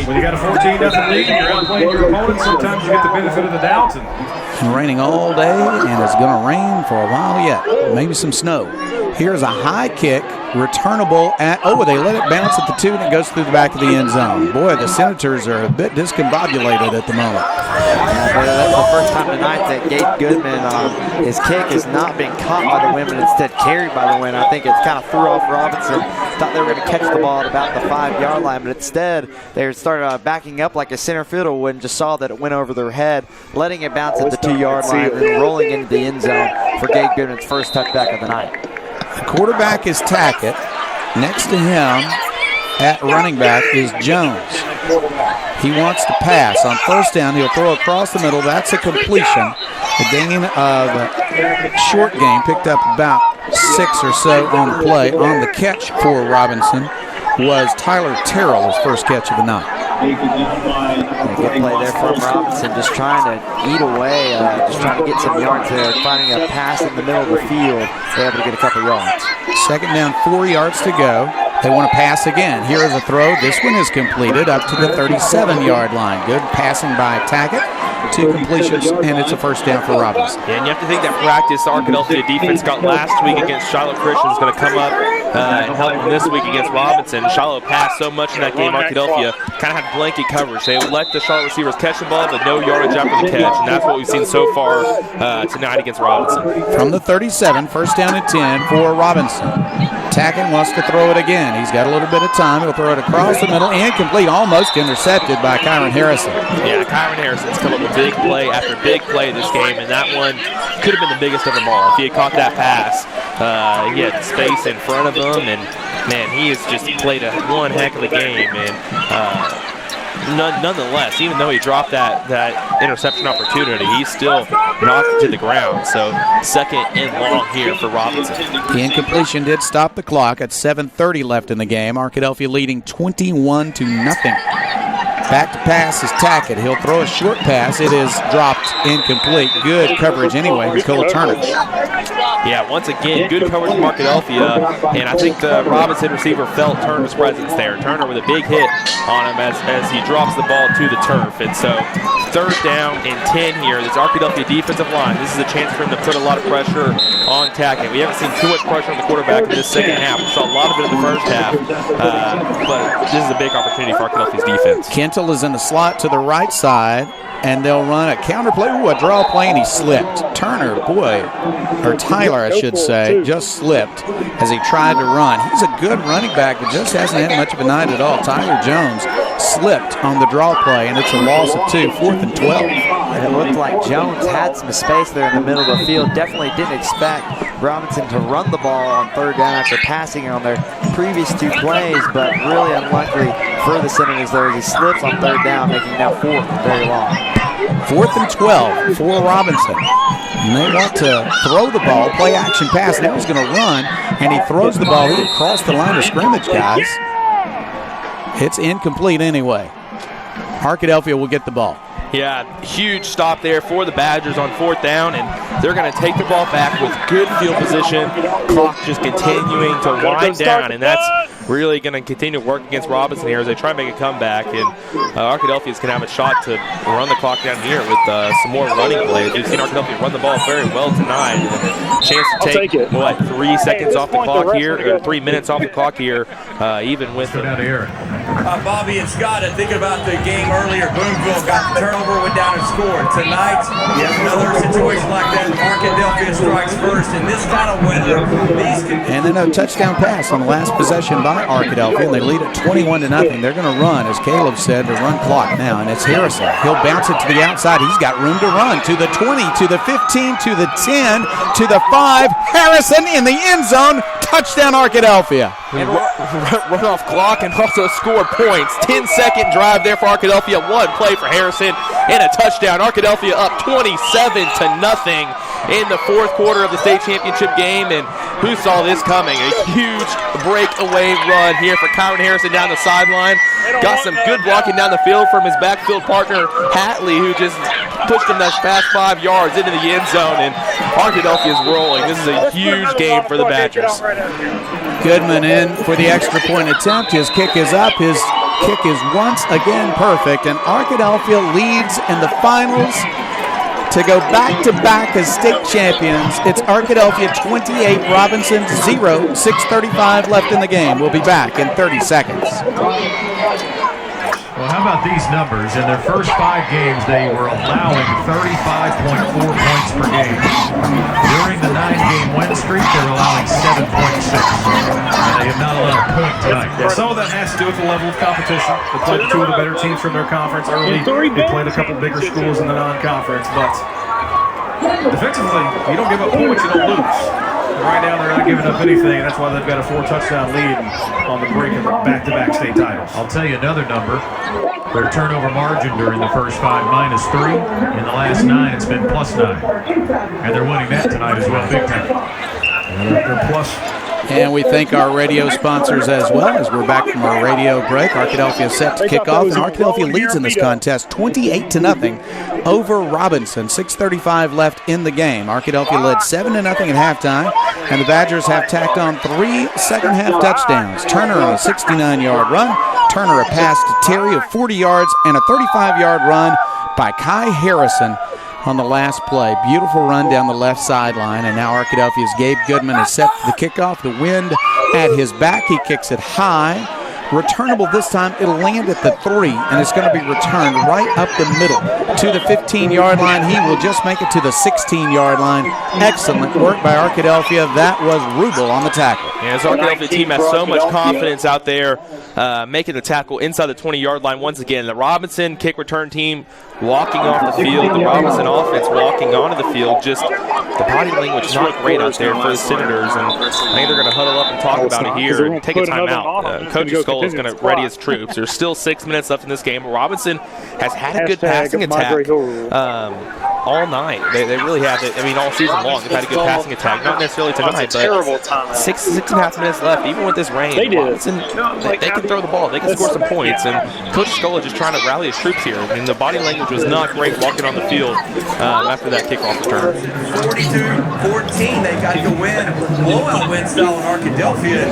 When you got a 14-0 lead, you're outplaying your opponent. Sometimes you get the benefit of the doubt. And raining all day, and it's going to rain for a while yet. Maybe some snow. Here's a high kick, returnable at, they let it bounce at the 2, and it goes through the back of the end zone. Boy, the Senators are a bit discombobulated at the moment. That's the first time tonight that Gabe Goodman, his kick has not been caught by the wind, but instead carried by the wind. I think it's kind of threw off Robinson. Thought they were going to catch the ball at about the 5-yard line, but instead they started backing up like a center fielder would, and just saw that it went over their head, letting it bounce at the 2-yard line, and then rolling into the end zone for Gabe Goodman's first touchback of the night. The quarterback is Tackett. Next to him at running back is Jones. He wants to pass. On first down, he'll throw across the middle. That's a completion. A gain of short gain, picked up about 6 or so on the play. On the catch for Robinson was Tyler Terrell, his first catch of the night. Good play there from Robinson, just trying to eat away, just trying to get some yards there, finding a pass in the middle of the field. They're able to get a couple yards. Second down, 4 yards to go. They want to pass again. Here is a throw. This one is completed up to the 37-yard line. Good passing by Tackett. 2 completions, and it's a first down for Robinson. Yeah, and you have to think that practice the Arkadelphia defense got last week against Shiloh Christian is going to come up and help them this week against Robinson. Shiloh passed so much in that game. Arkadelphia kind of had blanket coverage. They let the Charlotte receivers catch the ball, but no yardage after the catch, and that's what we've seen so far tonight against Robinson. From the 37, first down and 10 for Robinson. Tackett wants to throw it again. He's got a little bit of time. He'll throw it across the middle, incomplete, almost intercepted by Kyron Harrison. Yeah, Kyron Harrison's come up with big play after big play this game, and that one could have been the biggest of them all. If he had caught that pass, he had space in front of him, and man, he has just played one heck of a game. And nonetheless, even though he dropped that interception opportunity, he's still knocked it to the ground. So second and long here for Robinson. The incompletion did stop the clock at 7:30 left in the game. Arkadelphia leading 21-0. Back to pass is Tackett. He'll throw a short pass. It is dropped incomplete. Good coverage anyway from Cole Turner. Yeah, once again, good coverage from Arkadelphia, and I think the Robinson receiver felt Turner's presence there. Turner with a big hit on him as he drops the ball to the turf. And so third down and 10 here. This Arkadelphia defensive line, this is a chance for him to put a lot of pressure on Tackett. We haven't seen too much pressure on the quarterback in this second half. We saw a lot of it in the first half, but this is a big opportunity for Arkadelphia's defense. Kentel is in the slot to the right side, and they'll run a counter play. Ooh, a draw play, and he slipped. Turner, or Tyler, I should say, just slipped as he tried to run. He's a good running back, but just hasn't had much of a night at all. Tyler Jones slipped on the draw play, and it's a loss of 2, 4th and 12. And it looked like Jones had some space there in the middle of the field. Definitely didn't expect Robinson to run the ball on third down after passing on their previous 2 plays, but really unlucky for the Senators there as he slips on third down, making now 4th and very long. 4th and 12 for Robinson. And they want to throw the ball, play action pass. Now he's going to run, and he throws the ball. He crossed the line of scrimmage, guys. It's incomplete anyway. Arkadelphia will get the ball. Yeah, huge stop there for the Badgers on 4th down, and they're going to take the ball back with good field position. Clock just continuing to wind down, and that's really going to continue to work against Robinson here as they try to make a comeback. And Arkadelphia is going to have a shot to run the clock down here with some more running plays. We've seen Arkadelphia run the ball very well tonight. Chance to take 3 seconds off the clock here, or 3 minutes off the clock here, even with it. Bobby and Scott, thinking about the game earlier, Boonville got the turnover, went down and scored. Tonight, another situation like that. Arkadelphia strikes first in this kind of weather. And then a touchdown pass on the last possession by Arkadelphia, and they lead it 21-0. They're going to run, as Caleb said, to run clock now, and it's Harrison. He'll bounce it to the outside. He's got room to run to the 20, to the 15, to the 10, to the 5. Harrison in the end zone. Touchdown, Arkadelphia. And run off clock and also score points. 10-second drive there for Arkadelphia. One play for Harrison and a touchdown. Arkadelphia up 27-0 in the 4th quarter of the state championship game. And who saw this coming? A huge breakaway run here for Kyron Harrison down the sideline. Got some good blocking down the field from his backfield partner, Hatley, who just pushed him that past 5 yards into the end zone. And Arkadelphia is rolling. This is a huge game for the Badgers. Goodman in for the extra point attempt. His kick is up. His kick is once again perfect. And Arkadelphia leads in the finals to go back-to-back as state champions. It's Arkadelphia 28, Robinson 0, 6:35 left in the game. We'll be back in 30 seconds. Well, how about these numbers? In their first 5 games, they were allowing 35.4 points per game. During the 9-game win streak, they were allowing 7.6. And they have not allowed a point tonight. Yeah, some of that has to do with the level of competition. They played 2 of the better teams from their conference early. They played a couple bigger schools in the non-conference, but defensively, you don't give up points, you don't lose. Right now, they're not giving up anything, and that's why they've got a 4-touchdown lead on the brink of back-to-back state titles. I'll tell you another number. Their turnover margin during the first 5, -3. In the last 9, it's been +9. And they're winning that tonight as well, big time. And they're plus And we thank our radio sponsors as well as we're back from our radio break. Arkadelphia set to kick off, and Arkadelphia leads in this contest 28-0 over Robinson. 6:35 left in the game. Arkadelphia led 7-0 at halftime, and the Badgers have tacked on 3 second-half touchdowns. Turner on a 69-yard run, Turner a pass to Terry of 40 yards, and a 35-yard run by Kai Harrison on the last play. Beautiful run down the left sideline, and now Arkadelphia's Gabe Goodman is set for the kickoff. The wind at his back. He kicks it high. Returnable this time. It'll land at the 3, and it's going to be returned right up the middle to the 15-yard line. He will just make it to the 16-yard line. Excellent work by Arkadelphia. That was Rubel on the tackle. Yeah, this Arkadelphia team has so much confidence out there making the tackle inside the 20-yard line once again. The Robinson kick return team walking off the field. The Robinson offense walking onto the field. Just the body language not great out there for the Senators, and I think they're going to huddle up and talk about it here and take a timeout. Coach Skull is going to ready his troops. There's still 6 minutes left in this game. Robinson has had a good passing attack all night. They really have it. I mean, all season long, they've had a good passing attack. Not necessarily tonight, but 6.5 minutes left. Even with this rain, Robinson, they can throw the ball. They can score some points, and Coach Skull is just trying to rally his troops here. I mean, the body language was not great walking on the field after that kickoff return. 42-14, they got to win. Blowout win style in Arkadelphia.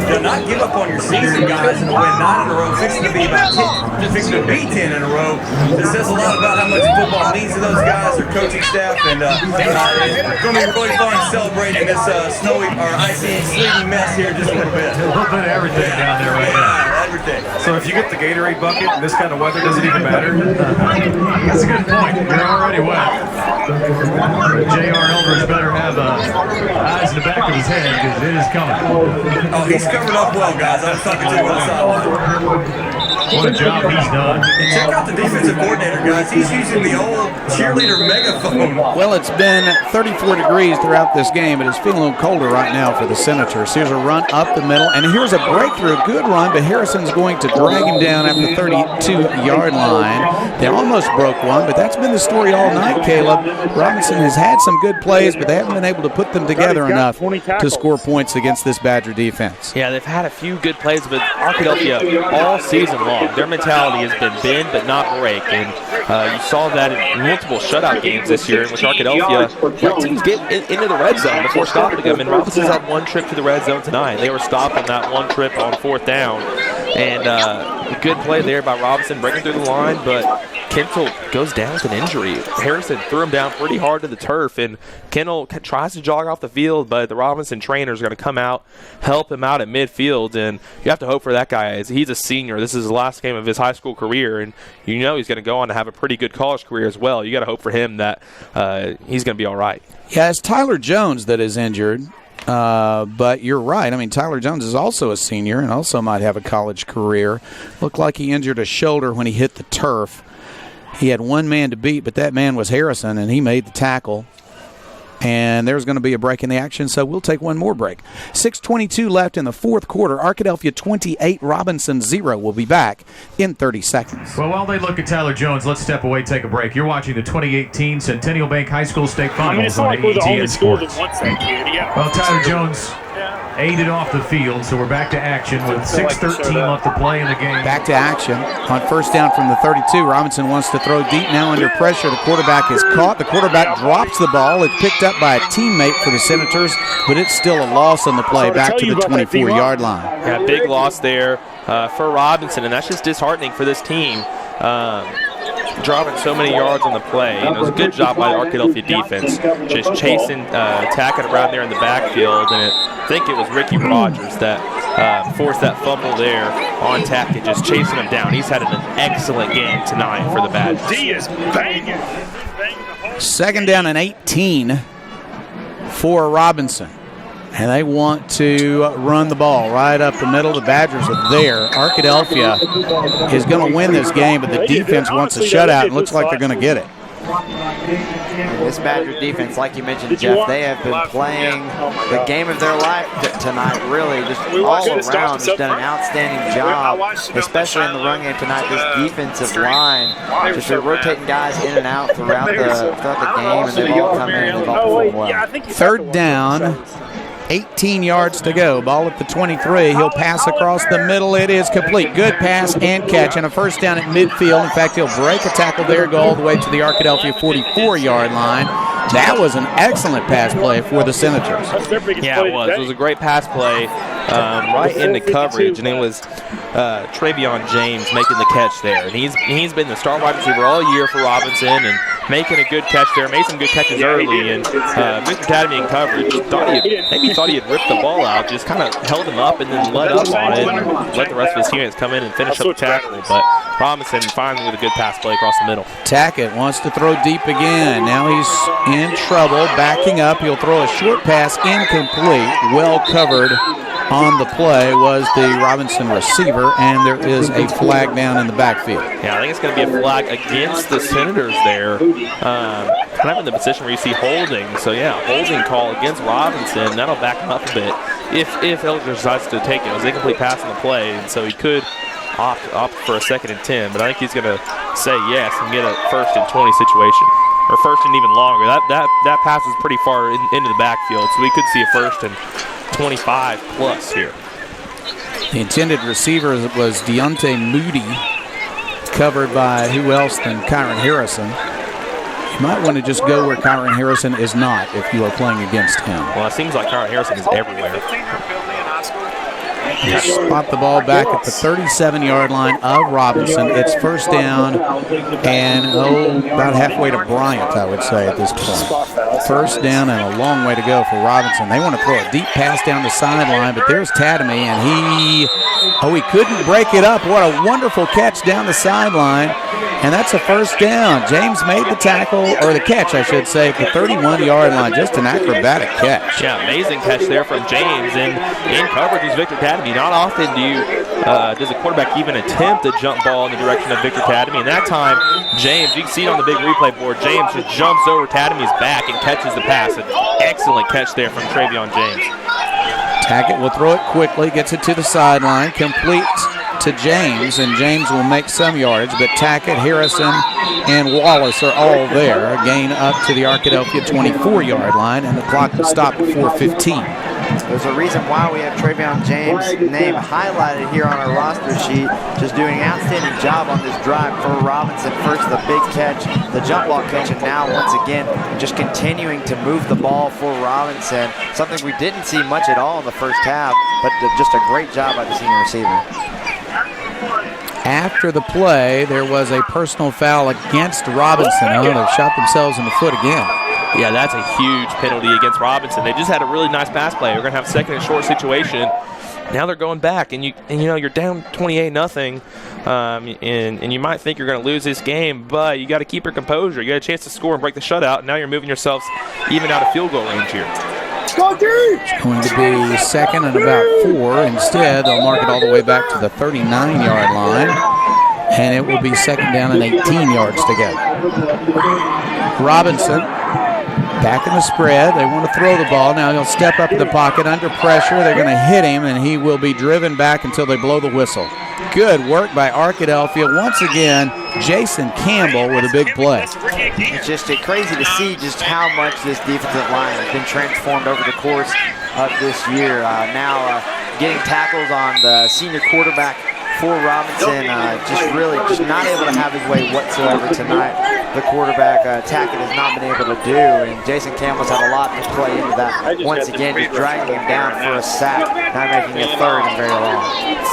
Do not give up on your season, guys, and win 9 in a row. Fixing to be 10 in a row. This says a lot about how much football means to those guys, their coaching staff, and it's going to be really fun celebrating this snowy or icy, sleety mess here just a little bit. A little bit of everything down there right now. Everything. So if you get the Gatorade bucket in this kind of weather, does it even matter? That's a good point. You're already wet. J.R. Eldridge better have eyes in the back of his head because it is coming. Oh, he's covered up well, guys. I was talking to him on the sideline. What a job he's done. And check out the defensive coordinator, guys. He's using the old cheerleader megaphone. Well, it's been 34 degrees throughout this game, but it's feeling a little colder right now for the Senators. Here's a run up the middle, and here's a breakthrough. Good run, but Harrison's going to drag him down at the 32-yard line. They almost broke one, but that's been the story all night, Caleb. Robinson has had some good plays, but they haven't been able to put them together enough to score points against this Badger defense. Yeah, they've had a few good plays, but Arkadelphia all season long, their mentality has been bend but not break, and you saw that in multiple shutout games this year in which Arkadelphia let teams get into the red zone before stopping them, and Robinson's had one trip to the red zone tonight. They were stopped on that one trip on 4th down, and a good play there by Robinson breaking through the line, but Kendall goes down with an injury. Harrison threw him down pretty hard to the turf, and Kendall tries to jog off the field, but the Robinson trainers are going to come out, help him out at midfield, and you have to hope for that guy. He's a senior. This is his last game of his high school career, and you know he's going to go on to have a pretty good college career as well. You got to hope for him that he's going to be all right. Yeah, it's Tyler Jones that is injured. But you're right. I mean, Tyler Jones is also a senior and also might have a college career. Looked like he injured a shoulder when he hit the turf. He had one man to beat, but that man was Harrison, and he made the tackle. And there's going to be a break in the action, so we'll take one more break. 6:22 left in the fourth quarter. Arkadelphia 28, Robinson 0. We'll be back in 30 seconds. Well, while they look at Tyler Jones, let's step away, take a break. You're watching the 2018 Centennial Bank High School State Finals on ATN Sports. Well, Tyler Jones aided off the field, so we're back to action with 6:13 left to play in the game. Back to action on 1st down from the 32. Robinson wants to throw deep now under pressure. The quarterback is caught. The quarterback drops the ball. It's picked up by a teammate for the Senators, but it's still a loss on the play back to the 24-yard line. Yeah, big loss there for Robinson, and that's just disheartening for this team. Dropping so many yards on the play. It was a good job by the Arkadelphia defense, just chasing, attacking around there in the backfield, and I think it was Ricky Rogers that forced that fumble there on tack and just chasing him down. He's had an excellent game tonight for the Badgers. D is banging. 2nd down and 18 for Robinson. And they want to run the ball right up the middle. The Badgers are there. Arkadelphia is going to win this game, but the defense wants a shutout. It looks like they're going to get it. This Badger defense, like you mentioned, Jeff, they have been playing the game of their life tonight, really, just all around. Just done an outstanding job, especially in the run game tonight. This defensive line, just they're rotating guys in and out throughout the game, and they've all come in and they've all performed well. 3rd down 18 yards to go. Ball at the 23. He'll pass across the middle. It is complete. Good pass and catch, and a first down at midfield. In fact, he'll break a tackle there, go all the way to the Arkadelphia 44-yard line. That was an excellent pass play for the Senators. Yeah, it was. It was a great pass play right into coverage, and it was Travion James making the catch there. And he's been the star wide receiver all year for Robinson and making a good catch there. Made some good catches early, and Mr. Tadamy in coverage thought he had ripped the ball out, just kind of held him up and then let up on it and let the rest of his teammates come in and finish up the tackle. But Robinson finally with a good pass play across the middle. Tackett wants to throw deep again. Now he's in trouble, backing up. He'll throw a short pass, incomplete. Well covered on the play was the Robinson receiver, and there is a flag down in the backfield. Yeah, I think it's going to be a flag against the Senators there. Kind of in the position where you see holding. So, yeah, holding call against Robinson. That'll back him up a bit if Eldridge decides to take it. It was an incomplete pass on the play, and so he could opt for a 2nd and 10, but I think he's going to say yes and get a 1st and 20 situation, or 1st and even longer. That pass was pretty far into the backfield, so we could see a 1st and 25 plus here. The intended receiver was Deontay Moody, covered by who else than Kyron Harrison. You might want to just go where Kyron Harrison is not if you are playing against him. Well, it seems like Kyron Harrison is everywhere. You spot the ball back at the 37-yard line of Robinson. It's first down and, about halfway to Bryant, I would say, at this point. First down and a long way to go for Robinson. They want to throw a deep pass down the sideline, but there's Tadamy, and he couldn't break it up. What a wonderful catch down the sideline, and that's a first down. James made the tackle, or the catch, I should say, at the 31-yard line. Just an acrobatic catch. Yeah, amazing catch there from James, and in coverage is Victor Tadamy. Not often does a quarterback even attempt a jump ball in the direction of Victor Tadamy, and that time, James, you can see it on the big replay board, James just jumps over Tadamy's back and catches the pass. An excellent catch there from Travion James. Tackett will throw it quickly, gets it to the sideline, complete to James, and James will make some yards, but Tackett, Harrison, and Wallace are all there. A gain up to the Arkadelphia 24-yard line, and the clock will stop at 4:15. There's a reason why we have Travion James' name highlighted here on our roster sheet. Just doing an outstanding job on this drive for Robinson. First the big catch, the jump ball catch, and now once again just continuing to move the ball for Robinson. Something we didn't see much at all in the first half, but just a great job by the senior receiver. After the play, there was a personal foul against Robinson. Oh, they've shot themselves in the foot again. Yeah, that's a huge penalty against Robinson. They just had a really nice pass play. We're going to have a 2nd and short situation. Now they're going back, and you're down 28-0, and you might think you're going to lose this game, but you got to keep your composure. You got a chance to score and break the shutout. And now you're moving yourselves even out of field goal range here. It's going to be 2nd and about 4. Instead, they'll mark it all the way back to the 39-yard line, and it will be 2nd down and 18 yards to go. Robinson back in the spread. They want to throw the ball. Now he'll step up in the pocket under pressure. They're going to hit him, and he will be driven back until they blow the whistle. Good work by Arkadelphia. Once again, Jason Campbell with a big play. It's just crazy to see just how much this defensive line has been transformed over the course of this year. Now getting tackles on the senior quarterback for Robinson, just not able to have his way whatsoever tonight. The quarterback, Tackett, has not been able to do, and Jason Campbell's had a lot to play into that. Once again, just dragging him down for a sack, not making it 3rd and very long.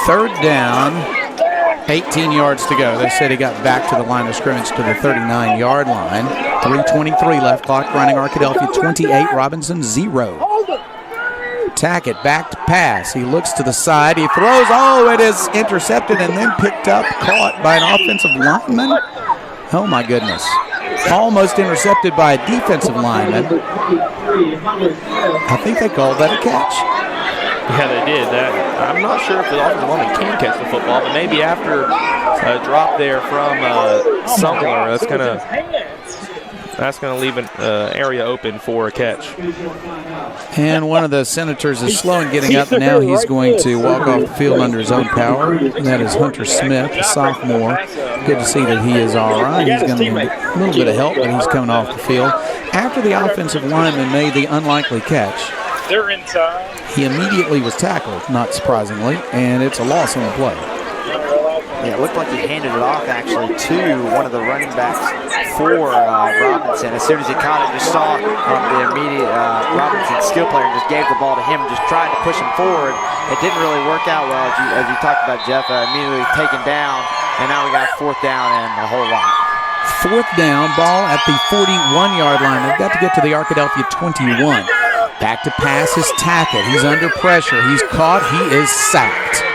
3rd down, 18 yards to go. They said he got back to the line of scrimmage to the 39-yard line. 3:23 left, clock running. Arkadelphia 28, Robinson 0. Tackett back to pass. He looks to the side. He throws. Oh, it is intercepted and then picked up, caught by an offensive lineman. Oh, my goodness. Almost intercepted by a defensive lineman. I think they called that a catch. Yeah, they did. I'm not sure if the offensive lineman can catch the football, but maybe after a drop there from Sumler, that's going to leave an area open for a catch. And one of the Senators is slow in getting up. Now he's going to walk off the field under his own power. That is Hunter Smith, a sophomore. Good to see that he is all right. He's going to need a little bit of help, but he's coming off the field. After the offensive lineman made the unlikely catch, They're inside. He immediately was tackled, not surprisingly, and it's a loss on the play. Yeah, it looked like he handed it off actually to one of the running backs for Robinson. As soon as he caught it, just saw the immediate Robinson skill player and just gave the ball to him, just tried to push him forward. It didn't really work out well, as you talked about, Jeff. Immediately taken down, and now we got 4th down and a whole lot. 4th down, ball at the 41-yard line. They've got to get to the Arkadelphia 21. Back to pass is Tackett. He's under pressure. He's caught. He is sacked.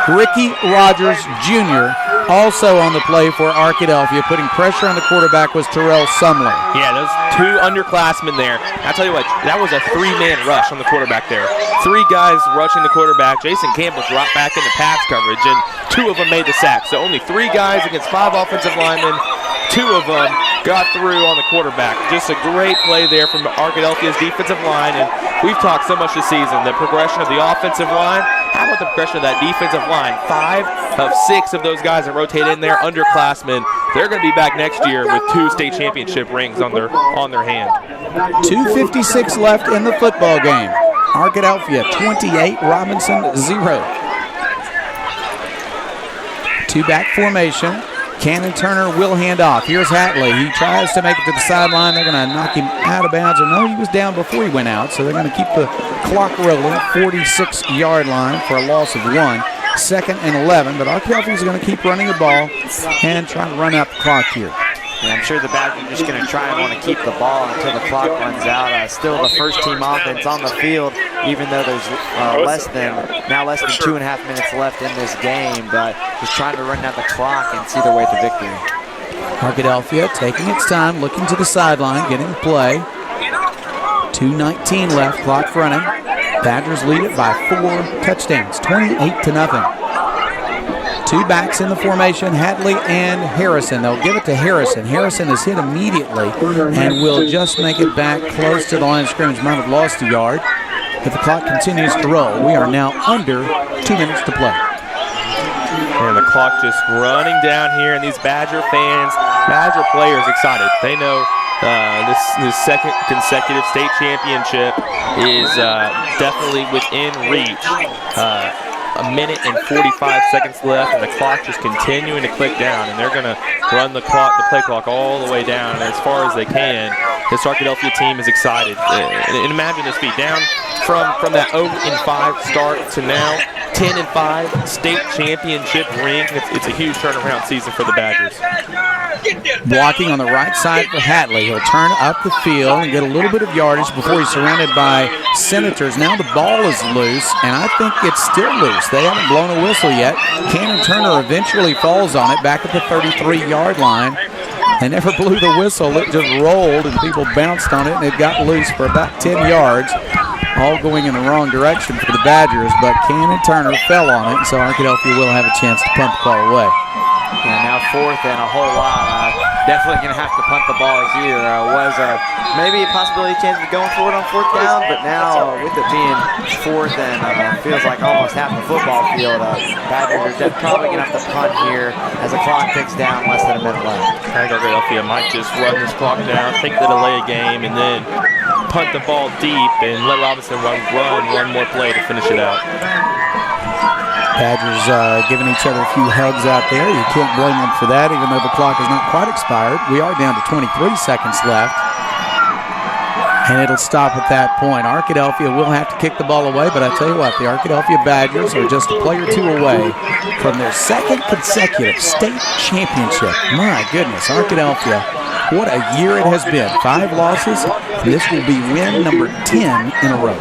Ricky Rogers Jr. also on the play for Arkadelphia. Putting pressure on the quarterback was Terrell Sumler. Yeah, those 2 underclassmen there. I'll tell you what, that was a 3-man rush on the quarterback there. 3 guys rushing the quarterback. Jason Campbell dropped back into pass coverage, and 2 of them made the sack. So only 3 guys against 5 offensive linemen. 2 of them got through on the quarterback. Just a great play there from Arkadelphia's defensive line, and we've talked so much this season, the progression of the offensive line. How about the progression of that defensive line? 5 of 6 of those guys that rotate in there, underclassmen. They're going to be back next year with 2 state championship rings on their hand. 2:56 left in the football game. Arkadelphia 28, Robinson 0. 2-back formation. Cannon Turner will hand off. Here's Hatley. He tries to make it to the sideline. They're going to knock him out of bounds. Or no, he was down before he went out, so they're going to keep the clock rolling. 46-yard line for a loss of 1. 2nd and 11, but Arkadelphia is going to keep running the ball and try to run out the clock here. Yeah, I'm sure the Badgers are just going to try and want to keep the ball until the clock runs out. Still the first-team offense on the field, even though there's less than 2.5 minutes left in this game, but just trying to run out the clock and see their way to victory. Arkadelphia taking its time, looking to the sideline, getting the play. 2:19 left, clock running. Badgers lead it by 4 touchdowns, 28-0. 2 backs in the formation, Hatley and Harrison. They'll give it to Harrison. Harrison is hit immediately and will just make it back close to the line of scrimmage. Might have lost a yard, but the clock continues to roll. We are now under 2 minutes to play. And the clock just running down here, and these Badger fans, Badger players excited. They know this 2nd consecutive state championship is definitely within reach. 1 minute and 45 seconds left, and the clock just continuing to click down, and they're going to run the play clock all the way down as far as they can. This Arkadelphia team is excited. And imagine this feat, down from that 0-5 start to now 10-5 state championship ring. It's a huge turnaround season for the Badgers. Blocking on the right side for Hatley. He'll turn up the field and get a little bit of yardage before he's surrounded by Senators. Now the ball is loose, and I think it's still loose. They haven't blown a whistle yet. Cannon Turner eventually falls on it back at the 33-yard line. They never blew the whistle. It just rolled, and people bounced on it, and it got loose for about 10 yards, all going in the wrong direction for the Badgers, but Cannon Turner fell on it, so Arkadelphia will have a chance to punt the ball away. Yeah, now 4th and a whole lot. Definitely going to have to punt the ball here. Was maybe a possibility chance of going for it on 4th down, but now with it being 4th and feels like almost half the football field, Badgers are probably going to have to punt here as the clock ticks down, less than a minute left. I think Arkadelphia might just run this clock down, take the delay game, and then punt the ball deep and let Robinson run one more play to finish it out. Badgers giving each other a few hugs out there. You can't blame them for that, even though the clock is not quite expired. We are down to 23 seconds left, and it'll stop at that point. Arkadelphia will have to kick the ball away, but I tell you what, the Arkadelphia Badgers are just a play or 2 away from their 2nd consecutive state championship. My goodness, Arkadelphia, what a year it has been. 5 losses, and this will be win number 10 in a row.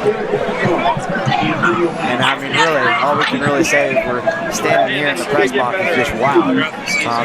And I mean, really, all we can really say is we're standing here in the press box is just wow.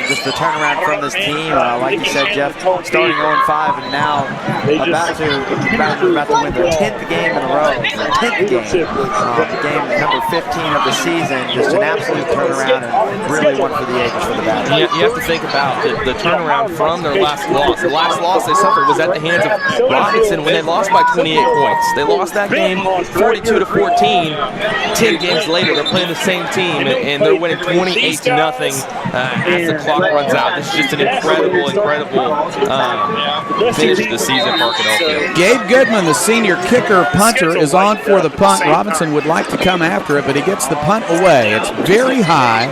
Just the turnaround from this team, like you said, Jeff, starting 0-5 and now about to win their 10th game in a row. Their 10th game number 15 of the season. Just an absolute turnaround and really one for the ages for the Badgers. You have to think about the turnaround from their last loss loss. The last loss they suffered was at the hands of Robinson when they lost by 28 points. They lost that game 42-14. 10 games later, they're playing the same team, and they're winning 28-0 as the clock runs out. This is just an incredible finish to the season for Arkadelphia. Gabe Goodman, the senior kicker punter, is on for the punt. Robinson would like to come after it, but he gets the punt away. It's very high,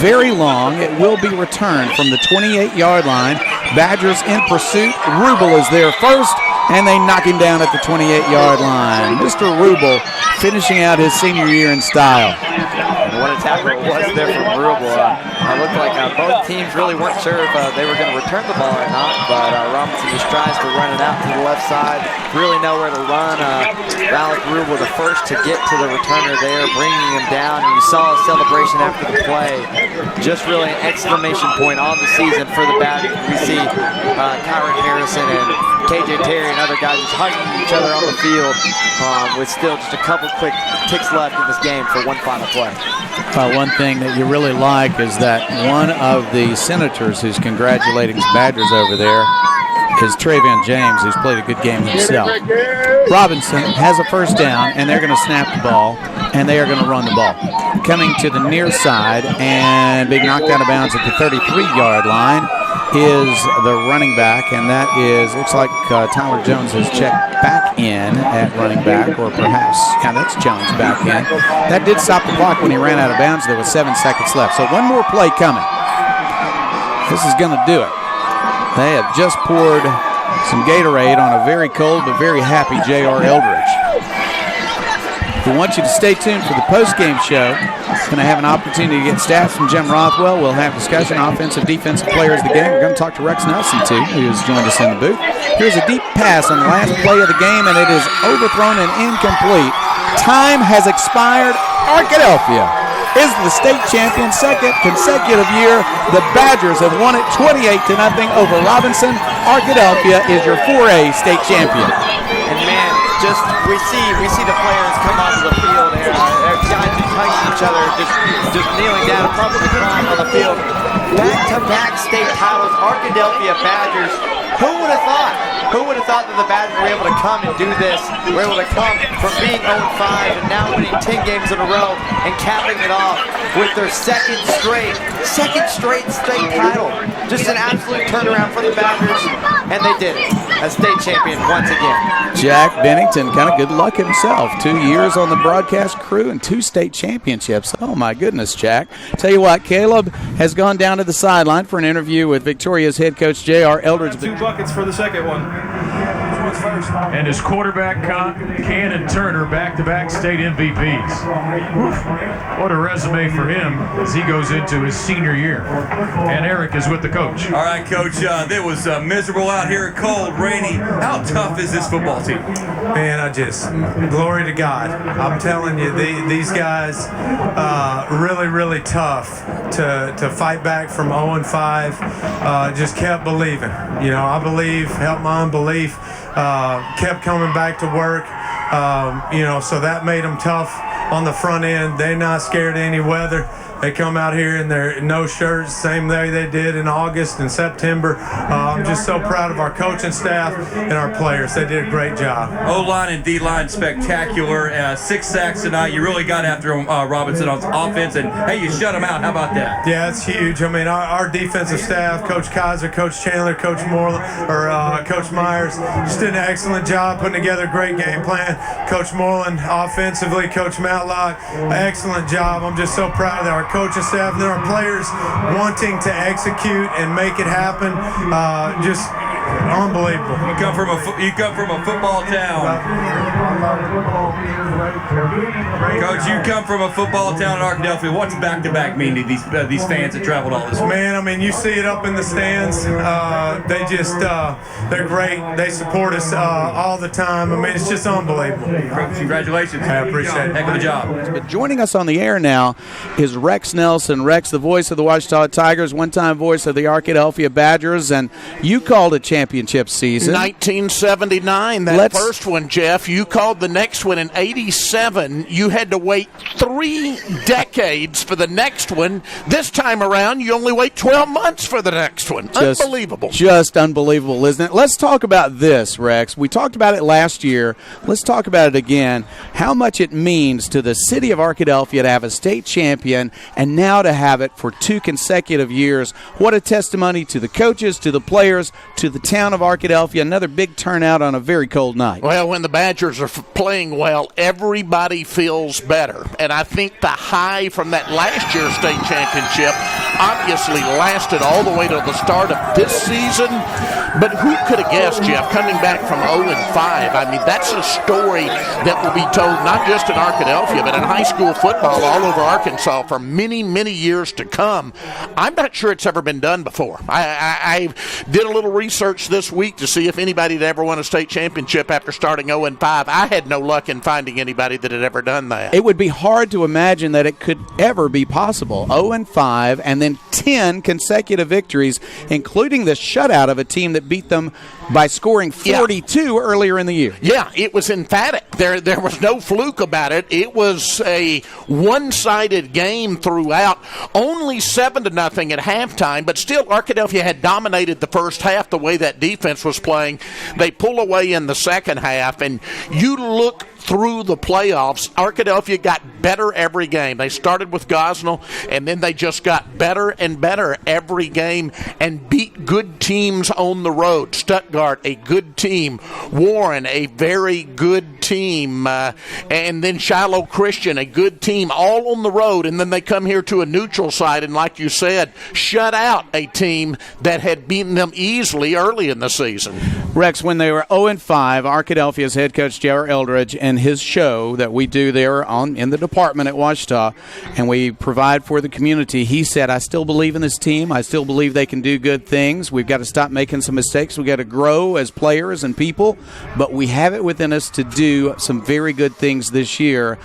very long. It will be returned from the 28-yard line. Badgers in pursuit. Rubel is there first, and they knock him down at the 28-yard line. Mr. Rubel finishing out his senior year in style. And what a tackle it was there from Rubel. It looked like both teams really weren't sure if they were going to return the ball or not, but Robinson just tries to run it out to the left side. Really nowhere to run. Alec Rubel the first to get to the returner there, bringing him down. And you saw a celebration after the play. Just really an exclamation point on the season for the Badgers. We see Kyron Harrison and KJ Terry and other guys just hugging each other on the field with still just a couple quick ticks left in this game for one final play. One thing that you really like is that one of the senators who's congratulating the Badgers over there is Travion James, who's played a good game himself. Robinson has a first down, and they're going to snap the ball, and they are going to run the ball. Coming to the near side and being knocked out of bounds at the 33-yard line is the running back, and that is, looks like Tyler Jones has checked back in at running back, or perhaps, yeah, that's Jones back in. That did stop the clock when he ran out of bounds. There was 7 seconds left. So one more play coming. This is going to do it. They have just poured some Gatorade on a very cold but very happy J.R. Eldridge. We want you to stay tuned for the post-game show. Going to have an opportunity to get stats from Jim Rothwell. We'll have discussion, offensive, defensive players of the game. We're going to talk to Rex Nelson, too, who has joined us in the booth. Here's a deep pass on the last play of the game, and it is overthrown and incomplete. Time has expired. Arkadelphia is the state champion, second consecutive year. The Badgers have won it 28-0 over Robinson. Arkadelphia is your 4A state champion. And man, just we see the players come onto the field there. Guys just hugging each other, just kneeling down, probably crying on the field. Back-to-back state titles, Arkadelphia Badgers. Who would have thought? Who would have thought that the Badgers were able to come and do this? We're able to come from being 0-5 and now winning 10 games in a row and capping it off with their second straight state title. Just an absolute turnaround for the Badgers, and they did it. A state champion once again. Jack Bennington, kind of good luck himself. 2 years on the broadcast crew and 2 state championships. Oh, my goodness, Jack. Tell you what, Caleb has gone down to the sideline for an interview with Victoria's head coach J.R. Eldridge. 2 buckets for the second one. And his quarterback, Cannon Turner, back-to-back state MVPs. What a resume for him as he goes into his senior year. And Eric is with the coach. All right, Coach, it was miserable out here, cold, rainy. How tough is this football team? Man, glory to God. I'm telling you, these guys, really, really tough to fight back from 0-5. Just kept believing. You know, I believe, helped my unbelief. Kept coming back to work, so that made them tough on the front end. They're not scared of any weather. They come out here in their no shirts, same way they did in August and September. I'm just so proud of our coaching staff and our players. They did a great job. O-line and D-line spectacular. 6 sacks tonight. You really got after Robinson on offense, and hey, you shut him out. How about that? Yeah, it's huge. I mean, our defensive staff, Coach Kaiser, Coach Chandler, Coach Moreland, Coach Myers, just did an excellent job putting together a great game plan. Coach Moreland offensively, Coach Matlock, excellent job. I'm just so proud of our coaching staff and our players wanting to execute and make it happen. Just unbelievable. You come from a football town. Coach, you come from a football town in Arkadelphia. What's back-to-back mean to these fans that traveled all this way? Man, I mean, you see it up in the stands. They're great. They support us all the time. I mean, it's just unbelievable. Congratulations. I appreciate it. Heck of a job. But joining us on the air now is Rex Nelson. Rex, the voice of the Ouachita Tigers, one-time voice of the Arkadelphia Badgers, and you called a championship season. 1979, that first one, Jeff. You called the next one in 87. You had to wait 3 decades for the next one. This time around, you only wait 12 months for the next one. Unbelievable. Just unbelievable, isn't it? Let's talk about this, Rex. We talked about it last year. Let's talk about it again. How much it means to the city of Arkadelphia to have a state champion and now to have it for 2 consecutive years. What a testimony to the coaches, to the players, to the town of Arkadelphia. Another big turnout on a very cold night. Well, when the Badgers are playing well, everybody feels better. And I think the high from that last year's state championship obviously lasted all the way to the start of this season. But who could have guessed, Jeff, coming back from 0-5? I mean, that's a story that will be told not just in Arkadelphia, but in high school football all over Arkansas for many, many years to come. I'm not sure it's ever been done before. I did a little research this week to see if anybody had ever won a state championship after starting 0-5. I had no luck in finding anybody that had ever done that. It would be hard to imagine that it could ever be possible. 0-5 and then 10 consecutive victories, including the shutout of a team that beat them by scoring 42 earlier in the year. Yeah, it was emphatic. There was no fluke about it. It was a one-sided game throughout. Only 7-0 at halftime, but still Arkadelphia had dominated the first half the way that defense was playing. They pull away in the second half, and you look through the playoffs, Arkadelphia got better every game. They started with Gosnell, and then they just got better and better every game and beat good teams on the road. Stuttgart, a good team. Warren, a very good team. And then Shiloh Christian, a good team, all on the road. And then they come here to a neutral site and, like you said, shut out a team that had beaten them easily early in the season. Rex, when they were 0-5, Arkadelphia's head coach, J.R. Eldridge, and his show that we do there in the department at Ouachita, and we provide for the community, he said, I still believe in this team. I still believe they can do good things. We've got to stop making some mistakes. We've got to grow as players and people, but we have it within us to do some very good things this year.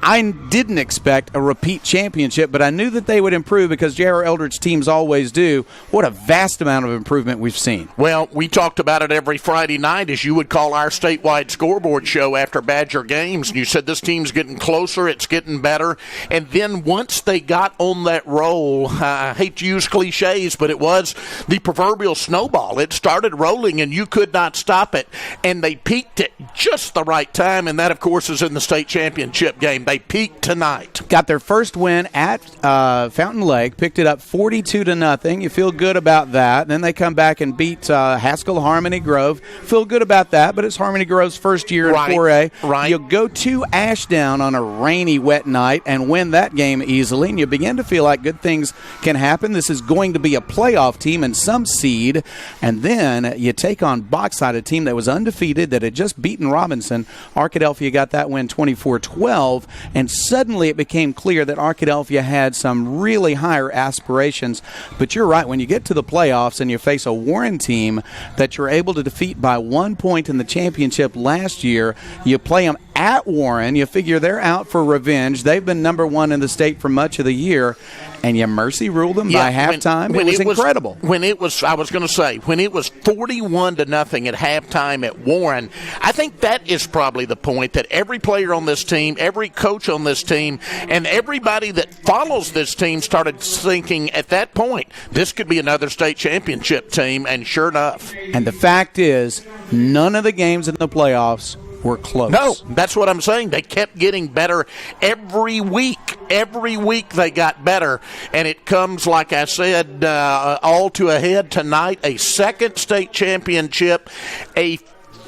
I didn't expect a repeat championship, but I knew that they would improve because J.R. Eldridge teams always do. What a vast amount of improvement we've seen. Well, we talked about it every Friday night, as you would call our statewide scoreboard show after Badger games, and you said this team's getting closer, it's getting better. And then once they got on that roll, I hate to use cliches, but it was the proverbial snowball. It started rolling, and you could not stop it. And they peaked at just the right time, and that, of course, is in the state championship game. They peaked tonight. Got their first win at Fountain Lake, picked it up 42-0. You feel good about that. Then they come back and beat Haskell Harmony Grove. Feel good about that, but it's Harmony Grove's first year in 4A. Right. You'll go to Ashdown on a rainy, wet night and win that game easily, and you begin to feel like good things can happen. This is going to be a playoff team and some seed, and then you take on Bauxite, a team that was undefeated, that had just beaten Robinson. Arkadelphia got that win 24-12, and suddenly it became clear that Arkadelphia had some really higher aspirations. But you're right, when you get to the playoffs and you face a Warren team that you're able to defeat by 1 point in the championship last year, you play them at Warren, you figure they're out for revenge. They've been number one in the state for much of the year, and you mercy ruled them by halftime. It was incredible. When it was 41-0 at halftime at Warren, I think that is probably the point that every player on this team, every coach on this team, and everybody that follows this team started thinking at that point, this could be another state championship team, and sure enough. And the fact is, none of the games in the playoffs were close. No, that's what I'm saying. They kept getting better every week. Every week they got better, and it comes, like I said, all to a head tonight. A second state championship, a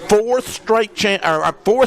fourth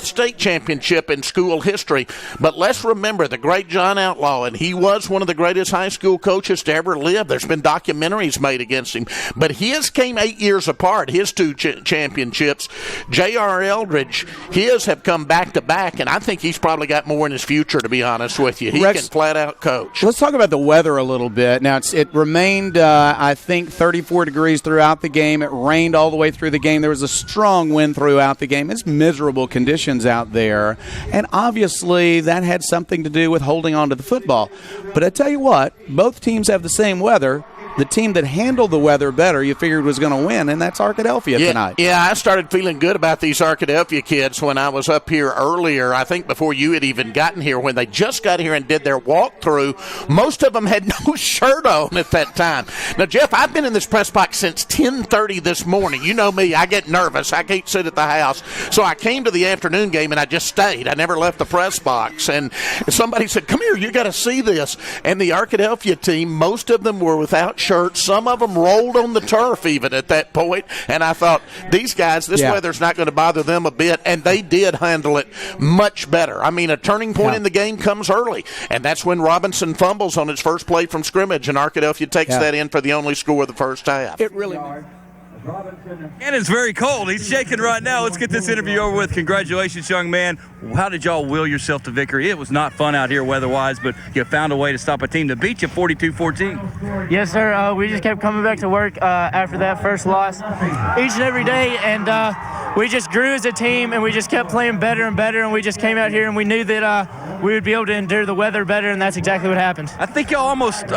state championship in school history. But let's remember the great John Outlaw, and he was one of the greatest high school coaches to ever live. There's been documentaries made against him, but his came 8 years apart. His two championships. J.R. Eldridge, his have come back to back, and I think he's probably got more in his future, to be honest with you. He can flat out coach. Let's talk about the weather a little bit. Now, it remained, I think, 34 degrees throughout the game. It rained all the way through the game. There was a strong wind throughout the game. It's miserable conditions out there, and obviously that had something to do with holding on to the football. But I tell you what, both teams have the same weather. the team that handled the weather better you figured was going to win, and that's Arkadelphia tonight. Yeah, I started feeling good about these Arkadelphia kids when I was up here earlier, I think before you had even gotten here, when they just got here and did their walkthrough. Most of them had no shirt on at that time. Now, Jeff, I've been in this press box since 10:30 this morning. You know me, I get nervous. I can't sit at the house. So I came to the afternoon game, and I just stayed. I never left the press box. And somebody said, come here, you got to see this. And the Arkadelphia team, most of them were without shirts. Some of them rolled on the turf even at that point. And I thought, these guys, this weather's not going to bother them a bit. And they did handle it much better. I mean, a turning point in the game comes early. And that's when Robinson fumbles on his first play from scrimmage, and Arkadelphia takes that in for the only score of the first half. It really And it's very cold. He's shaking right now. Let's get this interview over with. Congratulations, young man. How did y'all will yourself to victory? It was not fun out here weather-wise, but you found a way to stop a team to beat you 42-14. Yes, sir. We just kept coming back to work after that first loss each and every day, and we just grew as a team, and we just kept playing better and better, and we just came out here, and we knew that we would be able to endure the weather better, and that's exactly what happened. I think y'all almost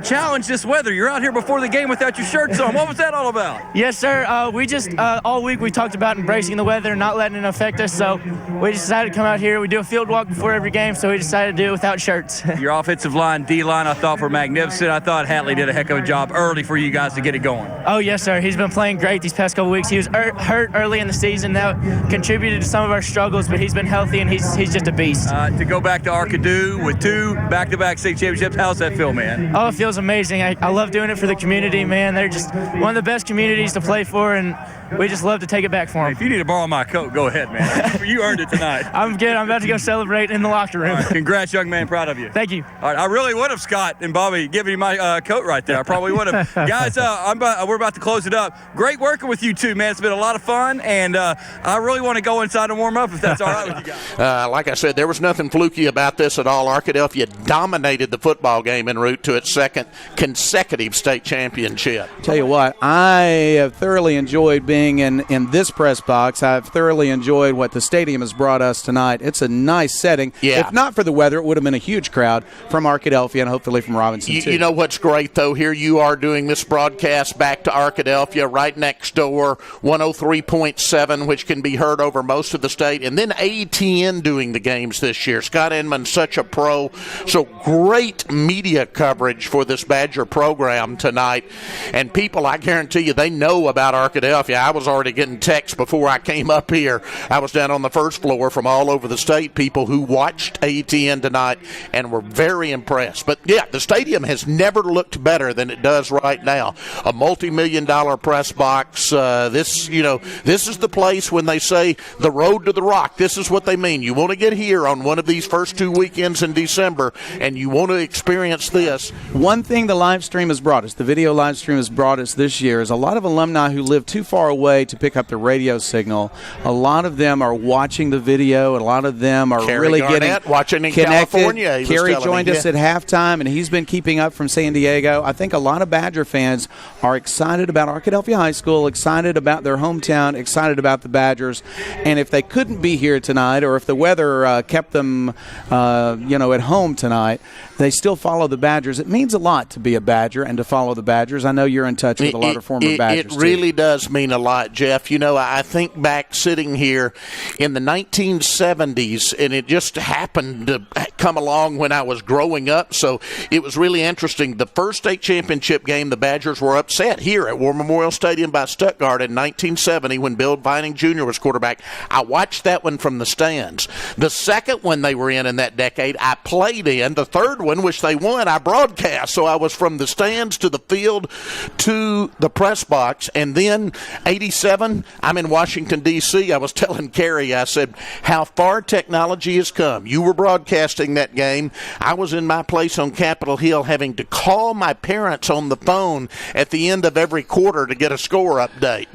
challenged this weather. You're out here before the game without your shirts on. What was that all about? Yes, sir. We just, all week we talked about embracing the weather and not letting it affect us, so we just decided to come out here. We do a field walk before every game, so we decided to do it without shirts. Your offensive line, D-line, I thought were magnificent. I thought Hatley did a heck of a job early for you guys to get it going. Oh, yes, sir. He's been playing great these past couple weeks. He was hurt early in the season. That contributed to some of our struggles, but he's been healthy, and he's just a beast. To go back to Arkadoo with 2 back-to-back state championships, how's that feel, man? Oh, it feels amazing. I love doing it for the community, man. They're just one of the best communities to play for, and we just love to take it back for them. If you need to borrow my coat, go ahead, man. You earned it tonight. I'm good. I'm about to go celebrate in the locker room. Right, congrats, young man. Proud of you. Thank you. All right, I really would have, Scott and Bobby, given you my coat right there. I probably would have. Guys, we're about to close it up. Great working with you two, man. It's been a lot of fun, and I really want to go inside and warm up if that's all right with you guys. Like I said, there was nothing fluky about this at all. Arkadelphia dominated the football game en route to its second consecutive state championship. Tell you what, I have thoroughly enjoyed being in this press box. I've thoroughly enjoyed what the stadium has brought us tonight. It's a nice setting. Yeah. If not for the weather, it would have been a huge crowd from Arkadelphia and hopefully from Robinson, too. You know what's great, though? Here you are doing this broadcast back to Arkadelphia, right next door, 103.7, which can be heard over most of the state, and then ATN doing the games this year. Scott Inman's such a pro, so great media coverage for this Badger program tonight. And people, I guarantee you, they know about Arkadelphia. I was already getting texts before I came up here. I was down on the first floor from all over the state, people who watched ATN tonight and were very impressed. But, yeah, the stadium has never looked better than it does right now. A multi-million-dollar press box. This is the place when they say the road to the rock. This is what they mean. You want to get here on one of these first 2 weekends in December, and you want to experience this. One thing the live stream has brought us, the video live stream has brought us this year, is a lot of alumni who live too far away to pick up the radio signal. A lot of them are watching the video, and a lot of them are Carrie really Garnett, getting watching in connected. California. Carrie joined us at halftime, and he's been keeping up from San Diego. I think a lot of Badger fans are excited about Arkadelphia High School, excited about their hometown, excited about the Badgers. And if they couldn't be here tonight, or if the weather kept them, at home tonight, they still follow the Badgers. It means a lot to be a Badger and to follow the Badgers. I know you're in touch with a lot of former Badgers. It really does mean a lot, Jeff. You know, I think back sitting here in the 1970s, and it just happened to come along when I was growing up, so it was really interesting. The first state championship game, the Badgers were upset here at War Memorial Stadium by Stuttgart in 1970 when Bill Vining Jr. was quarterback. I watched that one from the stands. The second one they were in that decade, I played in. The third one, which they won, I broadcast. So I was from the stands to the field to the press box. And then 87, I'm in Washington, D.C. I was telling Carrie, I said, how far technology has come. You were broadcasting that game. I was in my place on Capitol Hill having to call my parents on the phone at the end of every quarter to get a score update.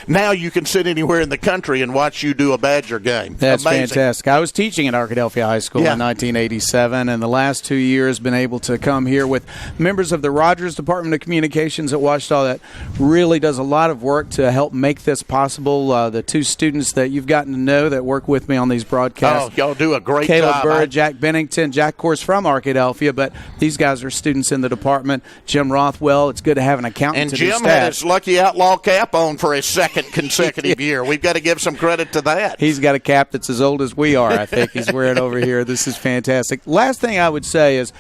Now you can sit anywhere in the country and watch you do a Badger game. That's amazing. Fantastic. I was teaching at Arkadelphia High School in 1987, and the last 2 years has been able to come here with members of the Rogers Department of Communications at Ouachita that really does a lot of work to help make this possible. The two students that you've gotten to know that work with me on these broadcasts. Oh, y'all do a great Caleb job. Burr, Jack Bennington. Jack, of course, from Arkadelphia, but these guys are students in the department. Jim Rothwell, it's good to have an accountant And to do Jim stats. had his lucky outlaw cap on for his second consecutive year. We've got to give some credit to that. He's got a cap that's as old as we are, I think. He's wearing over here. This is fantastic. Last thing I would say is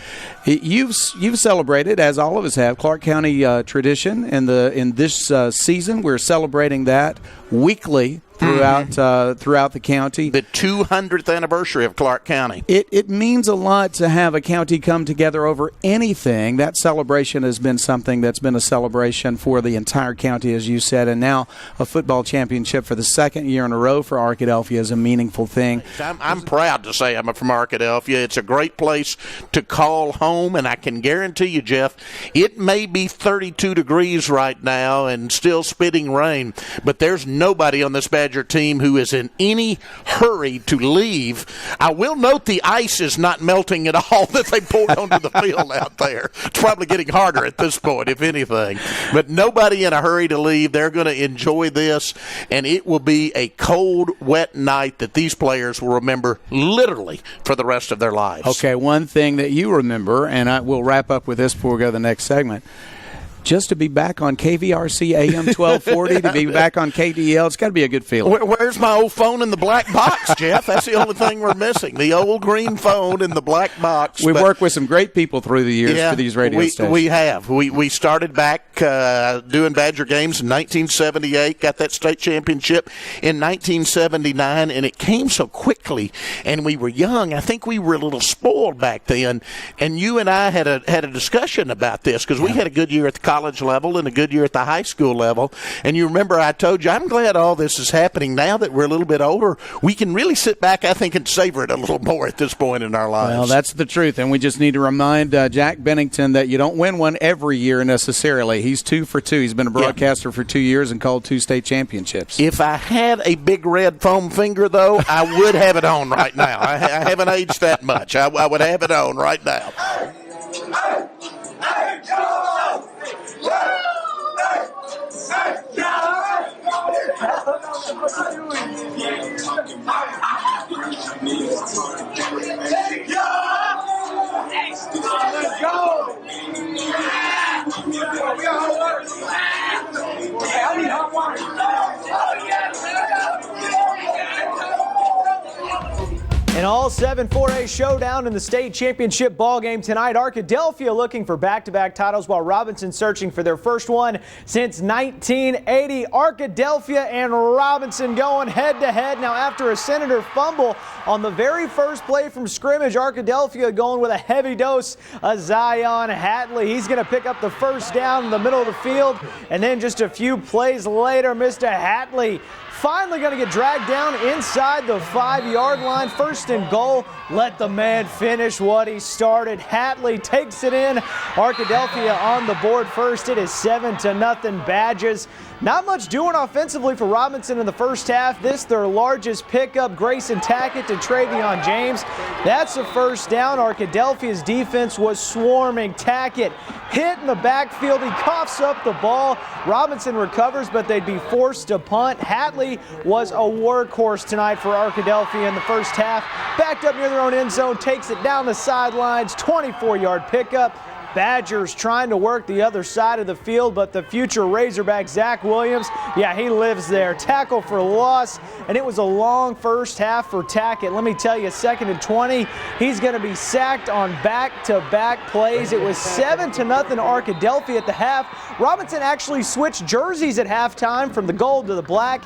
you've celebrated, as all of us have, Clark County tradition in this season. We're celebrating that weekly throughout the county. The 200th anniversary of Clark County. It means a lot to have a county come together over anything. That celebration has been something that's been a celebration for the entire county, as you said, and now a football championship for the second year in a row for Arkadelphia is a meaningful thing. I'm proud to say I'm from Arkadelphia. It's a great place to call home, and I can guarantee you, Jeff, it may be 32 degrees right now and still spitting rain, but there's nobody on this Badger team who is in any hurry to leave. I will note the ice is not melting at all that they poured onto the field out there. It's probably getting harder at this point, if anything. But nobody in a hurry to leave. They're going to enjoy this, and it will be a cold, wet night that these players will remember literally for the rest of their lives. Okay, one thing that you remember, and we'll wrap up with this before we go to the next segment. Just to be back on KVRC AM 1240, to be back on KDL, it's got to be a good feeling. Where's my old phone in the black box, Jeff? That's the only thing we're missing, the old green phone in the black box. We've worked with some great people through the years for these radio stations. We have. We started back doing Badger games in 1978, got that state championship in 1979, and it came so quickly, and we were young. I think we were a little spoiled back then, and you and I had a discussion about this because we had a good year at the college level and a good year at the high school level. And you remember I told you, I'm glad all this is happening now that we're a little bit older. We can really sit back, I think, and savor it a little more at this point in our lives. Well, that's the truth. And we just need to remind Jack Bennington that you don't win one every year necessarily. He's 2 for 2. He's been a broadcaster for 2 years and called 2 state championships. If I had a big red foam finger, though, I would have it on right now. I haven't aged that much. I would have it on right now. Let's go! An all-7 4A showdown in the state championship ball game tonight. Arkadelphia looking for back-to-back titles while Robinson searching for their first one since 1980. Arkadelphia and Robinson going head-to-head. Now after a Senator fumble on the very first play from scrimmage, Arkadelphia going with a heavy dose of Zion Hatley. He's going to pick up the first down in the middle of the field, and then just a few plays later, Mr. Hatley finally going to get dragged down inside the 5-yard line. First and goal. Let the man finish what he started. Hatley takes it in. Arkadelphia on the board first. It is 7-0 Badgers. Not much doing offensively for Robinson in the first half. This their largest pickup. Grayson Tackett to Travion James. That's the first down. Arkadelphia's defense was swarming. Tackett hit in the backfield. He coughs up the ball. Robinson recovers, but they'd be forced to punt. Hatley was a workhorse tonight for Arkadelphia in the first half. Backed up near their own end zone, takes it down the sidelines. 24-yard pickup. Badgers trying to work the other side of the field, but the future Razorback, Zach Williams, he lives there. Tackle for loss, and it was a long first half for Tackett. Let me tell you, 2nd and 20, he's going to be sacked on back-to-back plays. It was 7-0 Arkadelphia at the half. Robinson actually switched jerseys at halftime from the gold to the black.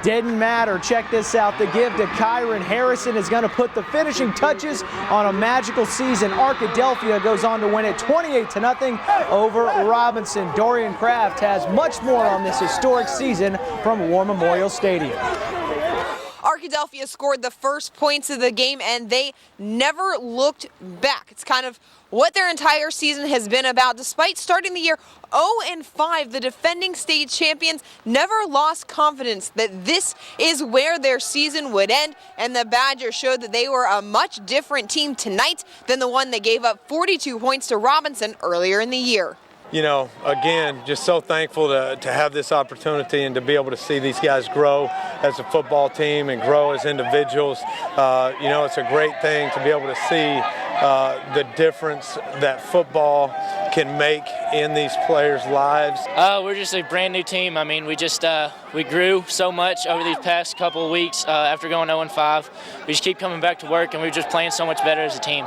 Didn't matter. Check this out. The give to Kyron Harrison is going to put the finishing touches on a magical season. Arkadelphia goes on to win it 28-0 over Robinson. Dorian Kraft has much more on this historic season from War Memorial Stadium. Arkadelphia scored the first points of the game, and they never looked back. It's kind of what their entire season has been about. Despite starting the year 0-5, the defending state champions never lost confidence that this is where their season would end, and the Badgers showed that they were a much different team tonight than the one that gave up 42 points to Robinson earlier in the year. You know, again, just so thankful to have this opportunity and to be able to see these guys grow as a football team and grow as individuals. You know, it's a great thing to be able to see the difference that football can make in these players' lives. We're just a brand new team. I mean, we grew so much over these past couple of weeks after going 0-5. We just keep coming back to work, and we're just playing so much better as a team.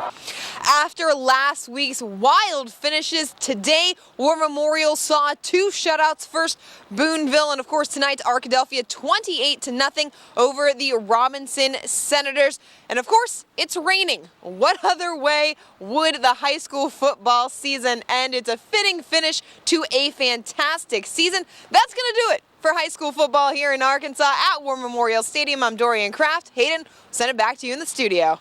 After last week's wild finishes, today War Memorial saw 2 shutouts. First, Boonville, and of course tonight Arkadelphia 28-0 over the Robinson Senators. And of course, it's raining. What other way would the high school football season end? It's a fitting finish to a fantastic season. That's going to do it for high school football here in Arkansas at War Memorial Stadium. I'm Dorian Kraft. Hayden, send it back to you in the studio.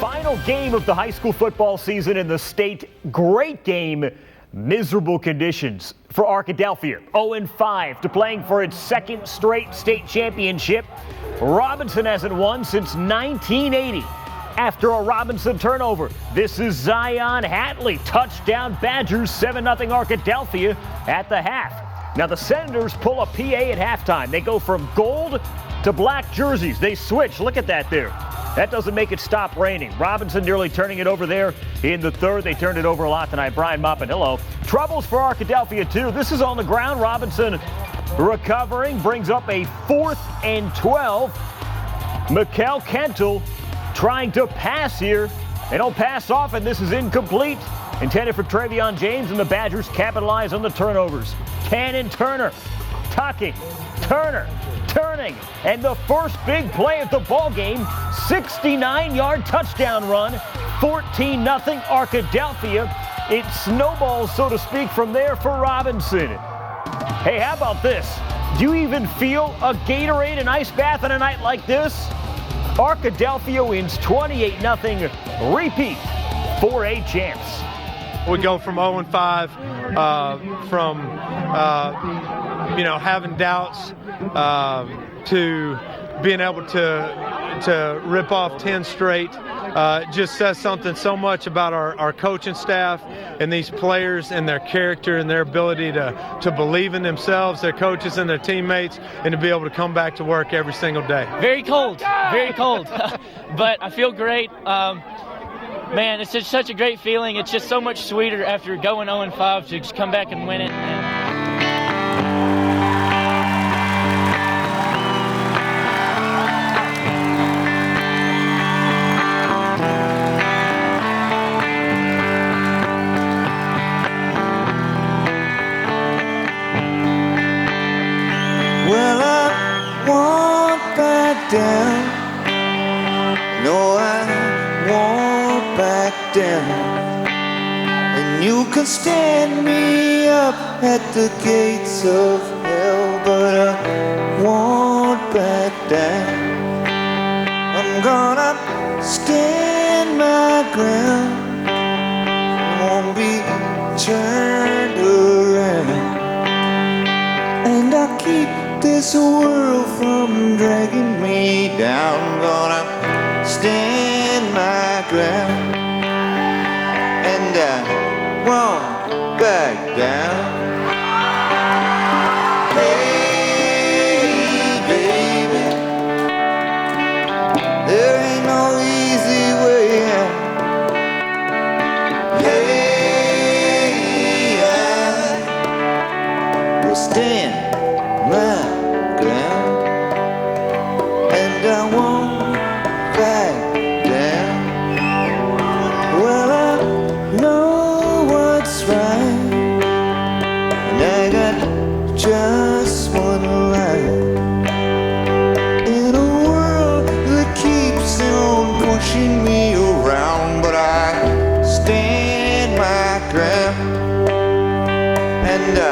Final game of the high school football season in the state. Great game. Miserable conditions for Arkadelphia. 0-5 to playing for its second straight state championship. Robinson hasn't won since 1980. After a Robinson turnover, this is Zion Hatley. Touchdown Badgers, 7-0 Arkadelphia at the half. Now the Senators pull a PA at halftime. They go from gold to black jerseys. They switch. Look at that there. That doesn't make it stop raining. Robinson nearly turning it over there in the third. They turned it over a lot tonight. Brian Moppin, hello. Troubles for Arkadelphia, too. This is on the ground. Robinson recovering, brings up a 4th and 12. Mikkel Kentel trying to pass here. They don't pass often. This is incomplete. Intended for Travion James, and the Badgers capitalize on the turnovers. Cannon Turner tucking. Turner turning, and the first big play of the ball game, 69-yard touchdown run, 14-0 Arkadelphia. It snowballs, so to speak, from there for Robinson. Hey, how about this? Do you even feel a Gatorade and ice bath on a night like this? Arkadelphia wins 28-0, repeat 4A champs. We go from 0-5, you know, having doubts to being able to rip off 10 straight. Just says something so much about our coaching staff and these players and their character and their ability to believe in themselves, their coaches and their teammates, and to be able to come back to work every single day. Very cold, but I feel great. Man, it's just such a great feeling. It's just so much sweeter after going 0-5 to just come back and win it. Well, I want back down. No, I want back down. And you can stand me up at the gates of hell, but I want back down. I'm gonna stand my ground. Won't be turned around. And I keep this world from dragging me down. Gonna stand my ground, and I won't back down. Hey, baby, there ain't no easy way out. Hey, I will stand my ground, and I won't back down. Well, I know what's right, and I got just one life. In a world that keeps on pushing me around, but I stand my ground, and I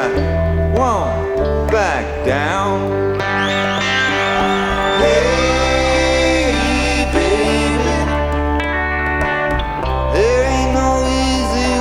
won't back down. Hey, baby, there ain't no easy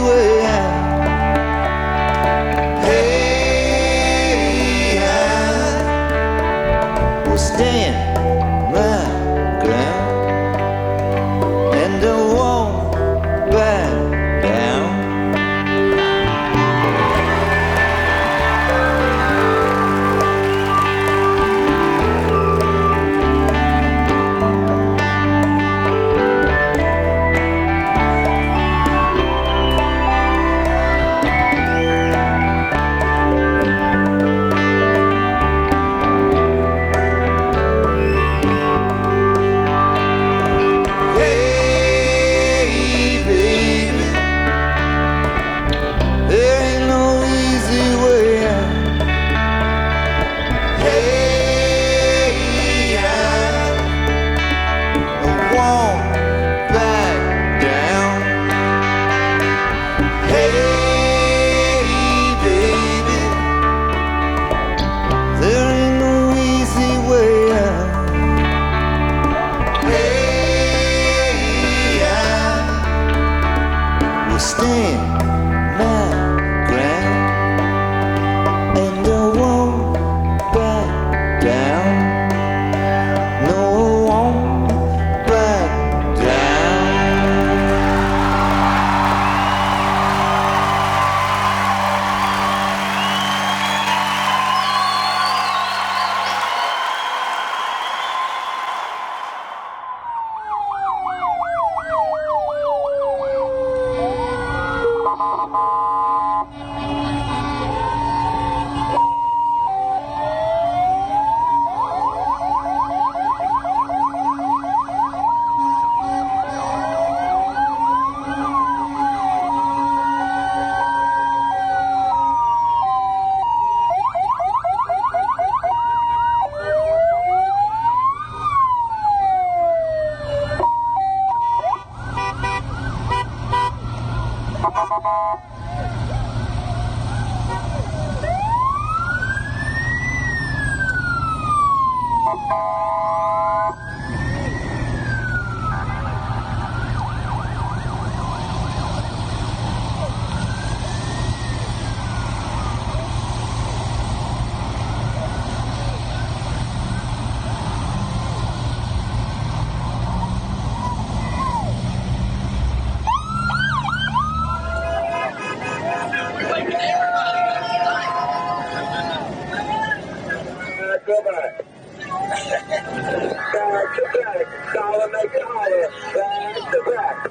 back. Dollar make it holler. Back to back.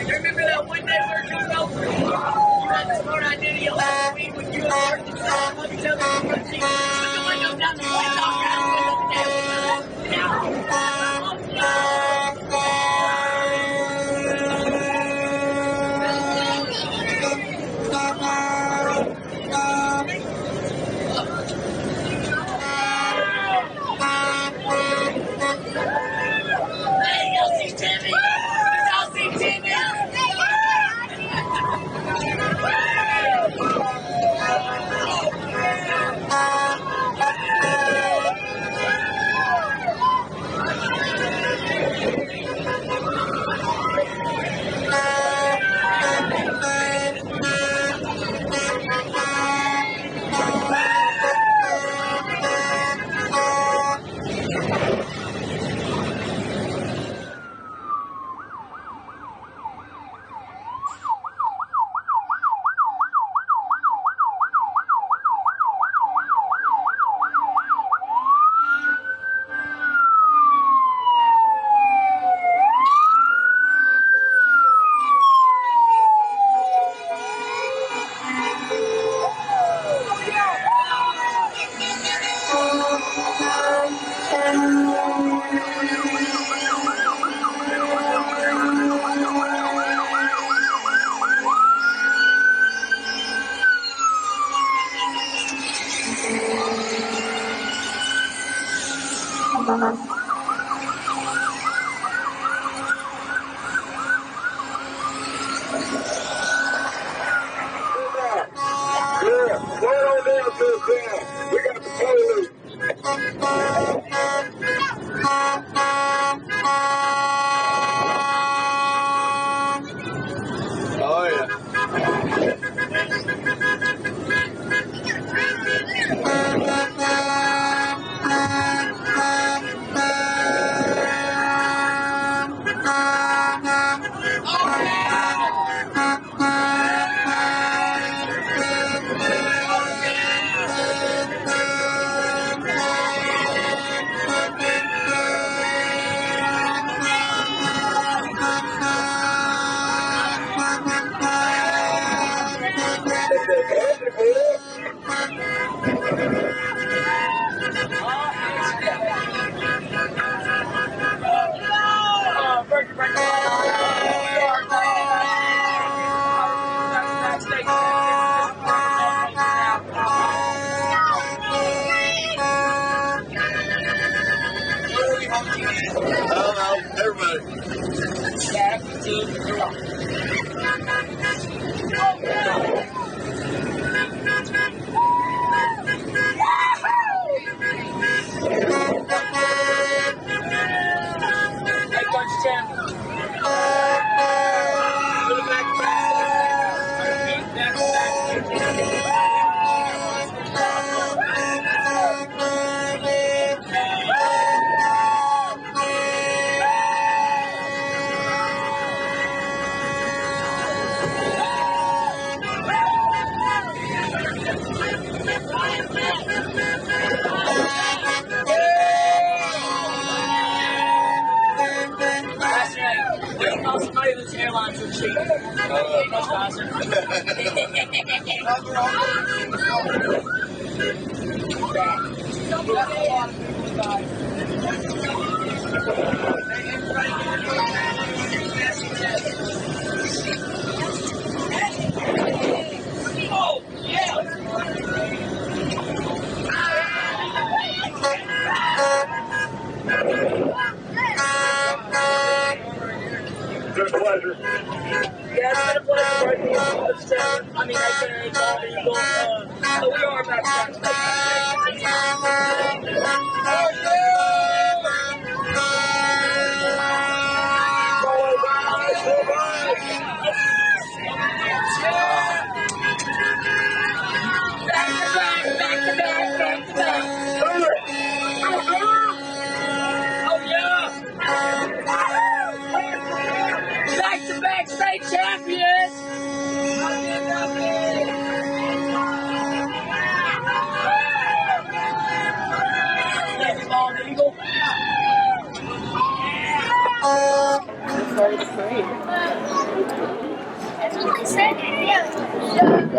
Remember that one day we were coming over? You had the smart idea last week when you and Mark decided to look each other in the front seat. Put the window down, the lights off, down the window Hey, y'all see Timmy? Y'all see Timmy? Oh, yeah. Somebody that's airlines are cheap. Much faster. Oh, It's been a pleasure. yeah, it's been a pleasure working with you. I mean, right there, it's all been going so we are back to back.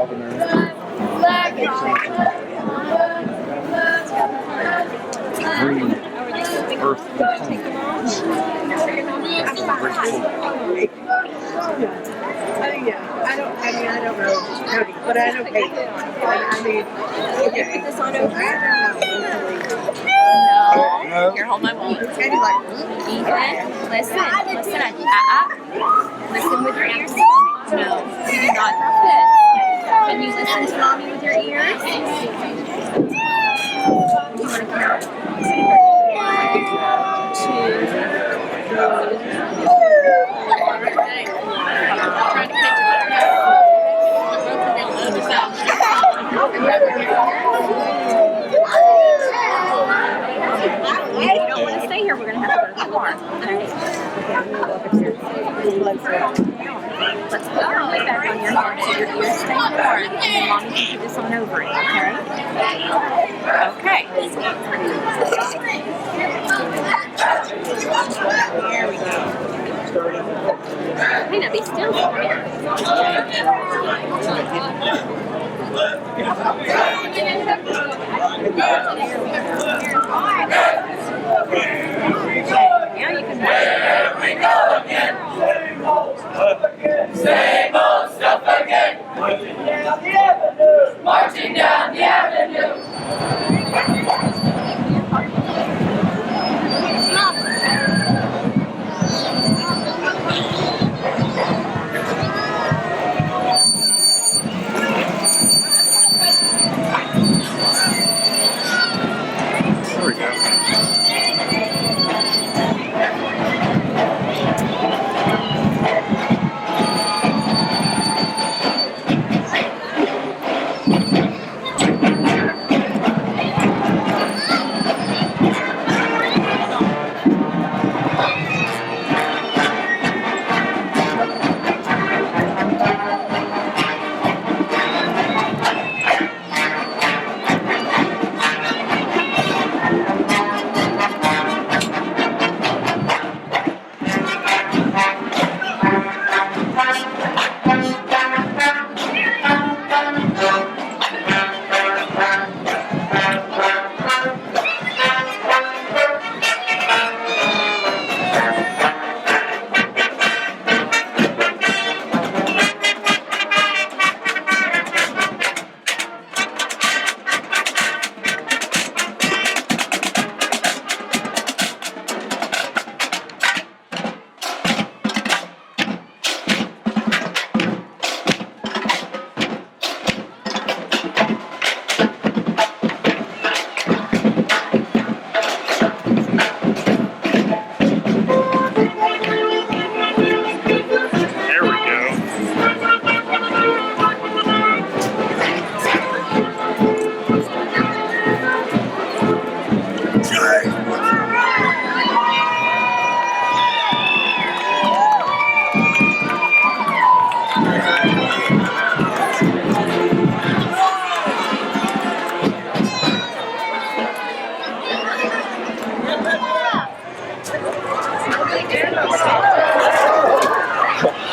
I don't know Cody, but I know Kate. I mean, okay. Put this on over. No. Here, hold my wallet. Ethan, listen. Listen with your ears. No, you do not drop it. Can you listen to mommy with your ears? Do you want to count? 1, 2, 3, 4. Trying to catch you. If you don't want to stay here, we're going to have to go to the bar. Okay? Let's put your lid back on your head so your ears stay warm, and then mommy can put this on over it, okay? Okay. There we go. Hey, now be still for me. Now you can here we go again. Same old stuff again. Marching down the avenue. There we go.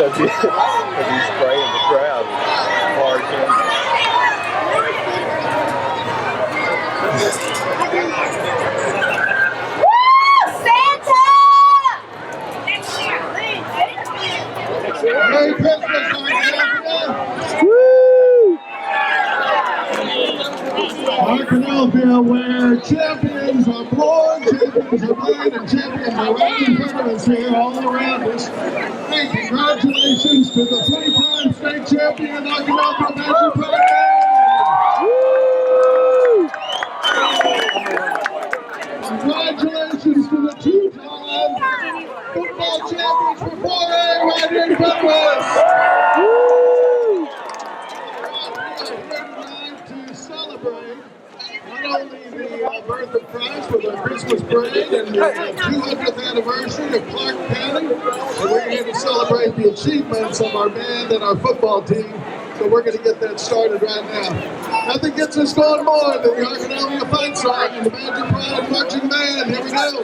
Because he's spraying the crowd hard. Merry Christmas, Arkadelphia! Woo! Arkadelphia, where champions are born, champions are made, and champions are right in front of us here, all around us. Hey, congratulations to the 3-time state champion Arkadelphia Badgers. Congratulations to the 2-time football champions for 4A right here in front of us. Woo! To celebrate not only the birth of Christ with our Christmas parade and the 200th anniversary of Clark County, and we're here to celebrate the achievements of our band and our football team. So we're going to get that started right now. Nothing gets us going more than the Arkadelphia fight song and the Badger Pride marching band. Here we go.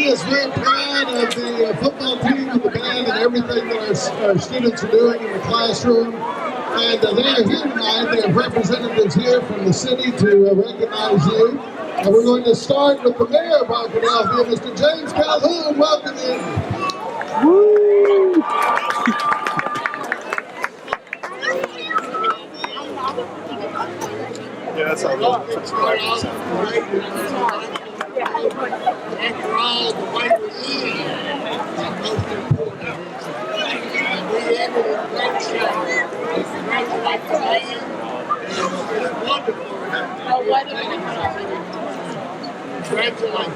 is very proud of the football team and the band and everything that our students are doing in the classroom. And they are here tonight. They have representatives here from the city to recognize you. And we're going to start with the mayor of Arkadelphia, Mr. James Calhoun. Welcome in. Woo! Yeah, that's how it goes. After all, the way we live is most important. And we ended in great shape. We congratulate the band. It's wonderful. Congratulations.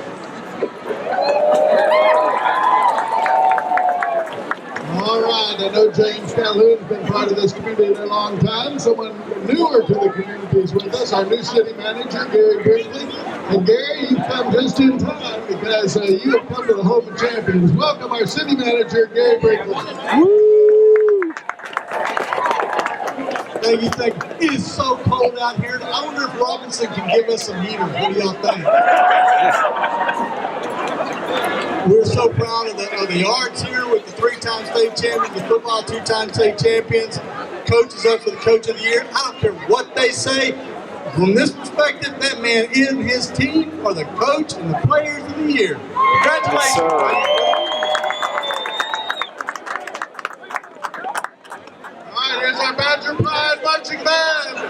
All right, I know James Calhoun's been part of this community a long time. Someone newer to the community is with us, our new city manager, Gary Brinkley. And Gary, you've come just in time because you have come to the home of champions. Welcome our city manager, Gary Brinkley. Woo! Thank you, thank you. It is so cold out here. I wonder if Robinson can give us some heaters. What do y'all think? We're so proud of the arts here with the 3-time state champions, the football 2-time state champions. Coach is up for the coach of the year. I don't care what they say. From this perspective, that man and his team are the coach and the players of the year. Congratulations. All right, here's our Badger Pride marching band.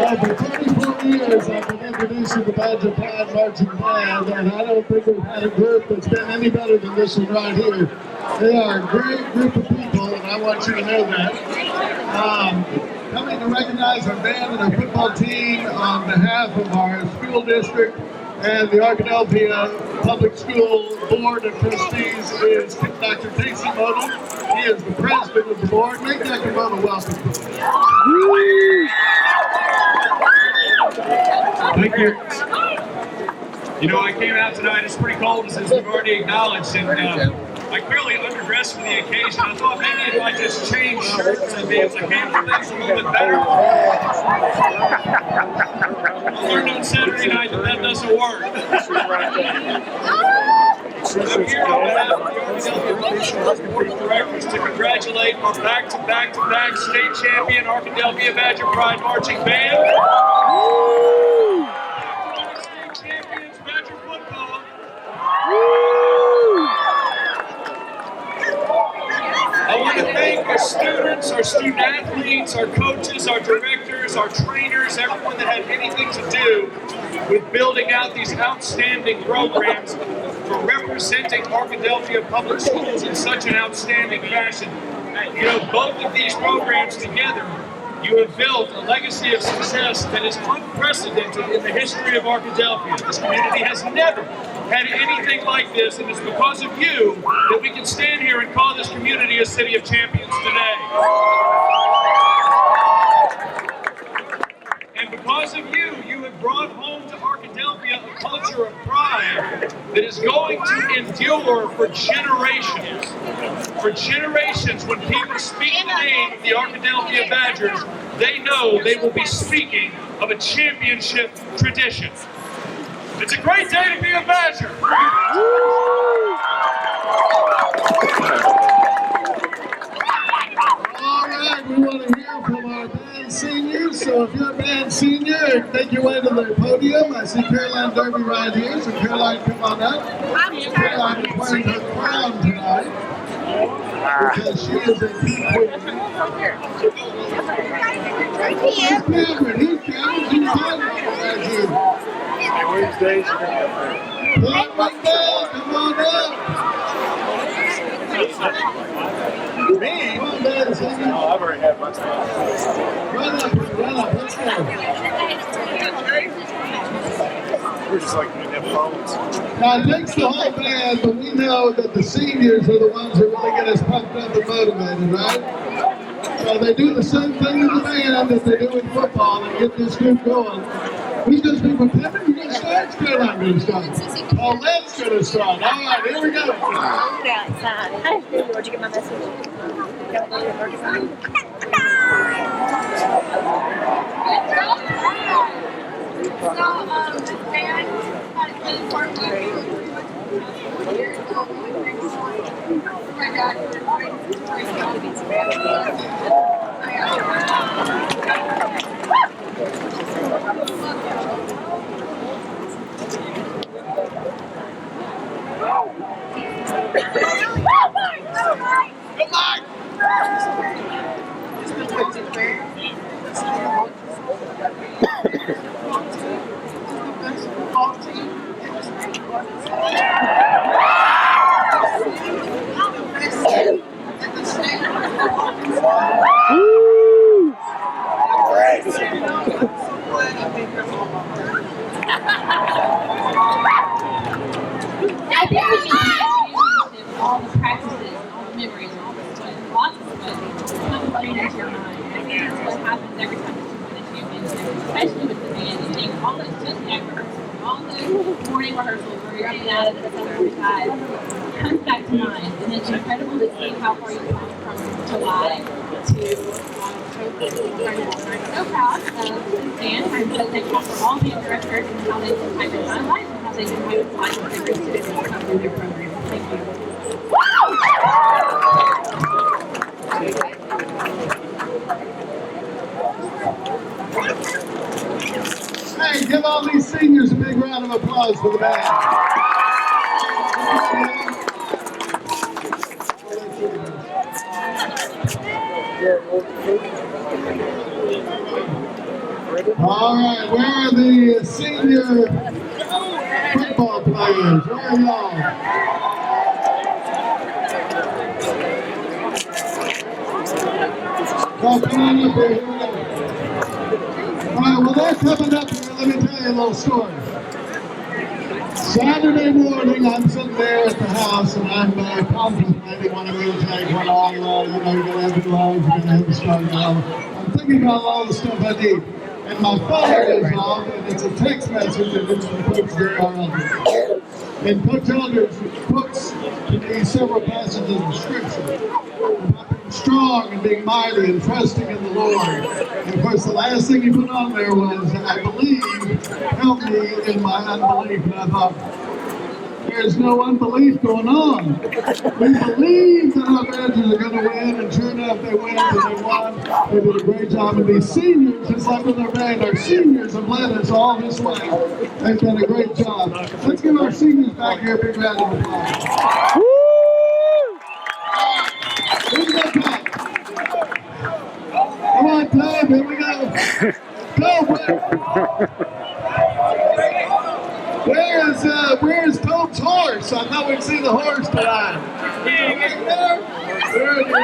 For 24 years, I've been introducing the Badger Pride marching band, and I don't think we've had a group that's been any better than this one right here. They are a great group of people, and I want you to know that. Coming to recognize our band and our football team on behalf of our school district and the Arkadelphia Public School Board of Trustees is Dr. Casey Modell. He is the president of the board. Make Dr. Modell welcome. Thank you. You know, I came out tonight, it's pretty cold, as we've already acknowledged, and I clearly underdressed for the occasion. I thought maybe if I just changed shirts, I'd be able to handle things a little bit better. I learned on Saturday night that doesn't work. I'm here on behalf of the Arkadelphia Public Schools Board of Directors to congratulate our back-to-back-to-back state champion Arkadelphia Badger Pride Marching Band. State champions Badger football. I want to thank our students, our student athletes, our coaches, our directors, our trainers, everyone that had anything to do with building out these outstanding programs for representing Arkadelphia Public Schools in such an outstanding fashion. You know, both of these programs together You have built a legacy of success that is unprecedented in the history of Arkadelphia. This community has never had anything like this, and it's because of you that we can stand here and call this community a city of champions today. And because of you, you have brought home to Arkadelphia a culture of pride that is going to endure for generations. For generations, when people speak the name of the Arkadelphia Badgers, they know they will be speaking of a championship tradition. It's a great day to be a Badger. All right, we want to hear from our band seniors. So if you're a band senior, make your way to the podium. I see Caroline Derby right here. So Caroline, come on up. Caroline is wearing her crown tonight because she is a key queen. Here's Cameron. Here's Cameron. She's right here. Wednesdays. Come on up. Me? Come on, band senior. Oh, I've already had my time. Run up, let's go. We're just like doing them phones. Now, it takes the whole band, but we know that the seniors are the ones who really get us pumped up and motivated, right? So they do the same thing in the band that they do in football and get this group going. Who's going to speak with Kevin? You're going to start? Caroline going to start. Oh, let's going to start. All right, here we go. Where'd you get my message? Good luck! I think we should use all the practices, all the memories, all the sweat, lots of sweat, come right into your mind. I think that's what happens every time you win a championship, especially with the band. You think all those just night rehearsals, all those morning rehearsals where you're getting out of the Southern side comes back to mind. And it's incredible to see how far you've come from July to I'm so proud of the band. I'm so thankful for all the directors and how they impact my life and how they impact the life of every student who comes through their program. Thank you. Hey, give all these seniors a big round of applause for the band. All right, where are the senior football players? Where are y'all? Oh, come on up here. All right, well, they're coming up here. Let me tell you a little story. Saturday morning, I'm sitting there at the house, and I'm contemplating what I'm going to take, what all, you're going to have the gloves, you're going to have the strong glove. I'm thinking about all the stuff I need. And my phone is off, and it's a text message, and it's from Coach Gary Aldridge. And Coach Aldridge puts to me several passages of Scripture about being strong and being mighty and trusting in the Lord. And of course, the last thing he put on there was, I believe, help me in my unbelief. And I thought, there's no unbelief going on. We believe that our Badgers are going to win, and sure enough, they win, and they won. They did a great job. And these seniors, just like with our band, our seniors have led us all this way. They've done a great job. Let's give our seniors back here a big round of applause. Who's got time? Come on, Tom, here we go. Go, Where's Tom's horse? I know we can see the horse tonight. Right there. There it is.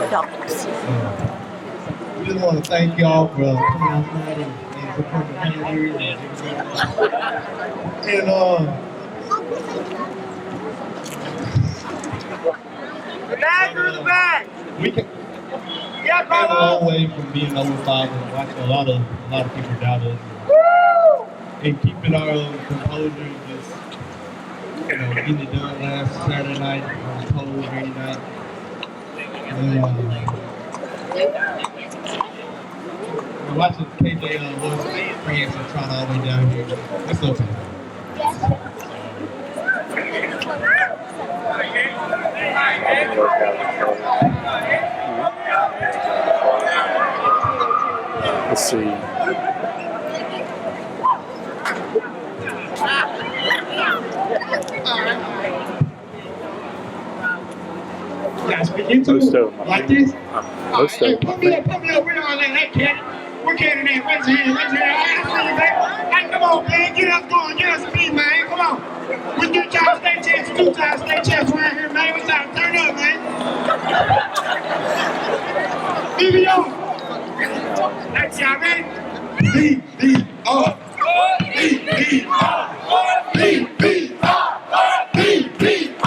the dogs. We just want to thank y'all for coming outside and supporting the Badgers. The Badgers are the bag. We came a long way from being 0-5 and watching a lot of people doubt us. And keeping our composure and just, getting it done last Saturday night on a cold, rainy night. We're watching KJ Lewis France and trying all the way down here. It's okay. Let's see. Guys, begin to like this. Most Hey, put me up, we're on that kid. We're getting in. Where's the hand? Hey, come on, man. Get us going. Get us speed, man. Come on. We 2-time state champs, 2-time state champs around here, man. What's up? Turn up, man. BBO. That's y'all ready? B-B-O. B-B-O. B-B-O. B-B-O.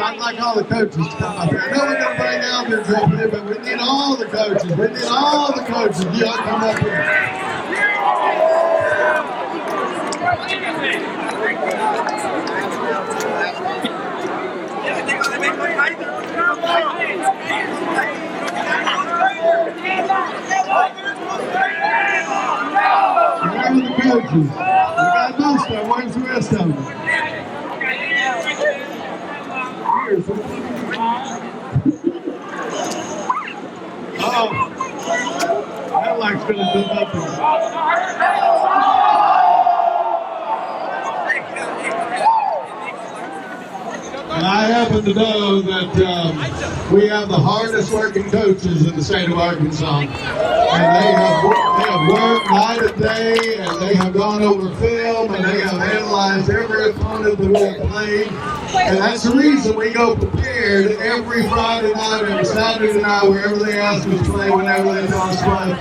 I'd like all the coaches to come up here. I know we're going to bring Alvin's up here, but we need all the coaches. We need all the coaches. Y'all come up here. Where are the coaches? We got most of them. Where's the rest of them? That like's gonna do nothing. happen to know that we have the hardest working coaches in the state of Arkansas. And they have worked night and day, and they have gone over film, and they have analyzed every opponent that we have played. And that's the reason we go prepared every Friday night, every Saturday night, wherever they ask us to play, whenever they tell us to play.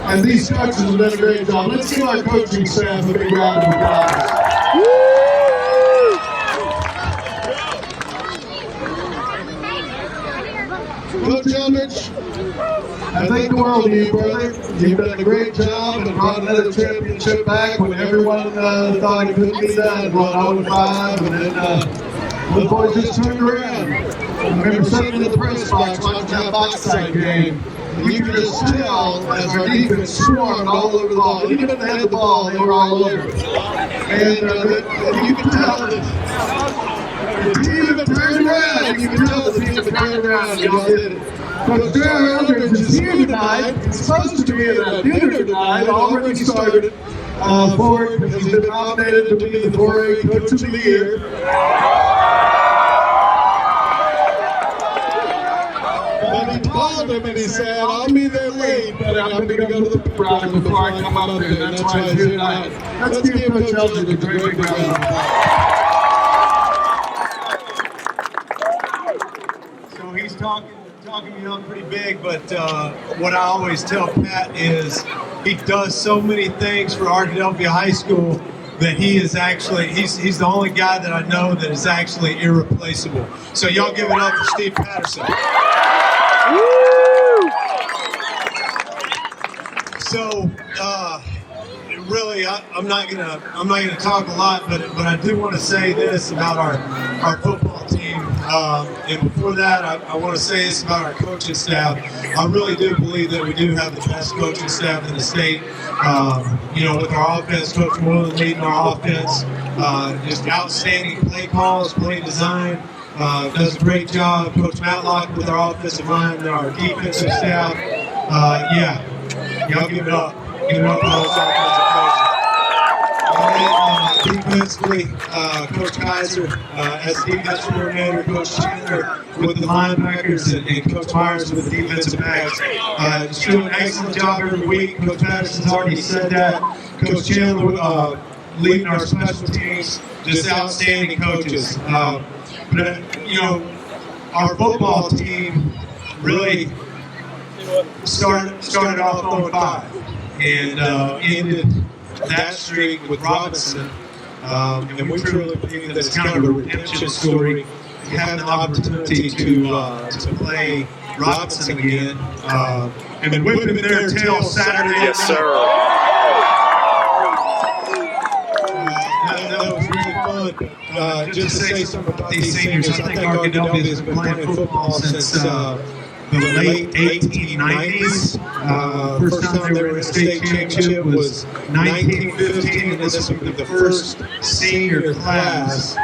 And these coaches have done a great job. Let's give our coaching staff a big round of applause. Coach Eldridge, I thank the world of you, brother. You've done a great job and brought another championship back when everyone thought it couldn't be done. Won 0-5, and then the boys just turned around. I remember sitting in the press box watching that backside game. And you could just tell as our defense swarmed all over the ball. Even if they had the ball, they were all over it. And you could tell that the team had turned around. You could tell the team had turned around and y'all did it. Coach Darrell Eldridge is here tonight. He's supposed to be at a dinner tonight. Already started for it because he's been nominated to be the 4A Coach of the Year. But he called him and he said, I'll be there late, but I'm going to go to the product before I come up there. That's why he's here tonight. Let's give Coach Eldridge a great big round of applause. So he's talking me up pretty big, but what I always tell Pat is he does so many things for Arkadelphia High School that he is actually, he's the only guy that I know that is actually irreplaceable. So y'all give it up for Steve Patterson. So really, I'm not gonna talk a lot, but I do want to say this about our football team. And before that, I want to say this about our coaching staff. I really do believe that we do have the best coaching staff in the state. With our offense, Coach Moore leading our offense, just outstanding play calls, play design. Does a great job. Coach Matlock with our offensive line and our defensive staff. Y'all give it up. Give it up for those offensive coaches. And defensively, Coach Kaiser as the defense coordinator, Coach Chandler with the linebackers, and Coach Myers with the defensive backs. Just doing an excellent job every week. Coach Patterson's already said that. Coach Chandler leading our special teams, just outstanding coaches. But our football team really started off 0-5 and ended that streak with Robinson. And we truly believe that it's kind of a redemption story. We have an opportunity to play Robinson again and then whip him their tail Saturday. Yes, sir. That was really fun. Just to say something about these seniors, I think Arkadelphia has been playing football since the late 1890s. First time they were in a state championship was 1915, and this will be the first senior class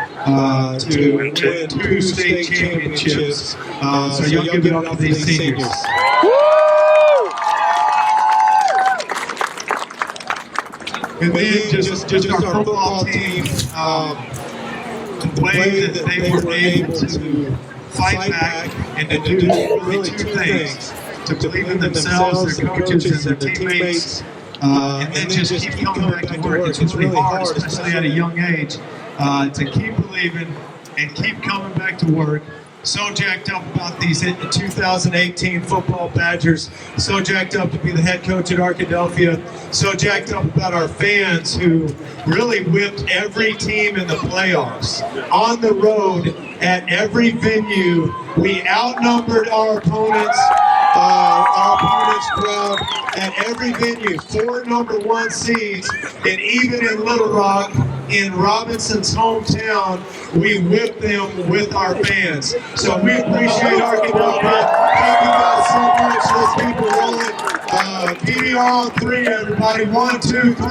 to win 2 state championships. So y'all give it up to these seniors. And then just our football team, the way that they were able to fight back and to do really 2 things: to believe in themselves, their coaches, and their teammates, and then just keep coming back to work. It's really hard, especially at a young age, to keep believing and keep coming back to work. So jacked up about these 2018 football Badgers. So jacked up to be the head coach at Arkadelphia. So jacked up about our fans who really whipped every team in the playoffs. On the road, at every venue, we outnumbered our opponents. Our opponents' crowd at every venue, 4 number 1 seeds, and even in Little Rock, in Robinson's hometown, we whipped them with our fans. So we appreciate Arkadelphia. Thank you guys so much. Let's keep it rolling. PBR on 3, everybody. 1, 2, 3.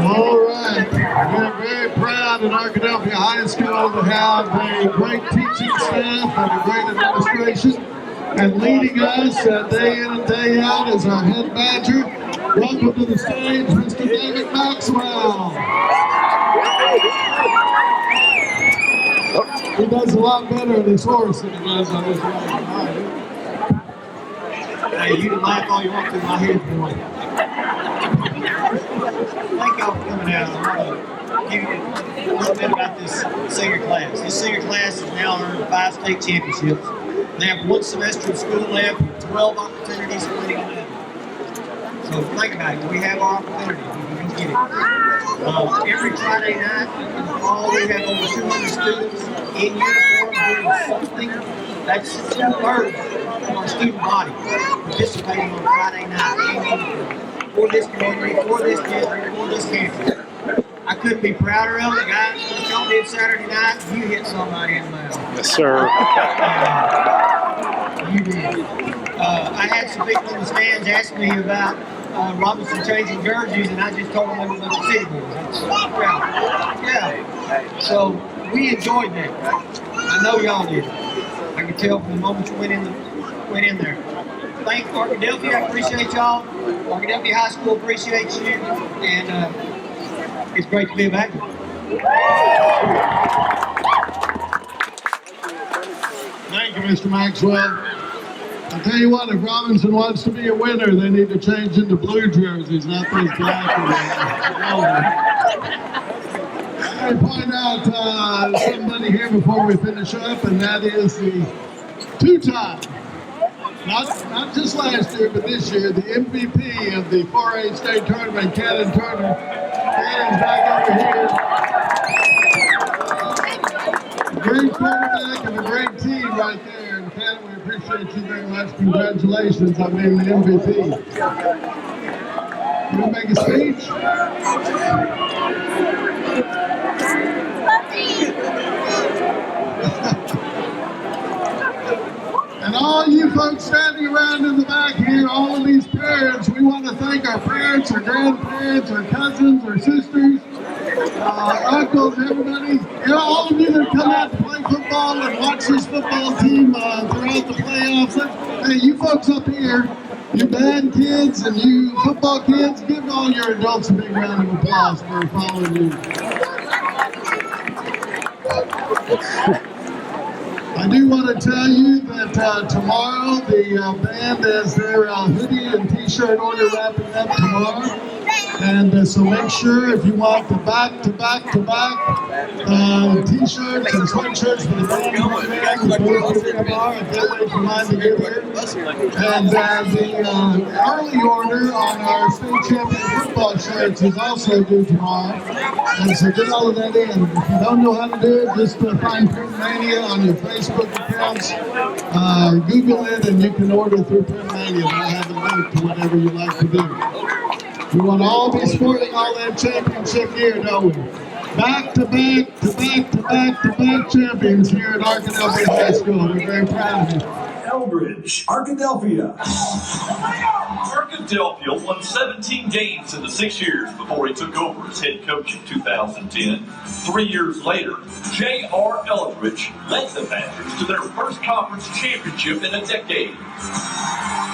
All right. We're very proud at Arkadelphia High School to have a great teaching staff and a great administration. and leading us day in and day out is our head Badger. Welcome to the stage, Mr. David Maxwell. He does a lot better on his horse than he does on his ride. Hey, you can laugh all you want to, my head's going. Thank y'all for coming out. I want to give you a little bit about this senior class. This senior class has now earned 5 state championships. They have 1 semester of school left, 12 opportunities for winning 11. So think about it. We have our opportunity. We can go get it. Every Friday night in the fall, we have over 200 students in uniform doing something. That's 2/3 of our student body participating on Friday night in uniform for this community, for this district, for this campus. I couldn't be prouder of it, guys. What y'all did Saturday night, you hit somebody in the mouth. Yes, sir. You did. I had some people in the stands ask me about Robinson changing jerseys, and I just told them they were the city boys. Yeah. So we enjoyed that. I know y'all did. I could tell from the moment you went in there. Thank Arkadelphia. I appreciate y'all. Arkadelphia High School appreciates you, and it's great to be a Badger. Thank you, Mr. Maxwell. I'll tell you what, if Robinson wants to be a winner, they need to change into blue jerseys, not those black ones. I point out somebody here before we finish up, and that is the 2-time, not just last year, but this year, the MVP of the 4A state tournament, Cannon Turner. Cannon's back over here. Great quarterback and a great team right there. And Cannon, we appreciate you very much. Congratulations on being the MVP. You want to make a speech? And all you folks standing around in the back here, all of these parents, we want to thank our parents, our grandparents, our cousins, our sisters, uncles, everybody. You know, all of you that come out to play football and watch this football team throughout the playoffs. Hey, you folks up here, you band kids and you football kids, give all your adults a big round of applause for following you. I do want to tell you that tomorrow the band has their hoodie and t-shirt order wrapping up tomorrow. And so make sure if you want the back-to-back t-shirts and sweatshirts for the band, I can't wait for mine to get here. And the early order on our state champion football shirts is also due tomorrow. And so get all of that in. If you don't know how to do it, just find Print Mania on your Facebook accounts, Google it, and you can order through Print Mania. They'll have a link to whatever you like to do. We want to all be sporting all that championship gear, don't we? Back-to-back champions here at Arkadelphia High School. We're very proud of you. Eldridge, Arkadelphia. Arkadelphia won 17 games in the 6 years before he took over as head coach in 2010. 3 years later, J.R. Eldridge led the Badgers to their first conference championship in a decade.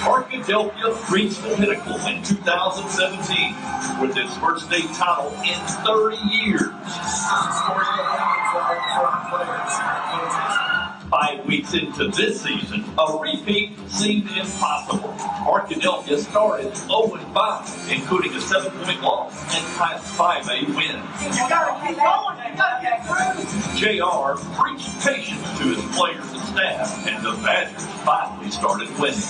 Arkadelphia reached the pinnacle in 2017 with its first state title in 30 years. 5 weeks into this season, a repeat seemed impossible. Arkadelphia started 0-5, including a 7-point loss and Class 5A win. You gotta keep going. You gotta get through. JR preached patience to his players and staff, and the Badgers finally started winning.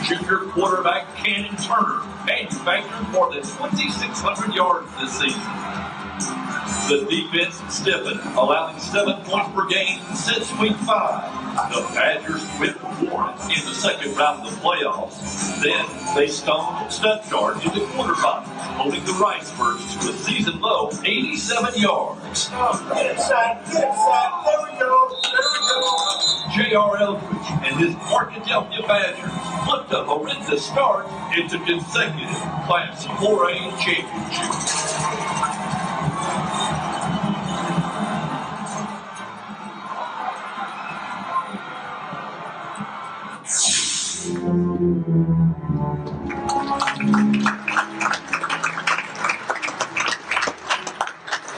Junior quarterback Cannon Turner manufactured more than 2,600 yards this season. The defense stiffened, allowing 7 points per game since week 5. The Badgers went for it in the second round of the playoffs. Then they stoned Stuttgart in the quarterfinals, holding the Ricebirds to a season-low 87 yards. Get inside. There we go. J.R. Eldridge and his Arkadelphia Badgers flipped a horrendous start into consecutive Class 4A championships. I'll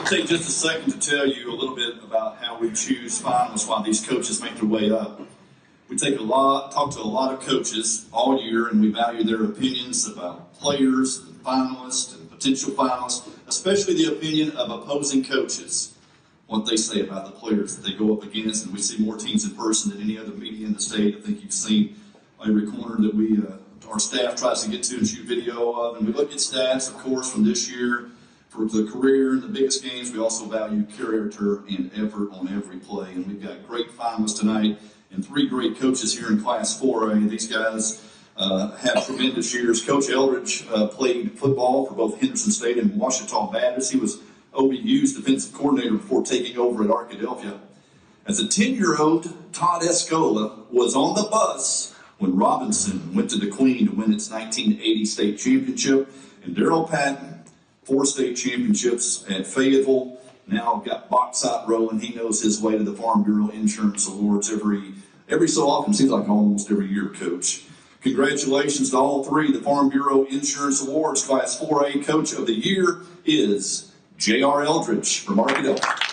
take just a second to tell you a little bit about how we choose finalists while these coaches make their way up. We talk to a lot of coaches all year, and we value their opinions about players, and finalists, and potential finalists, especially the opinion of opposing coaches, what they say about the players that they go up against. And we see more teams in person than any other media in the state. I think you've seen every corner that our staff tries to get to and shoot video of. And we look at stats, of course, from this year for the career and the biggest games. We also value character and effort on every play. And we've got great finalists tonight and 3 great coaches here in Class 4A. These guys have tremendous years. Coach Eldridge played football for both Henderson State and Arkadelphia Badgers. He was OBU's defensive coordinator before taking over at Arkadelphia. As a 10-year-old, Todd Escola was on the bus when Robinson went to the Queen to win its 1980 state championship. And Darrell Patton, 4 state championships at Fayetteville. Now got Bauxite rolling. He knows his way to the Farm Bureau Insurance Awards every so often. Seems like almost every year, Coach. Congratulations to all 3. The Farm Bureau Insurance Awards Class 4A Coach of the Year is J.R. Eldridge from Arkadelphia.